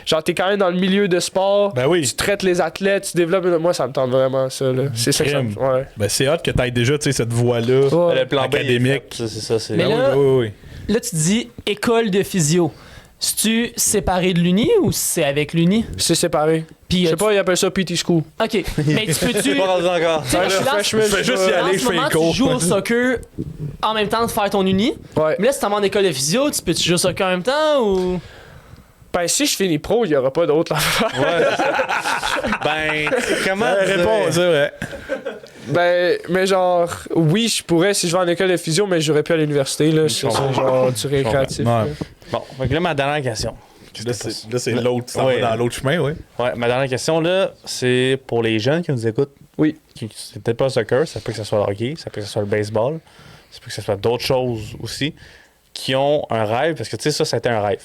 Genre, t'es quand même dans le milieu de sport. Ben oui. Tu traites les athlètes, tu développes. Moi, ça me tente vraiment, ça, là. C'est ça que ça me. Ouais. Ben, c'est hot que t'aies déjà, tu sais, cette voie-là. Ouais. Le plan B, il est Académique. fait. Ça, c'est ça. Mais Ben là- oui. Là, tu dis école de physio. C'est-tu séparé de l'Uni ou c'est avec l'Uni? C'est séparé. Puis, Je sais pas, ils appellent ça PT School. OK. Mais tu peux-tu. Pas rendu encore. Tu sais, je suis là, freshman, Je fais juste y en aller, ce je fais moment, les cours. tu joues au soccer en même temps de faire ton uni. Ouais. Mais là, si t'en vas en école de physio, tu peux-tu jouer au soccer en même temps ou. Ben, si je finis pro, il y aura pas d'autre affaire. Ouais. Ben, comment Réponds, c'est vrai. Ben, mais genre, oui, je pourrais si je vais en école de physio, mais j'aurais pu à l'université, là. C'est comprends. genre du récréatif. Ouais. là. Bon, fait que là, ma dernière question. Là, c'est l'autre. Ça Ouais. va dans l'autre chemin, oui. Ouais, ma dernière question, là, c'est pour les jeunes qui nous écoutent. Oui. C'est peut-être pas le soccer, ça peut que ce soit le hockey, ça peut que ce soit le baseball, ça peut que ce soit d'autres choses aussi, qui ont un rêve, parce que, tu sais, ça a été un rêve.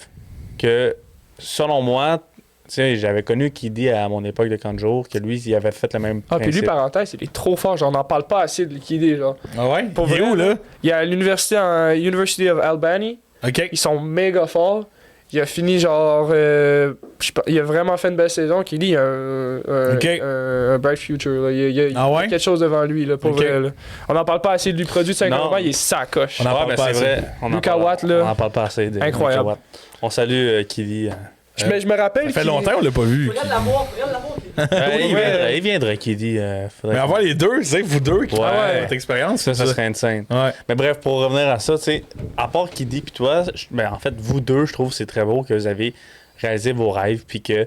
Que, selon moi, tu sais, j'avais connu Kiddy à mon époque de camp de jour, que lui, il avait fait le même Ah, puis principe. lui, parenthèse, il est trop fort. J'en parle pas assez de liquider, genre. Ah ouais? Pour Il est vrai, où, là? Il y a l'université en University of Albany. OK. Ils sont méga forts. Il a fini genre. Je sais pas, il a vraiment fait une belle saison. Kiddy a Ok. un bright future. Là. Il y a Ah ouais? quelque chose devant lui, là, pour Ok. vrai. Là. On n'en parle pas assez de lui. Produit de Non. 50 il est sacoche. On en Ouais, parle ben pas c'est assez. vrai. On en Luka parle- Watt, là. On en parle pas assez. De Incroyable. Luka Watt. On salue Kiddy. Mais je me rappelle. Ça fait qu'il- longtemps qu'on l'a pas vu. Regarde la voix, regarde la voix. Il viendrait, Kiddy. Mais avoir les deux, c'est vous deux qui Ouais. ont votre expérience. Ça serait insane. Ouais. Mais bref, pour revenir à ça, tu sais, à part Kiddy puis toi, ben, en fait, vous deux, je trouve que c'est très beau que vous avez réalisé vos rêves puis que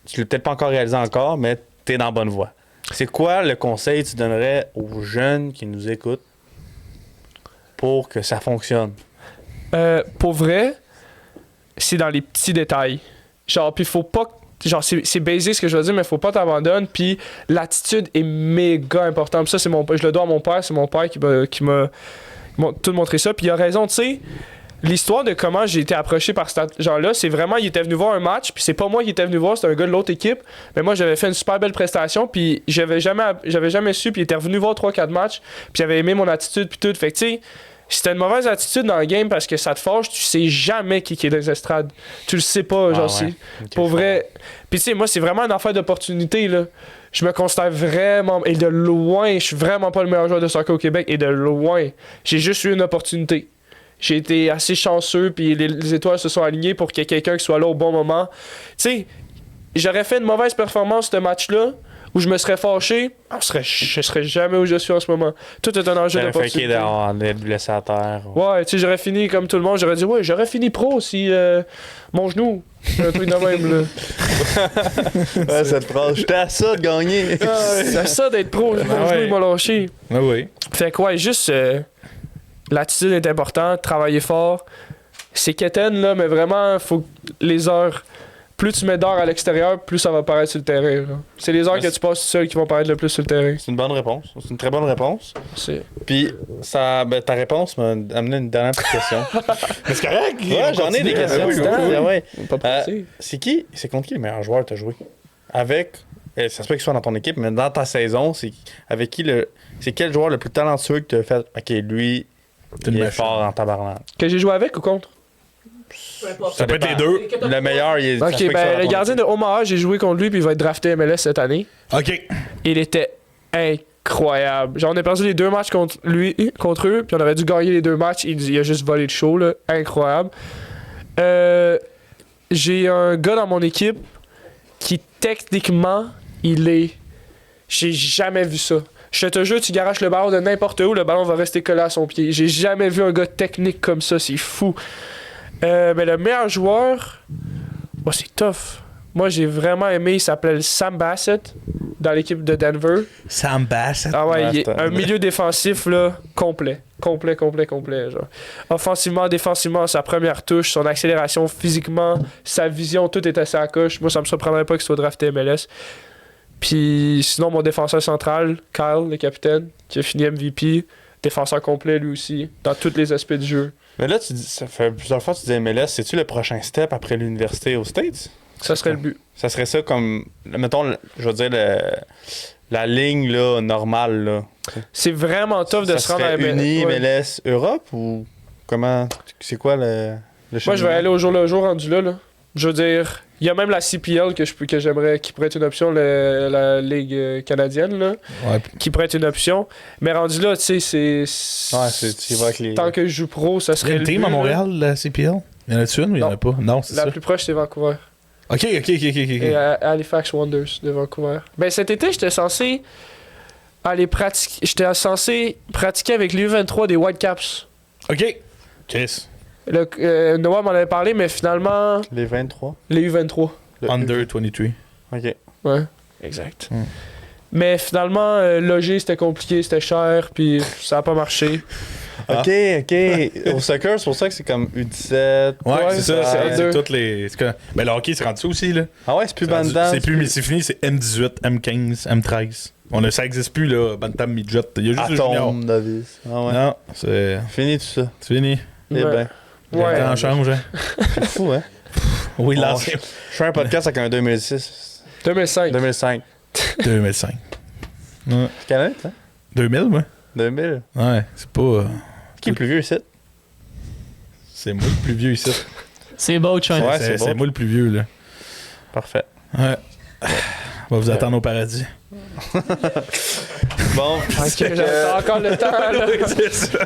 tu l'as peut-être pas encore réalisé encore, mais t'es dans la bonne voie. C'est quoi le conseil que tu donnerais aux jeunes qui nous écoutent pour que ça fonctionne? Pour vrai, c'est dans les petits détails. Genre, puis faut pas. Genre, c'est basique ce que je veux dire, mais faut pas t'abandonner. Puis l'attitude est méga importante. Puis ça, je le dois à mon père. C'est mon père qui m'a tout montré ça. Puis il a raison, tu sais. L'histoire de comment j'ai été approché par ce genre-là, c'est vraiment, il était venu voir un match, puis c'est pas moi qui était venu voir, c'était un gars de l'autre équipe. Mais moi, j'avais fait une super belle prestation, puis j'avais jamais su, puis il était revenu voir 3-4 matchs, puis j'avais aimé mon attitude, puis tout. Fait que, tu sais, c'était une mauvaise attitude dans le game parce que ça te fâche, tu sais jamais qui est dans les estrades. Tu le sais pas, genre, Ah ouais. c'est. Ok, Pour vrai. Puis, tu sais, moi, c'est vraiment une affaire d'opportunité, là. Je me considère vraiment. Et de loin, je suis vraiment pas le meilleur joueur de soccer au Québec, et de loin. J'ai juste eu une opportunité. J'ai été assez chanceux, puis les étoiles se sont alignées pour qu'il y ait quelqu'un qui soit là au bon moment. Tu sais, j'aurais fait une mauvaise performance ce match-là, où je me serais fâché, je serais jamais où je suis en ce moment. Tout est un enjeu J'aurais fait d'opportunité. d'être blessé à terre. Ouais, tu sais, j'aurais fini comme tout le monde, j'aurais dit, ouais, j'aurais fini pro si mon genou, un truc de même, là. Ouais, cette phrase, j'étais à ça de gagner. C'est ça d'être pro, mon Ah genou, ouais. il m'a lâché. Ah oui. Fait que, ouais, juste, l'attitude est importante, travailler fort. C'est quétaine, là, mais vraiment, faut que les heures. Plus tu mets d'heures à l'extérieur, plus ça va paraître sur le terrain. Là. C'est les heures que tu passes tout seul qui vont paraître le plus sur le terrain. C'est une bonne réponse. C'est une très bonne réponse. C'est... Puis, ça, ben, ta réponse m'a amené une dernière petite question. Mais c'est correct. Ouais, j'en ai des questions. Oui, oui, dedans, oui. ouais. Pas pressé. C'est contre qui le meilleur joueur que tu as joué? Avec, ça se peut qu'il soit dans ton équipe, mais dans ta saison, c'est quel joueur le plus talentueux que tu as fait? Ok, lui, il est fort en tabarnak. Que j'ai joué avec ou contre? Ça peut être les deux. Le meilleur, il est. ça se Ok, peut qu'il soit ben dans le ton gardien de Omaha, j'ai joué contre lui, puis il va être drafté MLS cette année. OK. Il était incroyable. Genre, on a perdu les 2 matchs contre eux, puis on aurait dû gagner les 2 matchs. Il a juste volé le show, là. Incroyable. J'ai un gars dans mon équipe qui, techniquement, j'ai jamais vu ça. Je te jure, tu garages le ballon de n'importe où, le ballon va rester collé à son pied. J'ai jamais vu un gars technique comme ça, c'est fou. Mais le meilleur joueur, c'est tough. Moi, j'ai vraiment aimé, il s'appelait Sam Bassett, dans l'équipe de Denver. Sam Bassett. Ah ouais, il est Bastard. un milieu défensif, là, complet. Complet, genre. Offensivement, défensivement, sa première touche, son accélération physiquement, sa vision, tout était à sa coche. Moi, ça me surprendrait pas qu'il soit drafté MLS. Puis sinon, mon défenseur central, Kyle, le capitaine, qui a fini MVP, défenseur complet lui aussi, dans tous les aspects du jeu. Mais là, ça fait plusieurs fois que tu dis MLS, c'est-tu le prochain step après l'université aux States? Ça serait le but. Ça serait ça comme, mettons, je veux dire, la ligne là, normale. Là. C'est vraiment tough de ça se rendre à serait uni Ouais. MLS Europe ou comment? C'est quoi le Moi, je vais cheminement? aller au jour le jour rendu là. Je veux dire, il y a même la CPL que j'aimerais, qui pourrait être une option, la Ligue canadienne, là, Ouais. qui pourrait être une option. Mais rendu là, tu sais, Ouais, tu vas avec les. tant que je joue pro, ça Il y a serait une le team but, à là. Montréal, la CPL. Y en a-tu une ou y en a Non. pas? Non, c'est La ça. plus proche, c'est Vancouver. Ok. Et Halifax Wonders de Vancouver. Ben cet été, j'étais censé aller pratiquer. J'étais censé pratiquer avec les U23 des Whitecaps. Ok. Chris. Noah m'en avait parlé, mais finalement, Les 23. les U23. Under 23. Ok. Ouais, exact. Mais finalement, loger, c'était compliqué, c'était cher, puis ça a pas marché. Ok. Au soccer, c'est pour ça que c'est comme U17. Ouais, c'est ça. c'est C'est deux. toutes les. Ben, le hockey, c'est rendu ça aussi, là. Ah ouais, c'est plus Bantam. C'est plus, mais c'est fini, c'est M18, M15, M13. Ça existe plus, là, Bantam Midget. Il y a juste le junior. Atom, Davis. Ah ouais. Non, c'est Fini tout ça. fini. Eh ben. Ouais. Le temps change, hein. C'est fou, hein? Oui, Bon, l'ancien. Je fais un podcast avec un 2006. 2005. 2005. 2005. Ouais. Quelle année, hein? 2000, ouais. 2000. Ouais, c'est pas. Qui est le plus vieux ici? C'est moi le plus vieux ici. C'est beau, Sean. Ouais, c'est c'est bon. moi le plus vieux, là. Parfait. Ouais. On va vous attendre au paradis. Bon. Ok, j'ai encore le temps, là.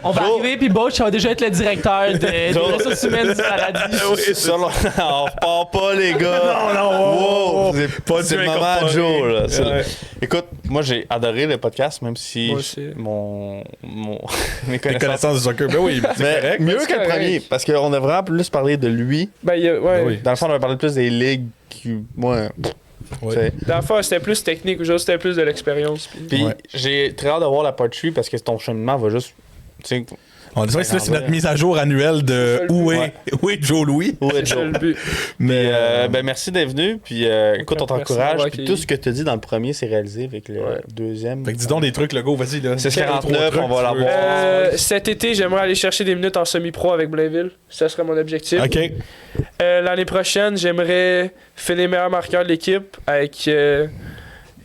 On va arriver, puis Butch va déjà être le directeur des ressources humaines du paradis. Ça, là, on repart pas, les gars. Non, Wow, pas c'est du le moment de incorporé. Joe, là. C'est Ouais. Écoute, moi, j'ai adoré le podcast, même si Moi aussi. mes Les connaissances... connaissances du soccer. Ben oui, c'est Mais correct. mieux c'est que le correct. premier, parce qu'on a vraiment plus parlé de lui. Ben, ouais. Oui. Dans le fond, on a parlé plus des ligues qui... Moi, Ouais. tu sais. Dans la fois, c'était plus technique, aujourd'hui, c'était plus de l'expérience. puis- Puis Ouais. j'ai très hâte de voir la part 3 parce que ton cheminement va juste... Tu sais, On dirait que là, c'est notre mise à jour annuelle de où est, Ouais. où est Joe Louis. où est C'est Joe? le but. Mais ben merci d'être venu. Puis écoute, on Merci t'encourage. d'avoir Puis accueilli. tout ce que tu as dit dans le premier, c'est réalisé avec le Ouais. deuxième. Fait que dis donc des trucs, le go, vas-y là. C'est Quel 49, autre on va truc tu veux? l'avoir. Cet été, j'aimerais aller chercher des minutes en semi-pro avec Blainville. Ça serait mon objectif. Ok. L'année prochaine, j'aimerais finir meilleur marqueur de l'équipe avec.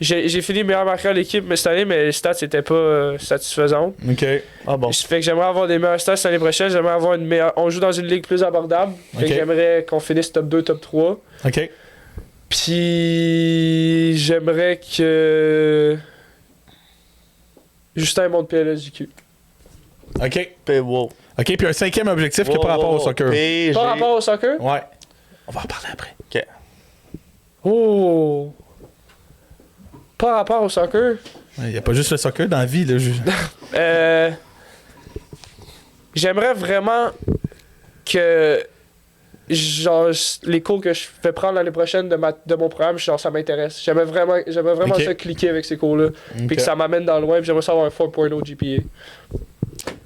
J'ai fini meilleur marqueur de l'équipe mais cette année, mais les stats n'étaient pas satisfaisantes. Ok. Ah bon. Fait que j'aimerais avoir des meilleurs stats l'année prochaine. J'aimerais avoir une meilleure. On joue dans une ligue plus abordable. Fait Ok. que j'aimerais qu'on finisse top 2, top 3. Ok. Puis j'aimerais que. Justin monte PLSJQ. Ok. Wow. Ok, puis un cinquième objectif qui est par rapport au soccer. PG. Par rapport au soccer? Ouais. On va en parler après. Oh! Par rapport au soccer? Il n'y a pas juste le soccer dans la vie. Là. J'aimerais vraiment que genre les cours que je vais prendre l'année prochaine de mon programme, genre ça m'intéresse. J'aimerais vraiment Ok. ça cliquer avec ces cours-là. Puis que ça m'amène dans le loin, puis j'aimerais ça avoir un 4.0 GPA.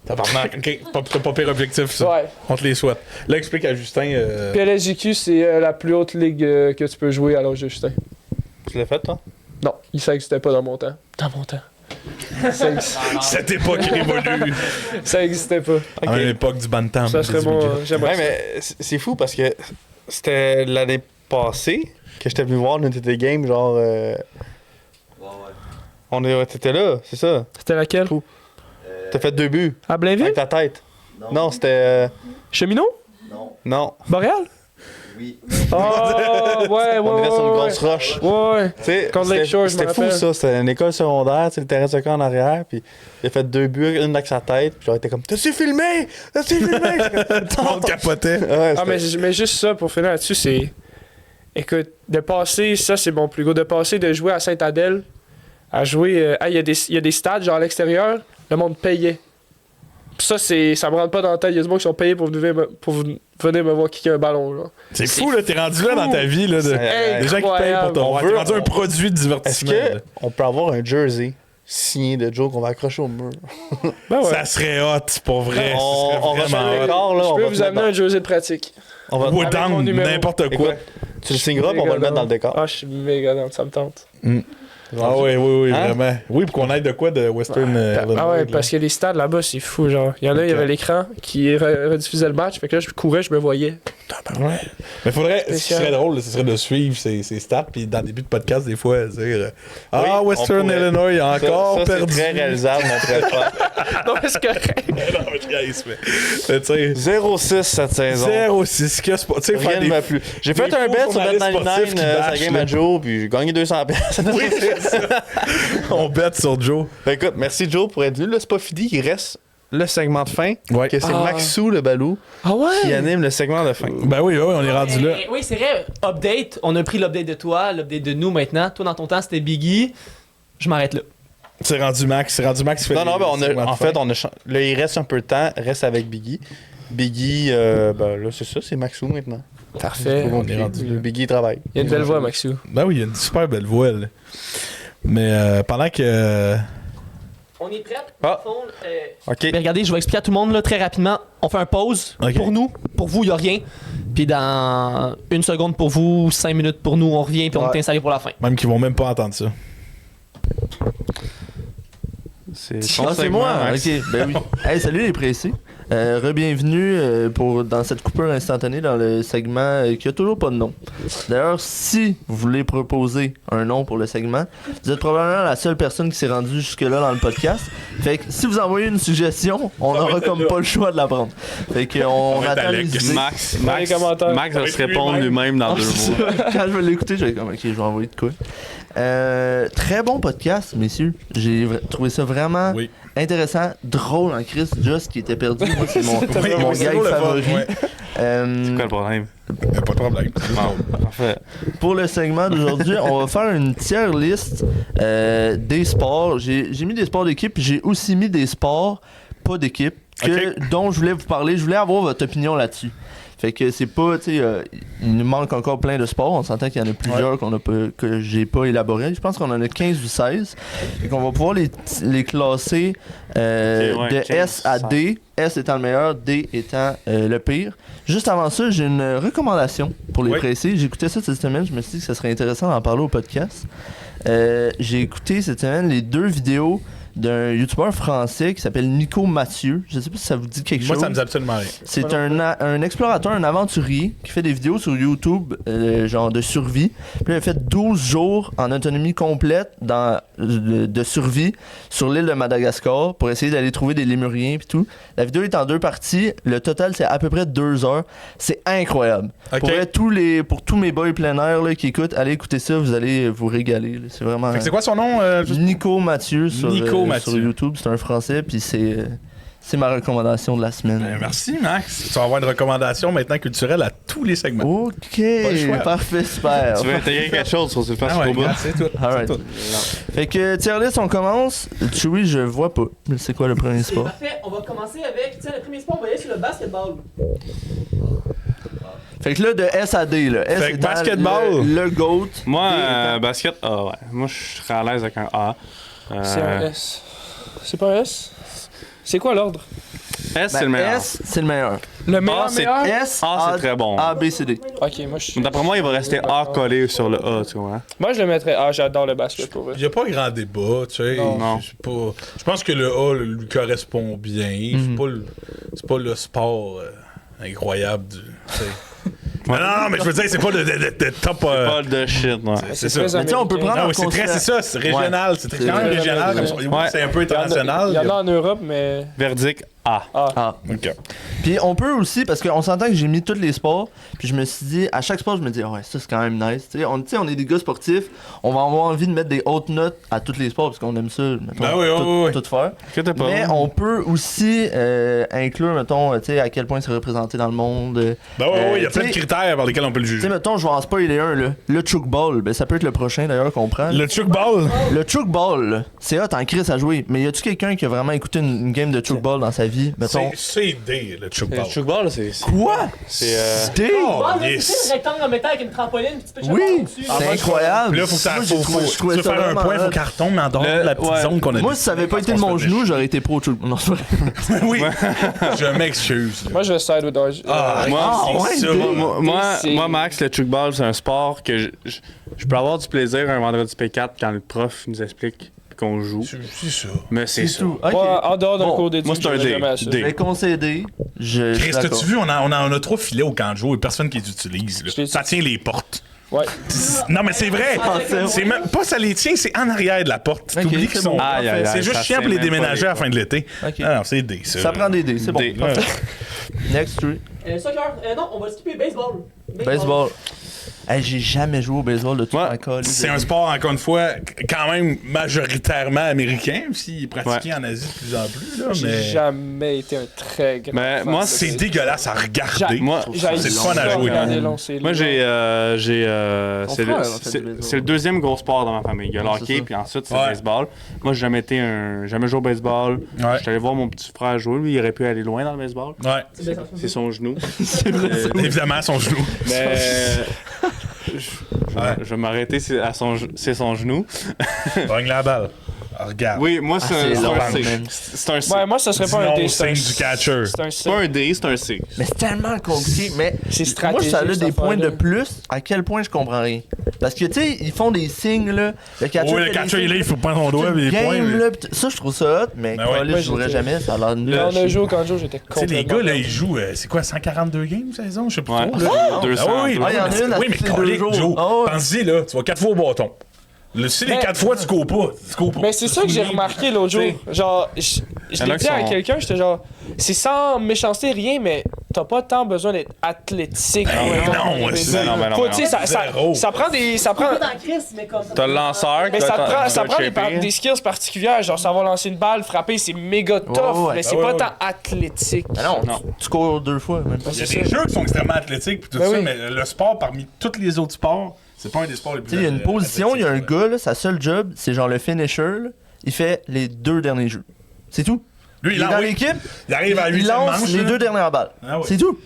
Tabarnak. Ok. T'as pas pire objectif, ça. Ouais. On te les souhaite. Là, explique à Justin. PLSJQ, c'est la plus haute ligue que tu peux jouer à l'âge de Justin. Tu l'as fait, toi? Non, ça existait pas dans mon temps. Dans mon temps. Cette époque révolue. Ça existait pas. À l'époque du Bantam. Ça serait des mon. midgets. J'aimerais Ouais, ça. mais c'est fou parce que c'était l'année passée que j'étais venu voir notre game, genre. T'étais là, c'est ça. C'était laquelle? T'as fait 2 buts À Blainville? avec ta tête. Non, c'était. Cheminot? Non. Boréal? Oui. Oh, ouais, On était sur une ouais. grosse roche. Ouais. Tu sais, Contre Lake Shore, je me c'était fou rappelle. ça, c'était une école secondaire, tu sais, le terrain de soccer en arrière, puis il a fait 2 buts, une avec sa tête, puis j'aurais été comme T'as-tu filmé? T'as-tu filmé? Tout le monde capotait. Ouais, Ah, c'était- mais juste ça, pour finir là-dessus, c'est. Écoute, de passer, ça c'est mon plus gros, de passer de jouer à Saint-Adèle à jouer. Il y a des stades, genre à l'extérieur, le monde payait. Pis ça, ça me rentre pas dans la tête. Il y a des gens qui sont payés pour venir me voir kicker un ballon. Genre. C'est fou, là. T'es rendu là dans ta vie, là. C'est Des gens qui payent pour ton. On Ouais, veut- T'es rendu un produit de Est-ce divertissement. là. qu'on peut avoir un jersey signé de Joe qu'on va accrocher au mur? Ben ouais. Ça serait hot, pour vrai. On Ça serait va faire vraiment le hot. corps, là. Je on peux va vous te amener mettre un jersey de pratique. dans- on va- Ou Avec mon down, numéro. n'importe quoi. Écoute, tu le signeras, puis on va le mettre dans le décor. Ah, je suis méga dans, ça me tente. Ah oui, Hein? vraiment. Oui, pour qu'on aide de quoi de Western Illinois, Ah ouais, là. parce que les stades là-bas, c'est fou. Genre, il y en a, il y Ok. avait l'écran qui rediffusait le match. Fait que là, je courais, je me voyais. Ouais. Mais faudrait, ce qui Spécial. serait drôle, ce serait de suivre ces stats, puis dans le début de podcast, des fois, dire Ah, Oui, on Western pourrait. Illinois, il a encore ça, perdu. c'est très réalisable, on pourrait le faire. Non, mais c'est correct. non, mais je gagne, mais tu sais, 0-6 cette saison. 0-6, que c'est pas. Tu sais, Rien faire ne des. m'a plu. J'ai fait des un faux bet sur journalistes sportifs Bet99, qui sa bâchent, game là. à Joe, puis j'ai gagné 200 pièces. Oui, c'est ça. On bête sur Joe. Ben écoute, merci Joe pour être venu. Là, c'est pas fini, il reste le segment de fin, Ouais. que c'est Ah. Maxou le balou Ah ouais? qui anime le segment de fin. Ben oui, on est rendu là. Oui, c'est vrai. Update. On a pris l'update de toi, l'update de nous maintenant. Toi, dans ton temps, c'était Biggie. Je m'arrête là. C'est rendu Max qui fait Non, les ben segments de en fin. fait, là, il reste un peu de temps, reste avec Biggie. Biggie, ben là, c'est ça, c'est Maxou maintenant. Parfait. Pas on compliqué. est rendu là. Biggie travaille. Il y a une belle voix, Maxou. Ben oui, il y a une super belle voix, là. Mais pendant que... On est prêts? Ah. OK. Mais regardez, je vais expliquer à tout le monde là, très rapidement. On fait un pause Ok. pour nous. Pour vous, il n'y a rien. Puis dans 1 seconde pour vous, 5 minutes pour nous, on revient puis on Ouais. est installé pour la fin. Même qu'ils vont même pas entendre ça. C'est Ah, c'est moi? Max. Ok, ben oui. Hey, salut les pressés. Re-bienvenue dans cette coupure instantanée dans le segment qui a toujours pas de nom. D'ailleurs, si vous voulez proposer un nom pour le segment, vous êtes probablement la seule personne qui s'est rendue jusque-là dans le podcast. Fait que si vous envoyez une suggestion, on n'aura comme pas le choix de la prendre. Fait qu'on va être attend les Alex. idées. Dans les commentaires. Max va Avec se répondre lui-même. lui-même dans Ah, 2 c'est mois. ça. Quand je vais l'écouter, je vais comme, ok, je vais envoyer de quoi. Très bon podcast, messieurs. J'ai trouvé ça vraiment Oui. intéressant, drôle en Chris. Just qui était perdu. Moi, c'est mon, Oui, mon c'est gag drôle, le favori. fun, ouais. Euh, Quoi le problème? Pas de problème. Bon, parfait. pour le segment d'aujourd'hui, on va faire une tier list des sports. J'ai mis des sports d'équipe, puis j'ai aussi mis des sports pas d'équipe dont je voulais vous parler. Je voulais avoir votre opinion là-dessus. Fait que c'est pas, tu sais, il nous manque encore plein de sports. On s'entend qu'il y en a plusieurs que j'ai pas élaborés. Je pense qu'on en a 15 ou 16. Fait qu'on va pouvoir les classer de 15, S à D. S étant le meilleur, D étant le pire. Juste avant ça, j'ai une recommandation pour les Oui. pressés. J'ai écouté ça cette semaine. Je me suis dit que ça serait intéressant d'en parler au podcast. J'ai écouté cette semaine les 2 vidéos d'un youtubeur français qui s'appelle Nico Mathieu. Je sais pas si ça vous dit quelque Moi, chose. ça me dit absolument rien. C'est un explorateur, un aventurier qui fait des vidéos sur YouTube, genre de survie. Puis il a fait 12 jours en autonomie complète de survie sur l'île de Madagascar pour essayer d'aller trouver des lémuriens puis tout. La vidéo est en 2 parties. Le total, c'est à peu près 2 heures. C'est incroyable. Ok. Pour tous mes boys plein air là, qui écoutent, allez écouter ça, vous allez vous régaler. Là. C'est vraiment... Fait que c'est quoi son nom? Nico Mathieu sur Mathieu. YouTube. C'est un français, puis c'est ma recommandation de la semaine. Ben, merci, Max. Tu vas avoir une recommandation maintenant culturelle à tous les segments. Ok, Pas le choix. parfait, super. Tu veux intégrer quelque chose sur le face Ah ouais, au bas? regarde, c'est tout. Alright. C'est tout. Fait que tier list, on commence. Chewie, je vois pas. Mais c'est quoi le premier C'est sport? parfait. On va commencer avec, le premier sport, on va aller sur le basketball. Fait que là, de S à D, là. S Fait que étant basketball. Le GOAT. Moi, D étant- basket, A, ouais. Moi, je serais à l'aise avec un A. C'est un S. C'est pas un S? C'est quoi l'ordre? S, c'est le meilleur. S, c'est le meilleur. Le meilleur, c'est meilleur? S, A, c'est très bon. A, B, C, D. Ok, moi je suis. D'après moi, il va rester A collé sur le A, tu vois. Moi je le mettrais A, j'adore le basket pour vrai. Il n'y a pas grand débat, tu sais. Non. Je pense que le A lui correspond bien. C'est pas le sport incroyable du. tu sais. Non, mais je veux dire, c'est pas le top. Pas de shit, ouais. C'est ça. très Mais tu sais, on peut américain. prendre Ah en oui, c'est très, c'est ça, c'est régional. C'est C'est quand même très régional. régional. Comme ça. Oui, c'est un peu international. Il y en a en Europe, mais. Verdict A. Ah. Ok. Puis on peut aussi, parce qu'on s'entend que j'ai mis tous les sports, puis je me suis dit, à chaque sport, je me dis, ouais, ça c'est quand même nice. Tu sais, on est des gars sportifs, on va avoir envie de mettre des hautes notes à tous les sports, parce qu'on aime ça, mettons, Ben oui, tout faire. Que t'as pas? Mais on peut aussi inclure, mettons, tu sais, à quel point c'est représenté dans le monde. Ben oui, il y a tu plein de sais- critères par lesquels on peut le Tu sais, juger. mettons, je vais en spoiler un, là. Le chukball, ben ça peut être le prochain d'ailleurs qu'on prend. Le chukball. Le chukball, là, c'est hot en crise à jouer. Mais y a-tu quelqu'un qui a vraiment écouté une game de chukball dans sa vie, mettons? C'est D, le chukball. Le chukball, c'est. Quoi? C'est. D? Oh, Ah, mais yes. c'est le rectangle en métal avec une trampoline, puis tu peux Oui, jeter dessus. c'est incroyable. Puis là, faut que ça. Moi, j'ai trouvé- je trouvais tu veux ça faire un vraiment point, il faut hot. qu'elle retombe en dehors de la petite Ouais. zone qu'on a Moi, si ça avait pas été de mon genou, j'aurais été pro chukball. Non, c'est vrai. Oui, je m'excuse. là. Moi je side with Dodge. Ah, Moi, c'est ouais, ça. D. moi, Max, le chukball, c'est un sport que je peux avoir du plaisir un vendredi P4 quand le prof nous explique qu'on joue. C'est ça. Mais c'est ça. tout. Ok. Moi, en dehors d'un Bon, cours d'études, moi, c'est un je D. jamais à ça. D. Je vais concéder. Je suis Chris, d'accord. t'as-tu vu, on a 3 filets au camp de jour et personne qui les utilise. là. Je l'ai- Ça tient les portes. Ouais. Non, mais c'est vrai. C'est même pas ça les tient, c'est en arrière de la porte. Ok, T'oublies c'est qu'ils sont. bon. Aïe, aïe, aïe, C'est juste ça chiant pour fait les même pas déménager à la les fin de l'été. Ok. Ah non, c'est D, ça. Ça prend des dés, c'est bon. D. Parfait. Ouais. Next three. Soccer, non, on va skipper baseball. Baseball. Hey, j'ai jamais joué au baseball de tout Ouais, ma colle. C'est un sport, encore une fois, quand même majoritairement américain, s'il est pratiqué en Asie de plus en plus. Là, J'ai mais jamais été un très grand. Mais fan moi, de c'est baseball. dégueulasse à regarder. Moi, c'est le fun à jouer. Regarder long, c'est Moi, long. c'est frère a fait du baseball. c'est le deuxième gros sport dans ma famille. Il y a le Ouais, c'est hockey, ça. puis ensuite, c'est Ouais. le baseball. Moi, j'ai jamais joué au baseball. Ouais. J'étais allé voir mon petit frère jouer. Lui, il aurait pu aller loin dans le baseball. Ouais. C'est son genou. Évidemment, son genou. Mais Ouais. je vais m'arrêter, c'est son genou. Pogne la balle. Regarde. Oui, moi, c'est c'est long, un C. man. C'est un C. Ouais, moi, ça serait pas un Dis-le D. au signe du catcher. C'est un C'est C. pas un D, c'est un C. Mais c'est tellement compliqué. Mais C'est moi, stratégique. ça a cette des points de affaire-là. plus. À quel point je comprends rien. Parce que, tu sais, ils font des signes, là. Le catcher, Oui, le fait des catcher, il est signes. là, il faut prendre son doigt, mais les Game, points. mais- là, pis ça, je trouve ça hot, mais Ben ouais. calé, Moi, je jouerais j'étais- jamais, ça a l'air nul. Là, on a joué au Kanjo, j'étais Tu sais, complètement. les gars, là, ils jouent, c'est quoi, 142 games saison? Je sais pas Ouais. trop. Là. 200. Ah oui, Ah, il y en a une à oui, mais tous les 2 colique, jours. Joe. Ah ouais. Pense-y, là, tu vas 4 fois au bâton. Si les Mais- 4 fois, tu cours pas. Tu cours pas. Mais c'est ça que j'ai remarqué l'autre jour. Genre, je y en l'ai a dit qui à sont- quelqu'un, j'étais genre, c'est sans méchanceté, rien, mais t'as pas tant besoin d'être athlétique. Ben ouais, non, c'est- non, mais non, Faut, mais tu sais, Zéro. ça prend des. Ça prend, dans Chris, mais comme ça. T'as le lanceur, mais ça prend shaper. des skills particulières, genre savoir lancer une balle, frapper, c'est méga tough, ouais. mais c'est Ben pas ouais, tant athlétique. Ah non, Non. tu cours 2 fois, même pas. Il y a des jeux qui sont extrêmement athlétiques pis tout Ben ça, oui. mais le sport, parmi tous les autres sports, c'est pas un des sports les plus Tu sais, il y a une position, il y a un athlétiques, gars, là, sa seule job, c'est genre le finisher, là. Il fait les 2 derniers jeux. C'est tout. Lui, Il est dans oui, l'équipe, il arrive à 8 il lance manches. les là. 2 dernières balles. Ah ouais. C'est tout.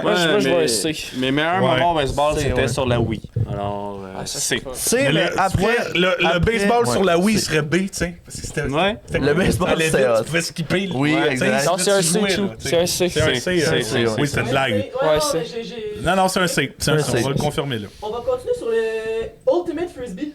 Moi, je vois un C. Mes meilleurs Ouais. moments au baseball, C'est, c'était ouais. sur la Wii. Alors, Ça, C. C'est, Mais mais le, après. ouais, le après- baseball sur ouais, la Wii c'est- serait B, tu sais. Parce que c'était. Ouais. c'était Le cool. baseball, T'allais c'était vite, hot. Tu pouvais skipper. Oui, Ouais, exact. tu sais, Non, c'est un tu C, jouais, tout. là, tu sais. C'est un C. C'est un C. C'est un Oui, c'était une blague. Ouais, c'est. Non, non, c'est un C. C'est un Un C. C. On va le confirmer là. On va continuer sur le Ultimate Frisbee.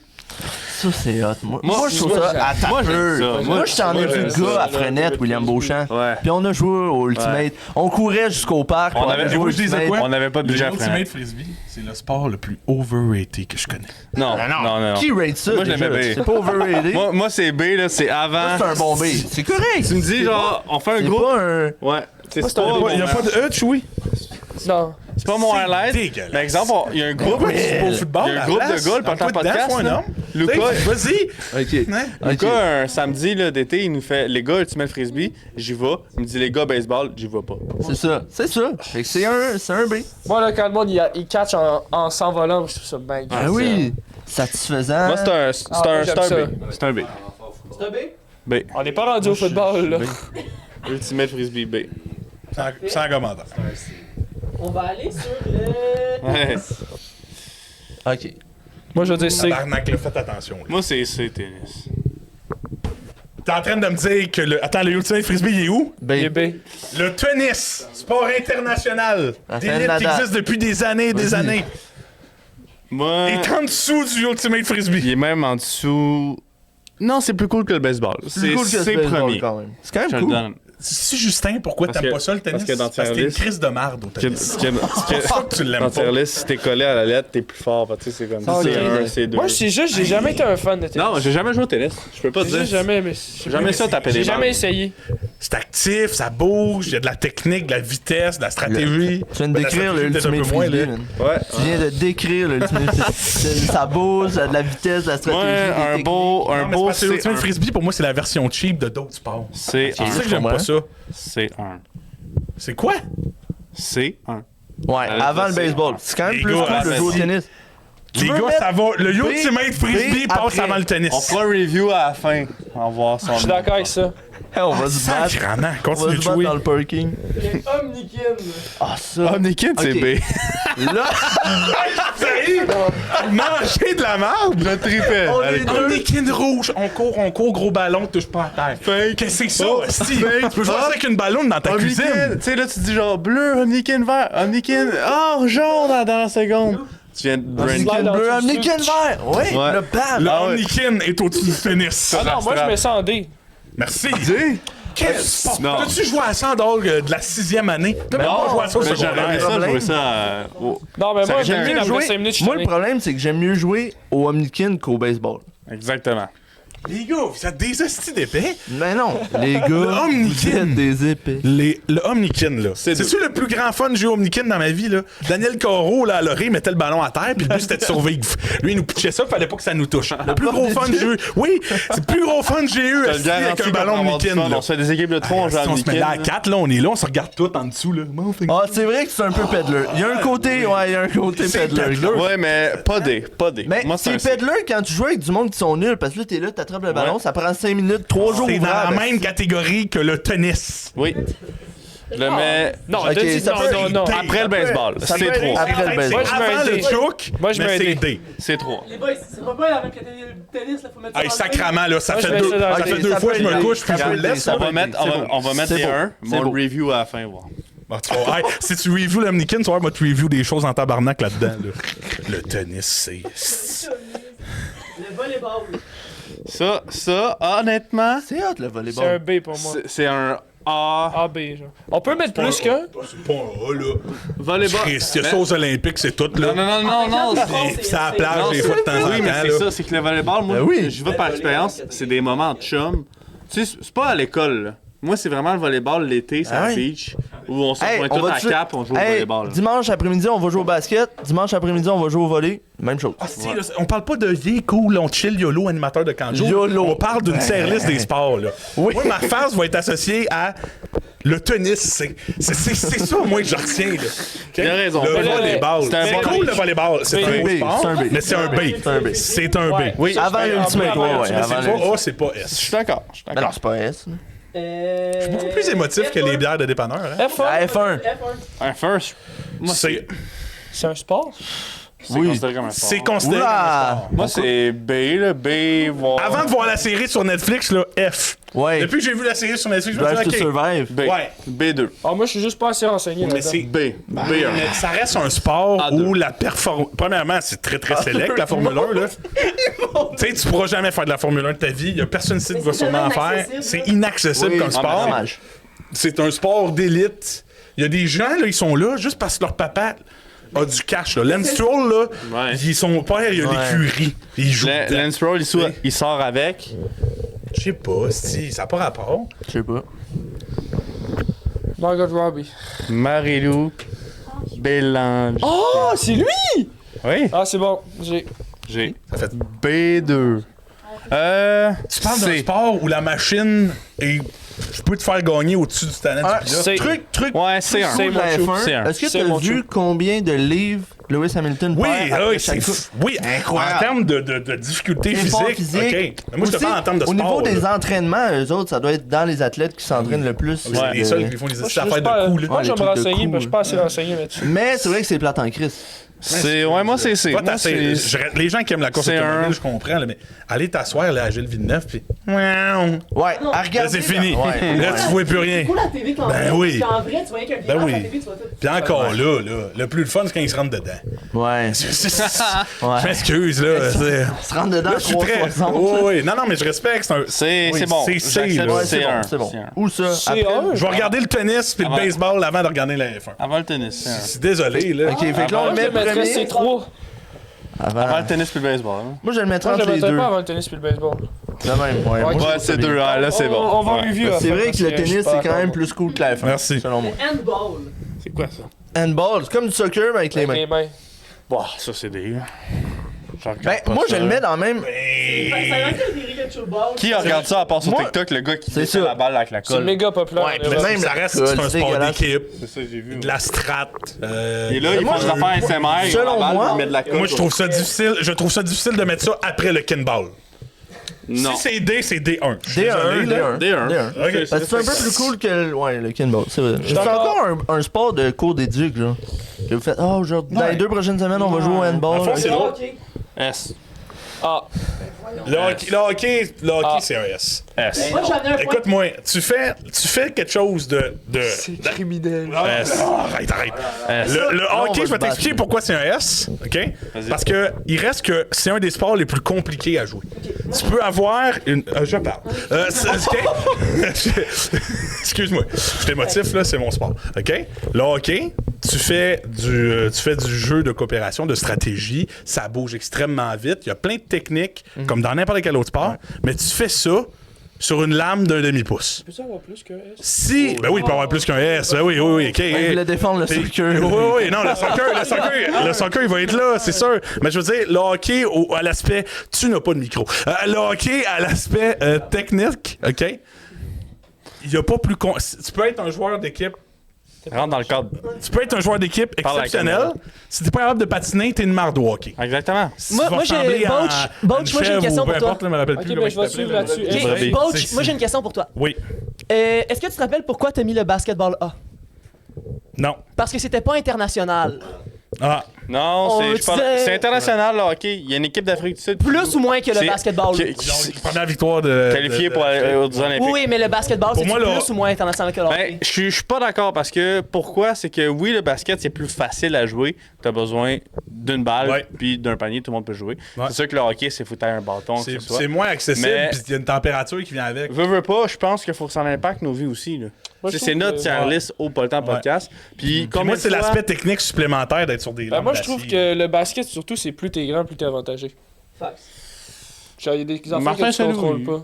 Ça, c'est hot. Moi, Moi, je trouve moi, ça j'aime- à moi, j'aime ça. Moi, je t'en ai Moi, vu j'aime le ça. gars à Frenette, William Beauchamp. Ouais. Puis on a joué au Ultimate. On courait jusqu'au parc. On puis avait- joué au Moi, je disais Ultimate. quoi? On n'avait pas de Le budget à Ultimate Frenette. Frisbee, c'est le sport le plus overrated que je connais. Non, non, non. Qui rate ça? Moi, je déjà? l'aimais B. C'est pas overrated. Moi, c'est B, là, c'est avant. C'est un bon B. C'est correct. Tu me dis, genre, on fait un C'est groupe. pas un. Ouais. C'est c'est un pas, B. Il n'y a pas de E, Chewie? Non. c'est pas mon C'est highlight. dégueulasse. Par exemple, il y a un groupe. Pourquoi tu joues pas au football? Il y a un à groupe la de place? gars, le partant Embarque dedans, podcast, sois un là. homme. Lucas, Vas-y. Ok. Hein? Lucas, un samedi là, d'été, il nous fait les gars Ultimate Frisbee, j'y vais. Il me dit les gars baseball, j'y vais pas. C'est ça. C'est ça. Fait que c'est un B. Moi, là, quand le monde il catch en s'envolant, je trouve ça bien. Ah oui. Satisfaisant. Moi, c'est un, c'est Ah, un, j'aime c'est un ça. B. C'est un B. C'est un B? B. On n'est pas rendu au football, là. Ultimate Frisbee B. Sans commentaire. On va aller sur le. Ouais. Ok. Moi, je veux dire C. Tabarnak, là, faites attention. là. Moi, c'est tennis. T'es en train de me dire que le. Attends, le Ultimate Frisbee, il est où? B. Et B. Le tennis, sport international, Rafael d'élite qui Nadal. existe depuis des années et des Vas-y. années, Moi, est en dessous du Ultimate il Frisbee. est même en dessous. Non, c'est plus cool que le baseball. C'est cool que c'est le baseball, premier. quand même. C'est quand Je même le cool. donne. Si Justin, pourquoi Parce t'aimes que- pas ça le tennis? parce que dans Parce que t'es tier une list- crise de marde au tennis. C'est C'est ça que tu l'aimes Dans pas. tier list, si t'es collé à la lettre, t'es plus fort. Tu sais, c'est comme Ah, ok. C1, C2. Moi, c'est juste, j'ai jamais été un fan de tennis. Non, j'ai jamais joué au tennis. Je peux pas te J'ai dire. juste jamais, mais Jamais ça taper j'ai des jamais balles. essayé. C'est actif, ça bouge, il y a de la technique, de la vitesse, de la stratégie. Tu viens de Ben, la décrire le stratégie, peut-être un Ultimate peu moins, Frisbee, là. man. Ouais. Tu viens de décrire le Ultimate Frisbee. Ça bouge, ça a de la vitesse, de la stratégie. Ouais, des un techniques. beau, Non, un mais c'est beau parce que l'Ultimate C1. Frisbee, pour moi, c'est la version cheap de d'autres sports. C1. C'est ça que j'aime pas ça. C1. C'est quoi? C1. Ouais, avant le baseball. C'est quand même Les plus gars, cool de jouer au si- tennis. Les veux gars, mettre ça va. Le B, Ultimate Frisbee B passe après. avant le tennis. On fera un review à la fin. On va voir son Je suis d'accord avec ça. Hey, on va se battre. Sacrement, On va continue se de battre jouer. dans le parking. Les Omnikin. Ah, ça. Omnikin, c'est Ok. B. Là, Sérieux? Manger de la merde? Je tripais. on Allez, est deux. Omnikin rouge, on court, gros ballon, touche pas à terre. Qu'est-ce que c'est ça, hostie? Tu peux jouer ça avec une ballonne dans ta Omnikin, cuisine. tu sais, là, tu dis genre bleu, Omnikin vert, Omnikin, jaune à la dernière seconde. Tu viens de brain. slide dans bleu, le Omnikin vert. Oui, Ouais. le bam. Le Ah ouais. Omnikin est au-dessus du tennis. Ah non, moi, je mets ça en D. Merci. Dis. Quel sport? Non. T'as-tu joué à ça en dehors de la 6e année? T'as même pas joué à ça au Mais j'aurais aimé secondaire. ça, jouer ça Non, mais Ça, moi, j'aime j'aime mieux bien après jouer. 5 minutes, je suis Moi, le tanné. problème, c'est que j'aime mieux jouer au Omnikin qu'au baseball. Exactement. Les gars, vous êtes des hosties d'épais. Mais non, les gars, Omnikin. vous êtes des épées. Le Omnikin, là. C'est-tu le plus grand fun de jouer Omnikin dans ma vie, là? Daniel Corot, là, à l'oreille, mettait le ballon à terre, puis le but, c'était de survivre. Lui, il nous pitchait ça, fallait pas que ça nous touche. Le plus gros fun que j'ai eu. Oui, c'est le plus gros fun que j'ai eu, esti, avec un ballon Omnikin, là. On se fait des équipes de 3, on joue à Si on se met là à Omnikin. 4, là, on est là, on se regarde tout en dessous, là. Ah, c'est vrai que c'est un peu peddler. Il y a un côté, C'est peddler. peddler. Ouais, mais pas des. Mais Moi, c'est un peddler quand tu joues avec du monde qui sont nuls, parce que là, t'es là, t'attrapes le ballon, ça prend 5 minutes, 3 jours C'est dans la ouvrables. même catégorie que le tennis. Oui. Le mais. Non, Ok, t'as dit ça peut non, non. Après le baseball, Ça c'est peut être 3. après le baseball. Moi, je mets Avant un le D. chouk, Moi, je mais mets un c'est D. D. C'est 3. Les boys, c'est pas la même catégorie de tennis, là, faut mettre ça Hey, dans le sacrament, là, ça Moi, je fait mets deux, ça dans ça le fait D. deux Ça fois peut que je me être couche D. puis je Ça le peut laisse. être D. là. On va mettre C'est des beau. 1. C'est Mon beau. review à la fin, voir. Bon, tu vas- hey, si tu reviews l'Omnikin, tu vas voir votre review des choses en tabarnak là-dedans. Là. Le tennis, c'est... Le volleyball. Ça, honnêtement, C'est hot, le C'est un volleyball. B pour moi. c'est un A. A, B, genre. On peut mettre plus qu'un? C'est pas un A, là. Volleyball. Christ, il y a ça aux Olympiques, c'est tout, là. Non. Puis c'est à la plage, Non, des fois, de temps en temps, Oui, mais c'est là. ça, c'est que le volleyball, moi, Ben oui. je vais par expérience, c'est des moments de chum. Tu sais, c'est pas à l'école, là. Moi, c'est vraiment le volleyball l'été, c'est Ah à la oui. beach, où on se Hey, pointe on tout va à dessus. cap, on joue au Hey, volleyball. là. dimanche après-midi, on va jouer au basket. Dimanche après-midi, on va jouer au volley. Même chose. Ah, si, là, on parle pas de vie cool, on chill YOLO, animateur de Kanjo. YOLO. On parle d'une tier list des sports, là. Oui. Moi, ma phase va être associée à le tennis. C'est ça, moi, que je retiens, là. OK? Il a raison. Le Mais là, volleyball. c'est un C'est bon cool, B. le volleyball. C'est B. un beau B, sport, c'est un B. mais c'est un B. C'est un B. C'est un B. Ouais. Oui, Avant l'ultimate, ouais, Mais c'est avant pas l'ultimate. A, c'est pas je S. suis d'accord. Mais non, c'est pas S. Je suis beaucoup plus émotif que les bières de dépanneur. Hein? F1? La F1. Un first, moi, C'est un sport? c'est Oui. considéré comme un sport. C'est considéré comme un Oula! sport. Moi, c'est B, là. B, voir. Avant de voir la série sur Netflix, là, F. Ouais. Depuis que j'ai vu la série sur Netflix, je me Drive to suis dit, OK. Survive. B. Ouais. B2. Ah, moi, je suis juste pas assez renseigné Mais là-dedans. c'est B. B1. Mais ça reste un sport A2. où la performance. Premièrement, c'est très très sélect, la Formule 1. Là. Tu sais, tu pourras jamais faire de la Formule 1 de ta vie. Il y a personne ici qui va sûrement en faire. inaccessible, C'est là. inaccessible Oui, comme ah, sport. dommage. C'est un sport d'élite. Il y a des gens, là, ils sont là juste parce que leur papa a du cash. Là. Lance Stroll, là, Ouais. son père, il a Ouais. l'écurie. Il joue. dedans. Lance Stroll, il sort avec. Je sais pas, si, ça n'a pas rapport. Je sais pas. Margot Robbie. Marilou Bélange. Oh, c'est lui! Oui. Ah, c'est bon. J'ai. Ça fait... B2. Tu parles d'un sport où la machine est. Je peux te faire gagner au-dessus du talent Ah, du pilote. c'est- Truc. Ouais, c'est un. C'est de mon la chou. F1. C'est un. Est-ce que C'est tu as mon vu chou. combien de livres Lewis Hamilton Oui, perd après oui, chaque c'est course? oui, Incroyable. En termes de difficulté Effort physique. physique. OK. Mais moi, je te Aussi, parle en termes de au sport. niveau des là. entraînements, eux autres, ça doit être dans les athlètes qui s'entraînent le plus. C'est les seuls qui font les Moi, je suis affaires juste pas- de coups. là. Moi, je vais me les trucs de renseigner, coups, mais je suis pas assez renseigné là-dessus. Mais c'est vrai que c'est plate en crise. C'est. Ouais, moi, c'est C. Pas Moi, t'asseoir. c'est. Les gens qui aiment la course c'est automobile, un- je comprends, là, mais aller t'asseoir là, à Gilles Villeneuve, puis. Là, Ouais, à regarder. c'est fini. Ouais, Là, ouais. tu vois plus rien. C'est cool la TV quand Ben oui. En vrai, tu vois qu'un Ben virage oui. à la TV, tu vois tout. Puis encore là, le plus le fun, c'est quand ils se rentrent dedans. Ouais. Je m'excuse, là. c'est- Se rentre dedans Là, à je suis très. 360. Oui, oui. Non, non, mais je respecte. C'est un... C'est bon. c'est C, J'accepte, là. Ouais, c'est c'est bon, un. c'est bon. C'est un. Où ça? C'est Après? un. Je vais regarder le tennis puis le Ah ouais. baseball avant de regarder la F1. Avant le tennis, c'est un. Je suis désolé, là. Ok, fait que là, on Moi, le je met le mettrais premier. C3. Avant le tennis puis le baseball. hein. Moi, je le mettrais Moi, je entre le les mettrais deux. pas avant le tennis puis le baseball. De même, ouais. Moi, Ouais, je trouve c'est ça deux. bien. Ah, là, c'est bon. On va Ouais. review C'est après, vrai parce que le je suis tennis, pas c'est quand même d'accord. plus cool que la F1. Merci. Selon moi. Handball. C'est quoi ça? Handball, c'est comme du soccer, mais avec les Avec mains. les mains. Bah, ça, c'est des. Ben, moi, je le mets dans le même. Ça manque des rigues de showball. Qui regarde ça à part sur Moi, TikTok, le gars qui c'est fait ça. la balle avec la C'est colle? méga populaire. Ouais, en puis Europe. même Ça la reste, colle, c'est un c'est sport dégueulasse. d'équipe. C'est ça, j'ai vu. De la strat. Et là, ils moi, font des affaires SMR, ils ont selon la balle, moi- ils mettent de la colle. Moi, je trouve ça difficile. Je trouve ça difficile de mettre ça après le kinball. Non. Si c'est D, c'est D1. Je suis D1, désolé, là. D1. Ok. Parce que c'est un peu plus cool que le kinball, c'est vrai. C'est encore un sport de cours d'éduc, genre. Que vous faites, oh, genre, dans les 2 prochaines semaines, on va jouer au handball. En fond, c'est drôle. Ok. S. Ah, Le hockey, c'est un S. S. Moi, j'en ai un point. Écoute-moi, tu fais quelque chose de... criminel. S. Arrête. Le on hockey, va je vais se t'expliquer battre. pourquoi c'est un S, OK? Parce que il reste que c'est un des sports les plus compliqués à jouer. Tu peux avoir une... je parle. OK? Excuse-moi. Je suis émotif, là, c'est mon sport. OK? Le hockey, tu fais du jeu de coopération, de stratégie, ça bouge extrêmement vite, il y a plein de techniques, comme dans n'importe quel autre sport, mais tu fais ça sur une lame d'un demi-pouce. Peux-tu avoir plus qu'un S? Si... Ben oui, il peut avoir plus qu'un S. Ben oui, OK. Il voulait défendre le soccer. Oui, non, le soccer, il va être là, c'est sûr. Mais je veux dire, le hockey, à l'aspect... Tu n'as pas de micro. Le hockey, à l'aspect technique, OK? Il n'y a pas plus... Tu peux être un joueur d'équipe... Rentre dans le cadre. Tu peux être un joueur d'équipe Parle à la exceptionnel. caméra. Si t'es pas capable de patiner, t'es une marde au hockey. Exactement. Si Moi, tu vas moi, j'ai- ressembler à Butch, moi, j'ai une chèvre question ou peu pour toi. importe, là, je me rappelle Ok, plus ben, comment je vais il s'appelait, suivre là-dessus. là. Ok, Brebis. Butch, moi j'ai une question pour toi. Oui. Est-ce que tu te rappelles pourquoi t'as mis le basketball A? Non. Parce que c'était pas international. Ah. Non, On c'est, je parle- disait- c'est international, là, OK. Il y a une équipe d'Afrique du Sud. Plus ou moins que le C'est- basketball? qui- Ils ont une première victoire de... qualifié pour aller aux Jeux Olympiques. Oui, oui, mais le basketball, c'est moi, plus là- ou moins international que le hockey? Ben, je suis pas d'accord parce que pourquoi? C'est que oui, le basket, c'est plus facile à jouer. T'as besoin d'une balle Ouais. puis d'un panier, tout le monde peut jouer. Ouais. C'est sûr que le hockey, c'est faut tailler un bâton, que C'est ce soit. c'est moins accessible, Mais- puis il y a une température qui vient avec. Veux pas, je pense qu'il faut que ça impacte nos vies aussi. Là. Moi, je C'est trouve notre que- tier list au Pas le temps podcast. Puis Pour moi, une c'est fois- l'aspect technique supplémentaire d'être sur des Ben, lames moi, je trouve d'acier. que le basket, surtout, c'est plus t'es grand, plus t'es avantagé. Facts. Genre, il y a des enfants Martin que tu Saint-Louis. contrôles pas.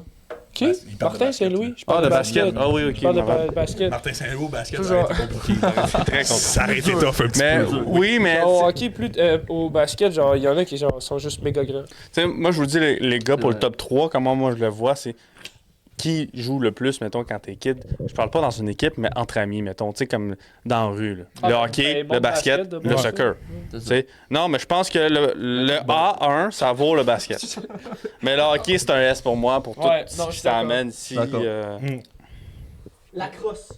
Qui? Ouais, il parle de Martin basket, Saint-Louis? là. Je Ah, parle de de basket. Ah oui, ok. Je parle ma bad. de basket. Martin Saint-Louis au basket, ça Toujours. aurait été compliqué. Très content. Ça aurait été tough un petit Mais peu. oui, mais Genre, au hockey, au basket, genre, il y en a qui genre, sont juste méga grands. tu sais, moi, je vous dis, les gars, pour le top 3, comment moi je le vois, c'est qui joue le plus, mettons, quand t'es kid. Je parle pas dans une équipe, mais entre amis, mettons, tu sais, comme dans la rue. Là. Ah, Le ben, hockey, bon le basket, basket, de le bon soccer. C'est Tu ça. sais. Non, mais je pense que le A1, ça vaut le basket. Mais le hockey, c'est un S pour moi, pour tout Ouais, ce non, qui je suis d'accord. s'amène ici. D'accord. La crosse.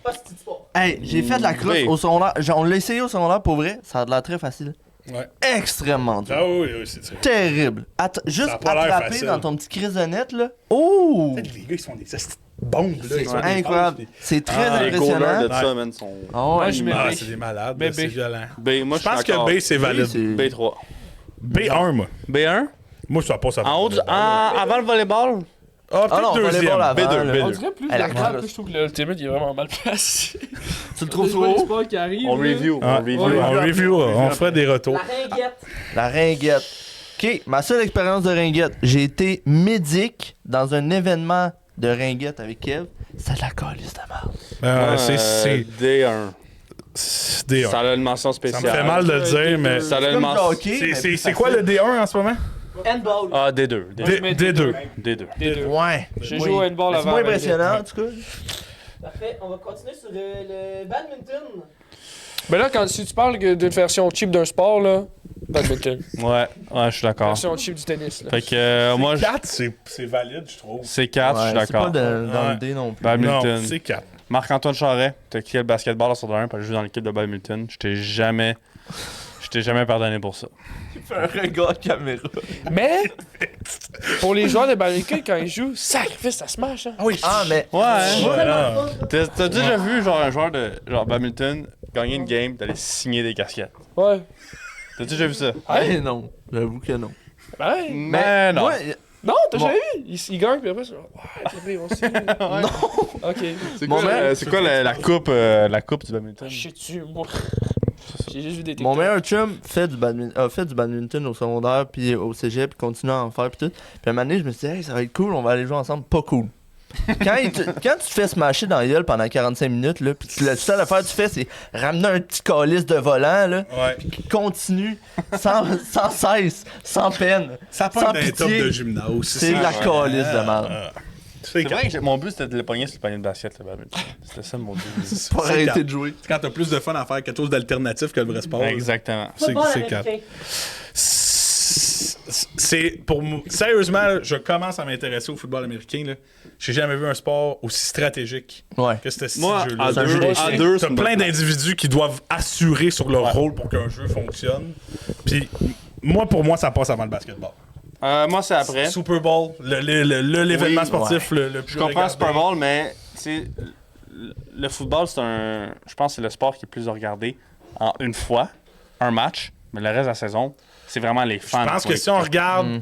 Pas ce petit sport. Hey, j'ai fait de la crosse Oui. au secondaire. On l'a essayé au secondaire pour vrai. Ça a de l'air très facile. Ouais. Extrêmement dur. Ah oui, oui, c'est ça. Terrible. Juste Ça a pas l'air attraper facile. dans ton petit crisonnette, là. Oh! Les gars, ils sont des petites bombes, là. C'est Ils sont des incroyable. passes, C'est très Ah, Les goalers impressionnant. de ça, man, sont. Ah ouais. Moi, je mets Ah, B. c'est des malades, Mais c'est B. violent. B, moi, Je pense suis d'accord. que B, c'est valide. C'est- B3. B1, moi. B1? Moi, je sais pas ça. En haut avant le volleyball? Ah, Ah non, peut-être deuxième. volleyball avant, B2, là. On B2. dirait plus Elle a le crosse. plus je trouve que l'Ultimate il est vraiment mal placé. Tu le trouves Les trop haut? sports qui arrivent. On là. review. Ah, On review. on review, on fera des La retours. ringuette. La ringuette. OK, ma seule expérience de ringuette, j'ai été médic dans un événement de ringuette avec Kev. C'est de la calice de merde. C'est D1. D1. Ça a une mention Ça me spéciale. fait mal de le dire, mais. Ça a une Comme du mention. hockey, mais plus C'est quoi le D1 en ce moment? Handball. Ah, D2. D2. D2. Des deux. Ouais. J'ai Oui. joué au handball Mais avant. c'est moins mais- impressionnant, en tout cas. Parfait. On va continuer sur le badminton. Mais là, si tu parles d'une version cheap d'un sport, là, badminton. Ouais, je suis d'accord. Version cheap du tennis, là. Fait que moi, 4, c'est valide, je trouve. c'est 4, je suis Ouais, c'est pas d'accord. dans Ouais. le dé non plus. Badminton. Non, c'est 4. Marc-Antoine Charret, t'as quitté le basketball sur le 1 pour jouer dans l'équipe de badminton. Je t'ai jamais pardonné pour ça. Un regard caméra. Mais, pour les joueurs de badminton, quand ils jouent, sacrifice, ça se marche, hein. Ah oui. Ah, mais. Ouais, hein? Voilà. T'as déjà vu genre un joueur de genre badminton gagner une game, d'aller signer des casquettes? Ouais. T'as déjà vu ça? Eh non, j'avoue que non. Ben, ouais. Mais non. Moi, Non, t'as Bon. jamais vu? Il gagne, puis après, c'est genre, ouais, c'est bien, on signe. non. Ok. C'est Mon quoi, mec- c'est quoi la coupe du badminton? Je sais tu, moi. J'ai juste vu des Mon TikTok. meilleur chum a fait du badminton au secondaire, puis au cégep, puis continue à en faire, puis tout. Puis à un moment donné, je me suis dit, hey, ça va être cool, on va aller jouer ensemble. Pas cool. Quand tu te fais smasher dans la gueule pendant 45 minutes, là, puis la seule affaire que tu fais, c'est ramener un petit calice de volant, là, Ouais. qui continue sans cesse, sans peine. Ça Sans part d'un top pitié. de gymnase. C'est de la calice de merde. C'est C'est vrai que mon but c'était de le pogner sur le panier de basket, le badminton. C'était ça mon but. Pour c'est arrêter quatre. de jouer. quand t'as plus de fun à faire quelque chose d'alternatif que le vrai sport. Exactement. Football c'est 4. américain. C'est pour moi. Sérieusement, là, je commence à m'intéresser au football américain. Là. J'ai jamais vu un sport aussi stratégique Ouais. que ce Moi, jeu-là. à C'est un jeu deux, d'échecs. à deux, T'as c'est plein une bonne d'individus qui doivent assurer sur leur rôle pour qu'un jeu fonctionne. Puis pour moi, ça passe avant le basketball. moi c'est après. Super Bowl, l'événement Oui, sportif le plus Je comprends regardé. Super Bowl, mais tu sais, le football, c'est je pense que c'est le sport qui est plus regardé en une fois, un match, mais le reste de la saison, c'est vraiment les fans. Je pense qui que vont si on écouter. regarde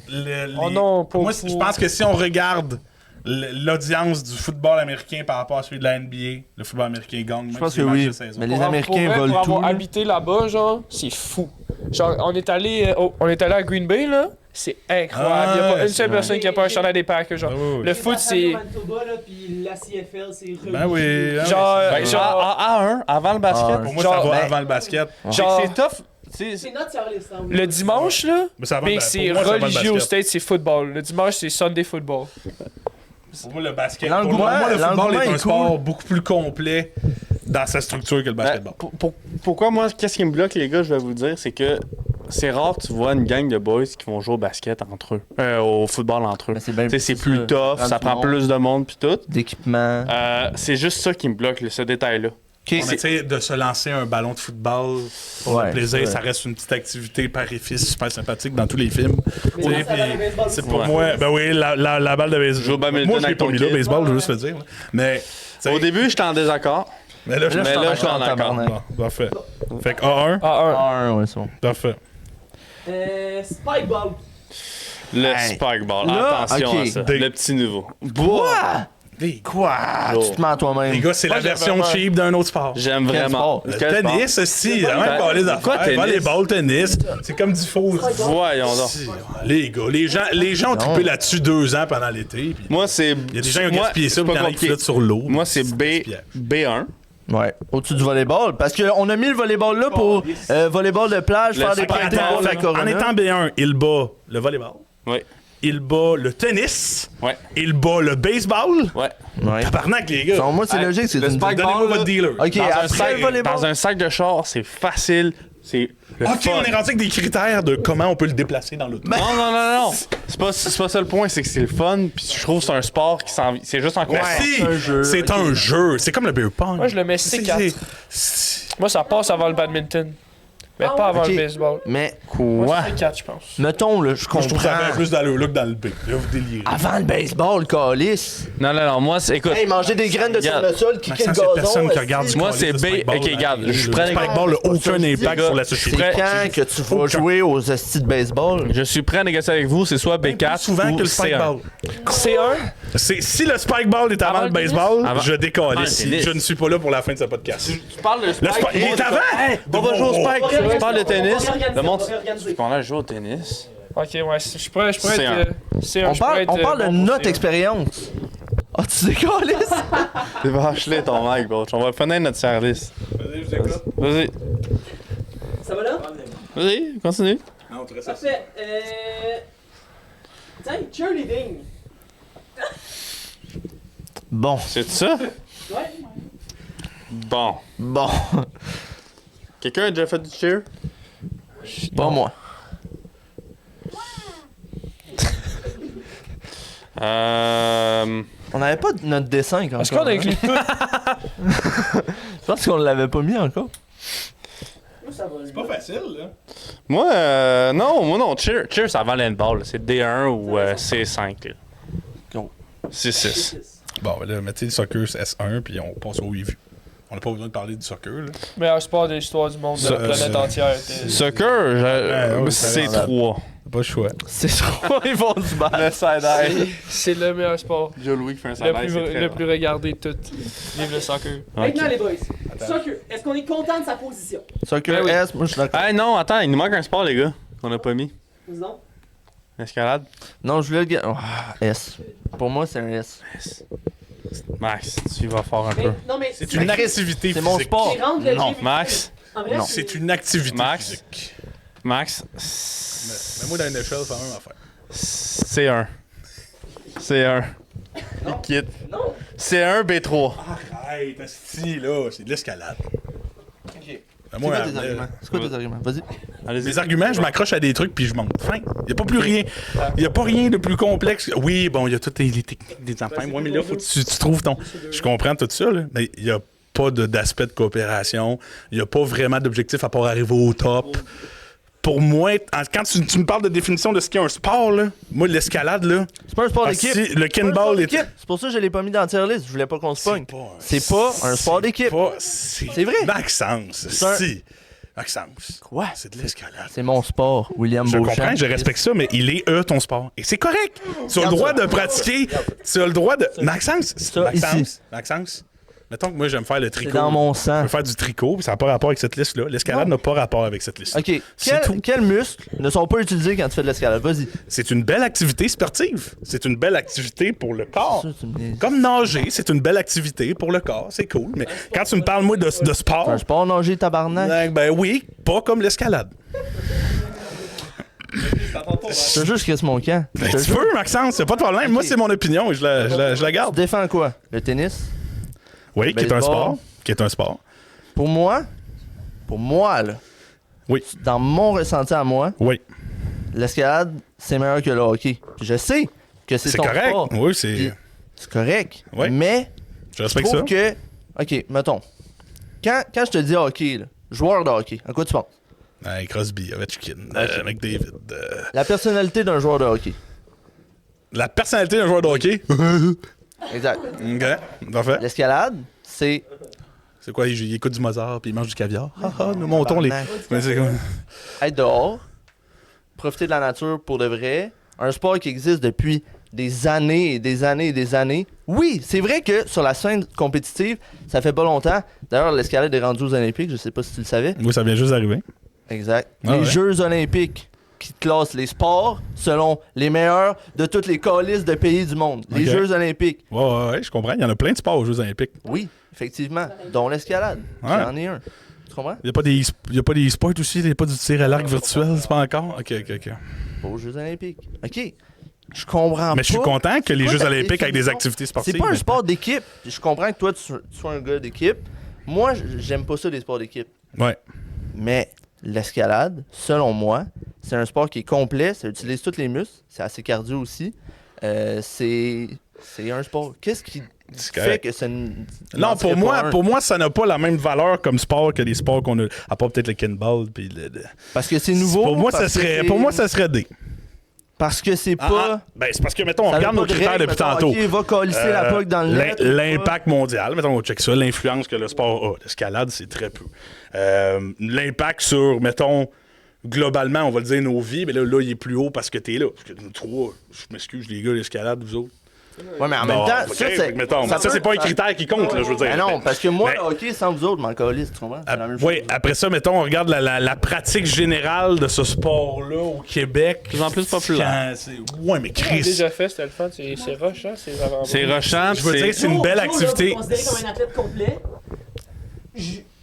Oh non, moi, je pense que si on regarde l'audience du football américain par rapport à celui de la NBA, le football américain gagne. Je pense que oui. Mais les Américains veulent pour tout. avoir là. habité là-bas, genre, c'est fou. Genre, on est allé à Green Bay, là. C'est incroyable. Il y a pas une seule personne qui a pas un chandail des Packers, genre. Ah oui, oui. Le foot, c'est... Manitoba, là, puis la CFL, c'est relié. Ben oui. hein, Genre, Ben, genre, A1, avant le basket. Pour moi, genre, ça va ben, avant le basket. genre, C'est tough. C'est notre sur les stands. le dimanche, là, Mais ça va mais pour c'est moi, ça va le religieux au basket. States, c'est football. Le dimanche, c'est Sunday football. Pour moi, le basket. L'engouement- Pour moi, le football l'engouement est un est sport cool. beaucoup plus complet dans sa structure que le basketball. Pourquoi moi, qu'est-ce qui me bloque, les gars, je vais vous le dire, c'est que c'est rare que tu vois une gang de boys qui vont jouer au basket entre eux, au football entre eux. Mais c'est bien- Tu sais, c'est c'est plus ça. tough, Prendre ça du prend monde. plus de monde puis tout. D'équipement. C'est juste ça qui me bloque, ce détail-là. Ok. Mais tu sais, de se lancer un ballon de football pour Ouais, le plaisir, ouais. ça reste une petite activité pari-fils super sympathique dans tous les films. Mais Tu sais, ça va, le baseball, c'est c'est pour Ouais. moi, ben oui, la balle de baseball. Joue au badminton Moi, je l'ai avec pas ton mis là, kid. baseball, je veux juste le dire. là. Mais, tu sais, Au début, j'étais en désaccord. mais là, je Mais me là, là, je je suis en accord. tabarnak. Bon, parfait. Fait que A1, Ah, Ouais, c'est bon. parfait. Spike ball. Le Hey. spike ball. Là, Attention ok. à ça. Des- Le petit nouveau. Quoi? Quoi? Tu te mens à toi-même. Les gars, c'est Moi, la j'aime version vraiment- cheap d'un autre sport. J'aime Quel vraiment. sport? Le Quel sport? tennis, aussi, la même pas les Quoi, affaires. tennis? Volleyball, tennis, c'est comme du faux. Voyons donc. Les gars, les gens ont Non. trippé là-dessus 2 ans pendant l'été. puis Moi, c'est. Il y a des gens qui ont moi, gaspillé ça, c'est puis il y pas en a qui compliqué. flottent sur l'eau. Moi, c'est B1. Ouais, au-dessus du volleyball. Parce qu'on a mis le volleyball là pour volleyball de plage, Le faire des sport parties attends, pour la Fait, en Corona. étant B1, il bat le volleyball, Oui. il bat le tennis, Ouais. il bat le baseball. Ouais. Ouais. Tabarnak, les gars. Selon moi, c'est Hey, logique, c'est le une... spike- Donnez-moi ball, votre là. dealer. Ok, Dans un après sac- le volleyball. Dans un sac de char, c'est facile. C'est le Ok, fun. on est rendu avec des critères de comment on peut le déplacer dans l'auto. Non, non, non, non. C'est pas ça le point, c'est que c'est le fun. Puis je trouve que c'est un sport qui s'en. C'est juste en Merci. un jeu, C'est ok. un jeu. C'est comme le beer pong. moi, je le mets C'est- C4. c'est- Moi, ça passe avant le badminton. Mais pas avant Ok. le baseball. Mais, Moi, Quoi? c'est C4, je pense. mettons, là, je Moi, je trouve que ça comprends. fait plus d'allure là que dans le B. Là, vous délirez. Avant le baseball, calice. Non, non, non. Moi, c'est. Écoute. Hey, manger des graines de sur Regarde. le sol, kicker le Maxence, c'est gazon. personne qui esti. regarde du Moi, calice c'est de B. spikeball, Ok, là. regarde, je Le prends- spikeball n'a aucun impact sur la société. C'est quand que tu vas jouer aux estis de baseball? Je suis prêt à négocier avec vous, c'est soit Plus B4 souvent ou que le C1. spikeball. C1, Si le spikeball est avant Avant le le tennis? baseball, Avant- je décolle. Ah, le Si tennis. je ne suis pas là pour la fin de ce podcast. Tu parles de Le spike, il est avant! On va jouer au spike. On va Tu réorganiser, parles de on va tennis. réorganiser, Le monde. on va réorganiser. On a joué au tennis. ok, ouais, je pourrais C1. être. C1, On je pourrais parle, être, on parle de bon pour notre C1. expérience. Ah, tu sais, calice? C'est vache-là ton mic, bro. On va finir notre service. Vas-y, je vous écoute. Vas-y. Ça va là? Vas-y, continue. Non, tu restes Parfait. Tiens, cheerleading. Bon, C'est ça? Ouais. Bon. bon. Quelqu'un a déjà fait du cheer? Pas moi. On n'avait pas notre dessin quand même. Est-ce qu'on a inclus tout? Je pense qu'on l'avait pas mis encore. Moi, ça va. C'est pas facile, là. Moi, non. Cheer, c'est avant l'handball. C'est D1 ou C5. Là. Go. C6. Bon, là, mettez le soccer c'est S1, puis on passe au review. On n'a pas besoin de parler du soccer, là. Meilleur sport de l'histoire du monde, de la planète entière. Soccer, ouais, c'est ça 3. Pas le choix. C'est trop, ils vont se battre. Le side-eye. C'est le meilleur sport. Joe Louis qui fait un Le side-eye, c'est plus, très le bon. plus regardé de tout. Vive le soccer. Maintenant, les boys. Soccer. Est-ce qu'on est content de sa position? Soccer Ben oui. S, moi je suis d'accord. Hey, non, attends, il nous manque un sport, les gars, qu'on a pas mis. Disons. Escalade. Non, je voulais le gars. Oh, S. Pour moi, c'est un S. Max, tu vas fort un Mais, peu. non, mais C'est une activité C'est mon physique. sport. C'est rendre le Non, gym Max. En vrai, Non. C'est une activité Max. physique. Max, Mais moi, dans une échelle, c'est la même affaire. C1. Il quitte. Non. C1, B3. Arrête, asti, là, c'est de l'escalade. Ok. Ben, C'est moi, quoi tes arguments? C'est quoi tes arguments? Vas-y. Allez-y. mes arguments, je m'accroche à des trucs puis je monte. Fin. Il n'y a pas plus rien. Il n'y a pas rien de plus complexe. Oui, bon, il y a toutes les techniques des enfants. Ouais, mais là, faut que tu trouves ton. Je comprends tout ça, là, mais il n'y a pas d'aspect de coopération. Il n'y a pas vraiment d'objectif à part arriver au top. Pour moi, quand tu me parles de définition de ce qu'est un sport, là, moi, l'escalade, là, C'est pas un sport d'équipe. si le C'est pas un sport kinball est. d'équipe. C'est pour ça que je l'ai pas mis dans la tier list. Je voulais pas qu'on se pogne. pas un- C'est pas un sport d'équipe. C'est C'est vrai. Maxence, un- si. Maxence. Quoi? C'est de l'escalade. C'est mon sport, William Je Beauchamp. comprends, je respecte ça, mais il est ton sport. Et c'est correct. Tu as le droit de pratiquer. Tu as le droit de. Maxence. ici. Maxence. Mettons que moi, j'aime faire le tricot. C'est dans mon Je sang. veux faire du tricot, puis ça n'a pas rapport avec cette liste-là. L'escalade n'a pas rapport avec cette liste. OK. C'est tout. Quels muscles ne sont pas utilisés quand tu fais de l'escalade? Vas-y. C'est une belle activité sportive. C'est une belle activité pour le corps. Ça, tu me dis- Comme nager, c'est une belle activité pour le corps. C'est cool. Mais quand tu me parles, moi, de sport, Un sport nager tabarnak. ben oui, pas comme l'escalade. Je te jure, je crisse mon camp. Ben, Je te tu jure. peux, Maxence, c'est pas de problème. Moi, c'est mon opinion et je la Tu garde. défends quoi? Le tennis? Oui, qui est un baseball. sport. Qui est un sport. Pour moi, là, Oui. dans mon ressenti à moi, Oui. l'escalade, c'est meilleur que le hockey. Puis je sais que c'est C'est ton correct. sport. Oui, c'est. Puis c'est correct. Ouais. Mais Je je respecte ça. trouve que... OK, mettons. Quand je te dis hockey, là, joueur de hockey, à quoi tu penses? Hey, Crosby, Ovechkin, McDavid. La personnalité d'un joueur de hockey. La personnalité d'un joueur de hockey. Exact. OK. Parfait. L'escalade, c'est... C'est quoi, il écoute du Mozart puis il mange du caviar? Nous montons les. Tabarnak. Mais c'est quoi? Être dehors, profiter de la nature pour de vrai, un sport qui existe depuis des années et des années et des années. Oui, c'est vrai que sur la scène compétitive, ça fait pas longtemps. D'ailleurs, l'escalade est rendue aux Olympiques, je sais pas si tu le savais. Oui, ça vient juste d'arriver. Exact. Ah Les ouais. Jeux Olympiques qui classent les sports selon les meilleurs de toutes les calices de pays du monde. Les Ok. Jeux Olympiques. Ouais, je comprends. Il y en a plein de sports aux Jeux Olympiques. Oui, effectivement, dont l'escalade. Ouais. J'en ai un. Tu comprends? Il n'y a pas des e-sports aussi? Il n'y a pas du tir à l'arc virtuel? C'est pas encore? OK. Pas aux Jeux Olympiques. OK. Je comprends pas. Mais je suis content que les quoi Jeux ta Olympiques avec des définition? activités sportives. C'est pas un mais- sport d'équipe. Je comprends que toi, tu sois un gars d'équipe. Moi, j'aime pas ça, les sports d'équipe. Ouais. Mais l'escalade, selon moi, c'est un sport qui est complet. Ça utilise tous les muscles. C'est assez cardio aussi. C'est un sport. Qu'est-ce qui C'est fait correct. que ça ne. Non, pour moi, ça n'a pas la même valeur comme sport que les sports qu'on a. À part peut-être le kinball. Puis Parce que c'est nouveau. Pour moi, ça parce que serait, c'est- pour moi, ça serait D. Parce que c'est pas. Ben, c'est parce que, mettons, on ça regarde veut nos pas de critères règles, depuis mettons, tantôt. OK, va colisser la puck dans le net. L'impact mondial, mettons, on check ça, l'influence que le sport a. L'escalade, c'est très peu. L'impact sur, mettons, globalement, on va le dire, nos vies, mais là, il est plus haut parce que t'es là. Parce que nous trois, je m'excuse, les gars, l'escalade, vous autres. Ouais, mais en Bon, même temps, ok, ça, c'est. mettons, ça, c'est pas un critère qui compte, là, je veux dire. Ben non, parce que moi, Mais- le hockey, sans vous autres, m'en calisse, tu comprends? C'est la même Oui, chose. après ça, mettons, on regarde la pratique générale de ce sport-là au Québec. Plus en plus populaire. Ouais, mais On l'a Chris. déjà fait, c'était le fun. C'est rush, hein? C'est avant. C'est rushant, Je veux dire, c'est une Joe, belle Joe, activité. Là, vous considérez comme un athlète complet.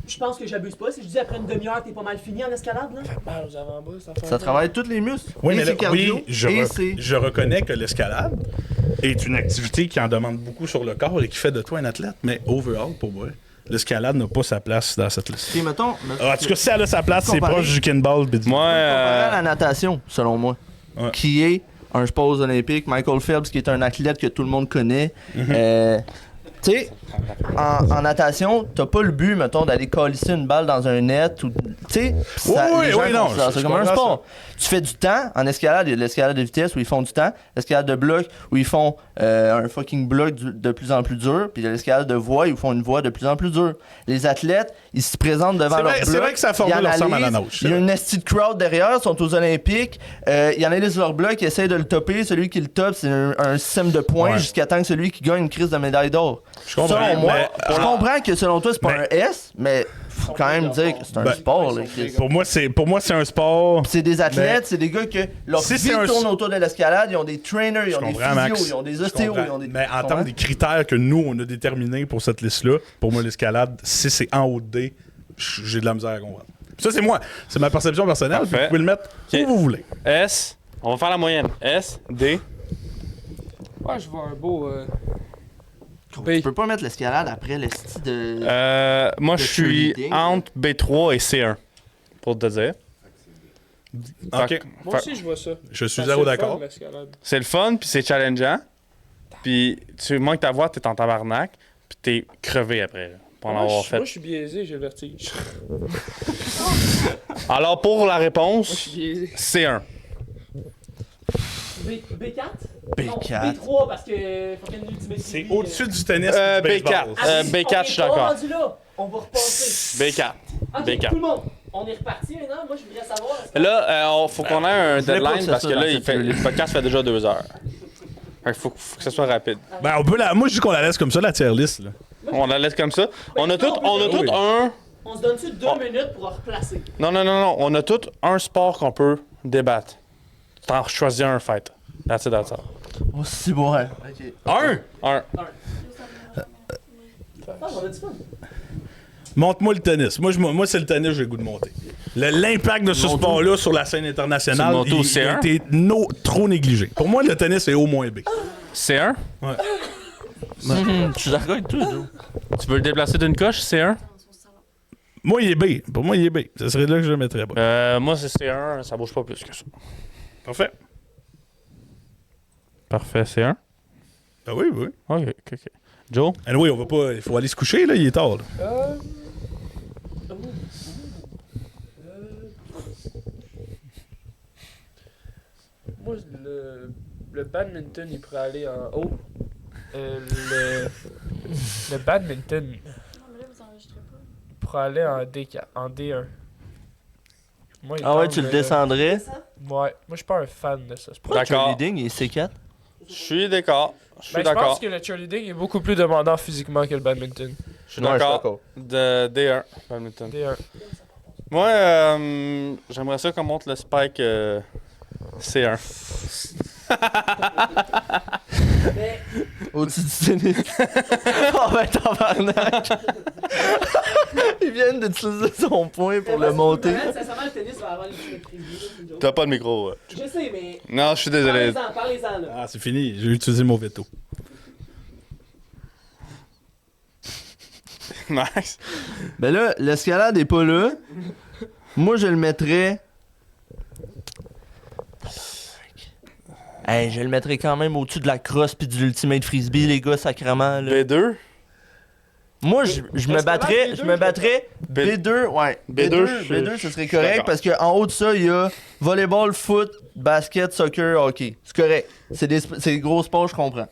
Je pense que j'abuse pas. Si je dis après une demi-heure, t'es pas mal fini en escalade, là. Mal aux avant-bras, Ça travaille tous les muscles. Oui, Et mais c'est là, cardio. oui, et c'est. je reconnais que l'escalade est une activité qui en demande beaucoup sur le corps et qui fait de toi un athlète, mais overall, pour moi, l'escalade n'a pas sa place dans cette liste. Ok, mettons. En tout cas, si elle a sa place, c'est Comparer- proche du kinball. pis du- Moi, Comparé à la natation, selon moi, Ouais. qui est un sport aux Olympiques. Michael Phelps, qui est un athlète que tout le monde connaît. Tu sais, en natation, t'as pas le but, mettons, d'aller colisser une balle dans un net ou. Tu sais, ça- Oui, les gens oui, non, considèrent je ça comme un comprends sport. Tu fais du temps. En escalade, il y a de l'escalade de vitesse où ils font du temps. L'escalade de bloc où ils font un fucking bloc de plus en plus dur. Puis il y a l'escalade de voie où ils font une voie de plus en plus dure. Les athlètes, ils se présentent devant C'est leur vrai- bloc. c'est vrai que sa formule ils ressemble à la analysent. nôtre, Il y a c'est une esti de crowd derrière, ils sont aux Olympiques. Ils analysent leur bloc, ils essayent de le topper. Celui qui le top, c'est un système de points Ouais. jusqu'à temps que celui qui gagne une crise de médaille d'or. Je comprends, Selon moi, mais- je comprends que selon toi, c'est pas Mais- un S, mais faut quand même dire que c'est un Ben, sport. Là, Chris. Pour moi, c'est un sport. C'est des athlètes, Mais- c'est des gars que leur Si vie c'est un- tourne autour de l'escalade, ils ont des trainers, ils Je ont des comprends, physios, Max. ils ont des Je ostéos, comprends. ils ont des... Mais en tu termes comprends? des critères que nous, on a déterminés pour cette liste-là, pour moi, l'escalade, si c'est en haut de D, j'ai de la misère à comprendre. Ça, c'est moi. C'est ma perception personnelle. Parfait. Vous pouvez le mettre Ok. où vous voulez. S, on va faire la moyenne. S, D. Ouais, je vois un beau. Tu peux pas mettre l'escalade après le style de... Moi, je de suis cheerleading. entre B3 et C1. Pour te dire. OK. Fait- Moi aussi, je vois ça. Je suis C'est zéro le fun, d'accord. l'escalade. C'est le fun, puis c'est challengeant. Puis tu manques ta voix, t'es en tabarnak, puis t'es crevé après, là, pour en Moi, avoir je fait. suis biaisé, j'ai le vertige. Alors, pour la Moi, je réponse, suis biaisé. C1. B4? B4. Non, B3 parce que fucking Ultimate C'est TV, au-dessus du tennis et du B4. baseball. Ah, B4, je suis on est pas d'accord. rendu là. On va repasser. B4. Ok, B4. tout le monde. On est reparti maintenant. Moi, je voudrais savoir. Là, faut qu'on ait un voulais pas que deadline ça parce que soit là, dans cette le podcast fait déjà 2 heures. Fait qu'il faut que ça soit rapide. Ben, on peut moi, je dis qu'on la laisse comme ça, la tier list. Là. On la laisse comme ça. On a tout oui. un. On se donne-tu 2 minutes pour replacer? Non. On a tout un sport qu'on peut débattre. T'en choisis un, fight. That's it. Oh, c'est bon, ouais. Ok. Un. Ah, on a du fun. Montre-moi le tennis. Moi c'est le tennis, j'ai le goût de monter. L'impact de ce sport-là sur la scène internationale, C'est le monter au il a C1? été trop négligé. Pour moi, le tennis est O-B. C1. Ouais. Je suis d'accord avec toi, Joe. Tu veux le déplacer d'une coche, C1? Moi, il est B. Pour moi, il est B. Ça serait là que je le mettrais. Moi, c'est C1. Ça bouge pas plus que ça. Parfait. Parfait, C1. Ah oui. Ok. Joe? Oui, on va pas. Il faut aller se coucher, là. Il est tard. Là. Moi, le badminton, il pourrait aller en haut. Le badminton Non, mais là, vous enregistrez pas. pourrait aller en D1. Moi, il Ah ouais, tente tu le de- descendrais. Ouais. Moi, je suis pas un fan de ça. Pourquoi le D'accord. cheerleading il est C4? Je suis d'accord. Je pense que le cheerleading est beaucoup plus demandant physiquement que le badminton. Je suis Ouais, d'accord. De D1, badminton. D1. Moi, j'aimerais ça qu'on monte le spike C1. Mais Au-dessus du tennis. Oh ben tabarnak! Ils viennent d'utiliser son point pour le monter. Sincèrement, le tennis va avoir les frisbee. T'as pas de micro, ouais. Je sais, mais. Non, je suis désolé. Parlez-en, là. Ah, c'est fini. J'ai utilisé mon veto. Max. Ben là, l'escalade est pas là. Moi, je le mettrais. Hey, je le mettrais quand même au-dessus de la crosse puis de l'ultimate frisbee, les gars, sacrément. Là. B2. Moi, je me Escalade battrais, B2, je me battrais B2, ouais. B2, B2, ce serait je suis correct d'accord. parce qu'en haut de ça, il y a volleyball, foot, basket, soccer, hockey. C'est correct. C'est des gros sports, je comprends.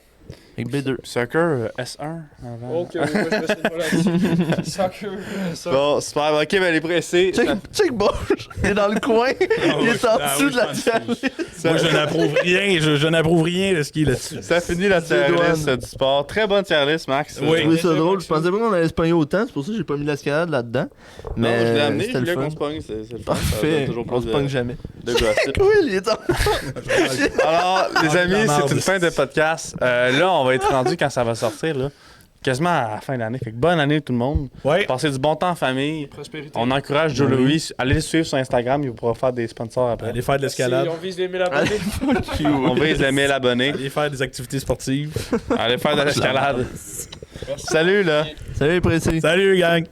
Avec B2. Soccer S1 avant. Ok, moi, je me suis pas là-dessus. Soccer, ça. Bon, super. Ok, ben elle est pressée. Check Bosch, il est dans le coin, il est en Ah dessous oui, de la je pense tienne. Moi, je n'approuve rien. Je n'approuve rien de ce qui est là-dessus. Ça finit la tier douanes. list du sport. Très bonne tier list, Max. Oui. J'ai trouvé ça Plaisir, drôle. Je Maxime. pensais pas qu'on allait se pogner autant, c'est pour ça que j'ai pas mis l'escalade là-dedans. Non, Mais je l'ai amené, je c'était voulais le fun. qu'on se pogne, c'est le fun. Ça Parfait, donne toujours on se plus pogne jamais. de gossip. Cool, il est en... Alors, les amis, la c'est merde. une fin de podcast. Là, on va être rendu quand ça va sortir, là. Quasiment à la fin de l'année. Fait que bonne année tout le monde. Ouais. Passez du bon temps en famille. Prospérité. On encourage Joe Louis. Allez le suivre sur Instagram, il pourra faire des sponsors après. Aller faire de l'escalade. Si on vise les 1000 abonnés. On vise les 1000 abonnés. Aller faire des activités sportives. Allez faire de l'escalade. Salut là. Salut, précis. Salut, gang!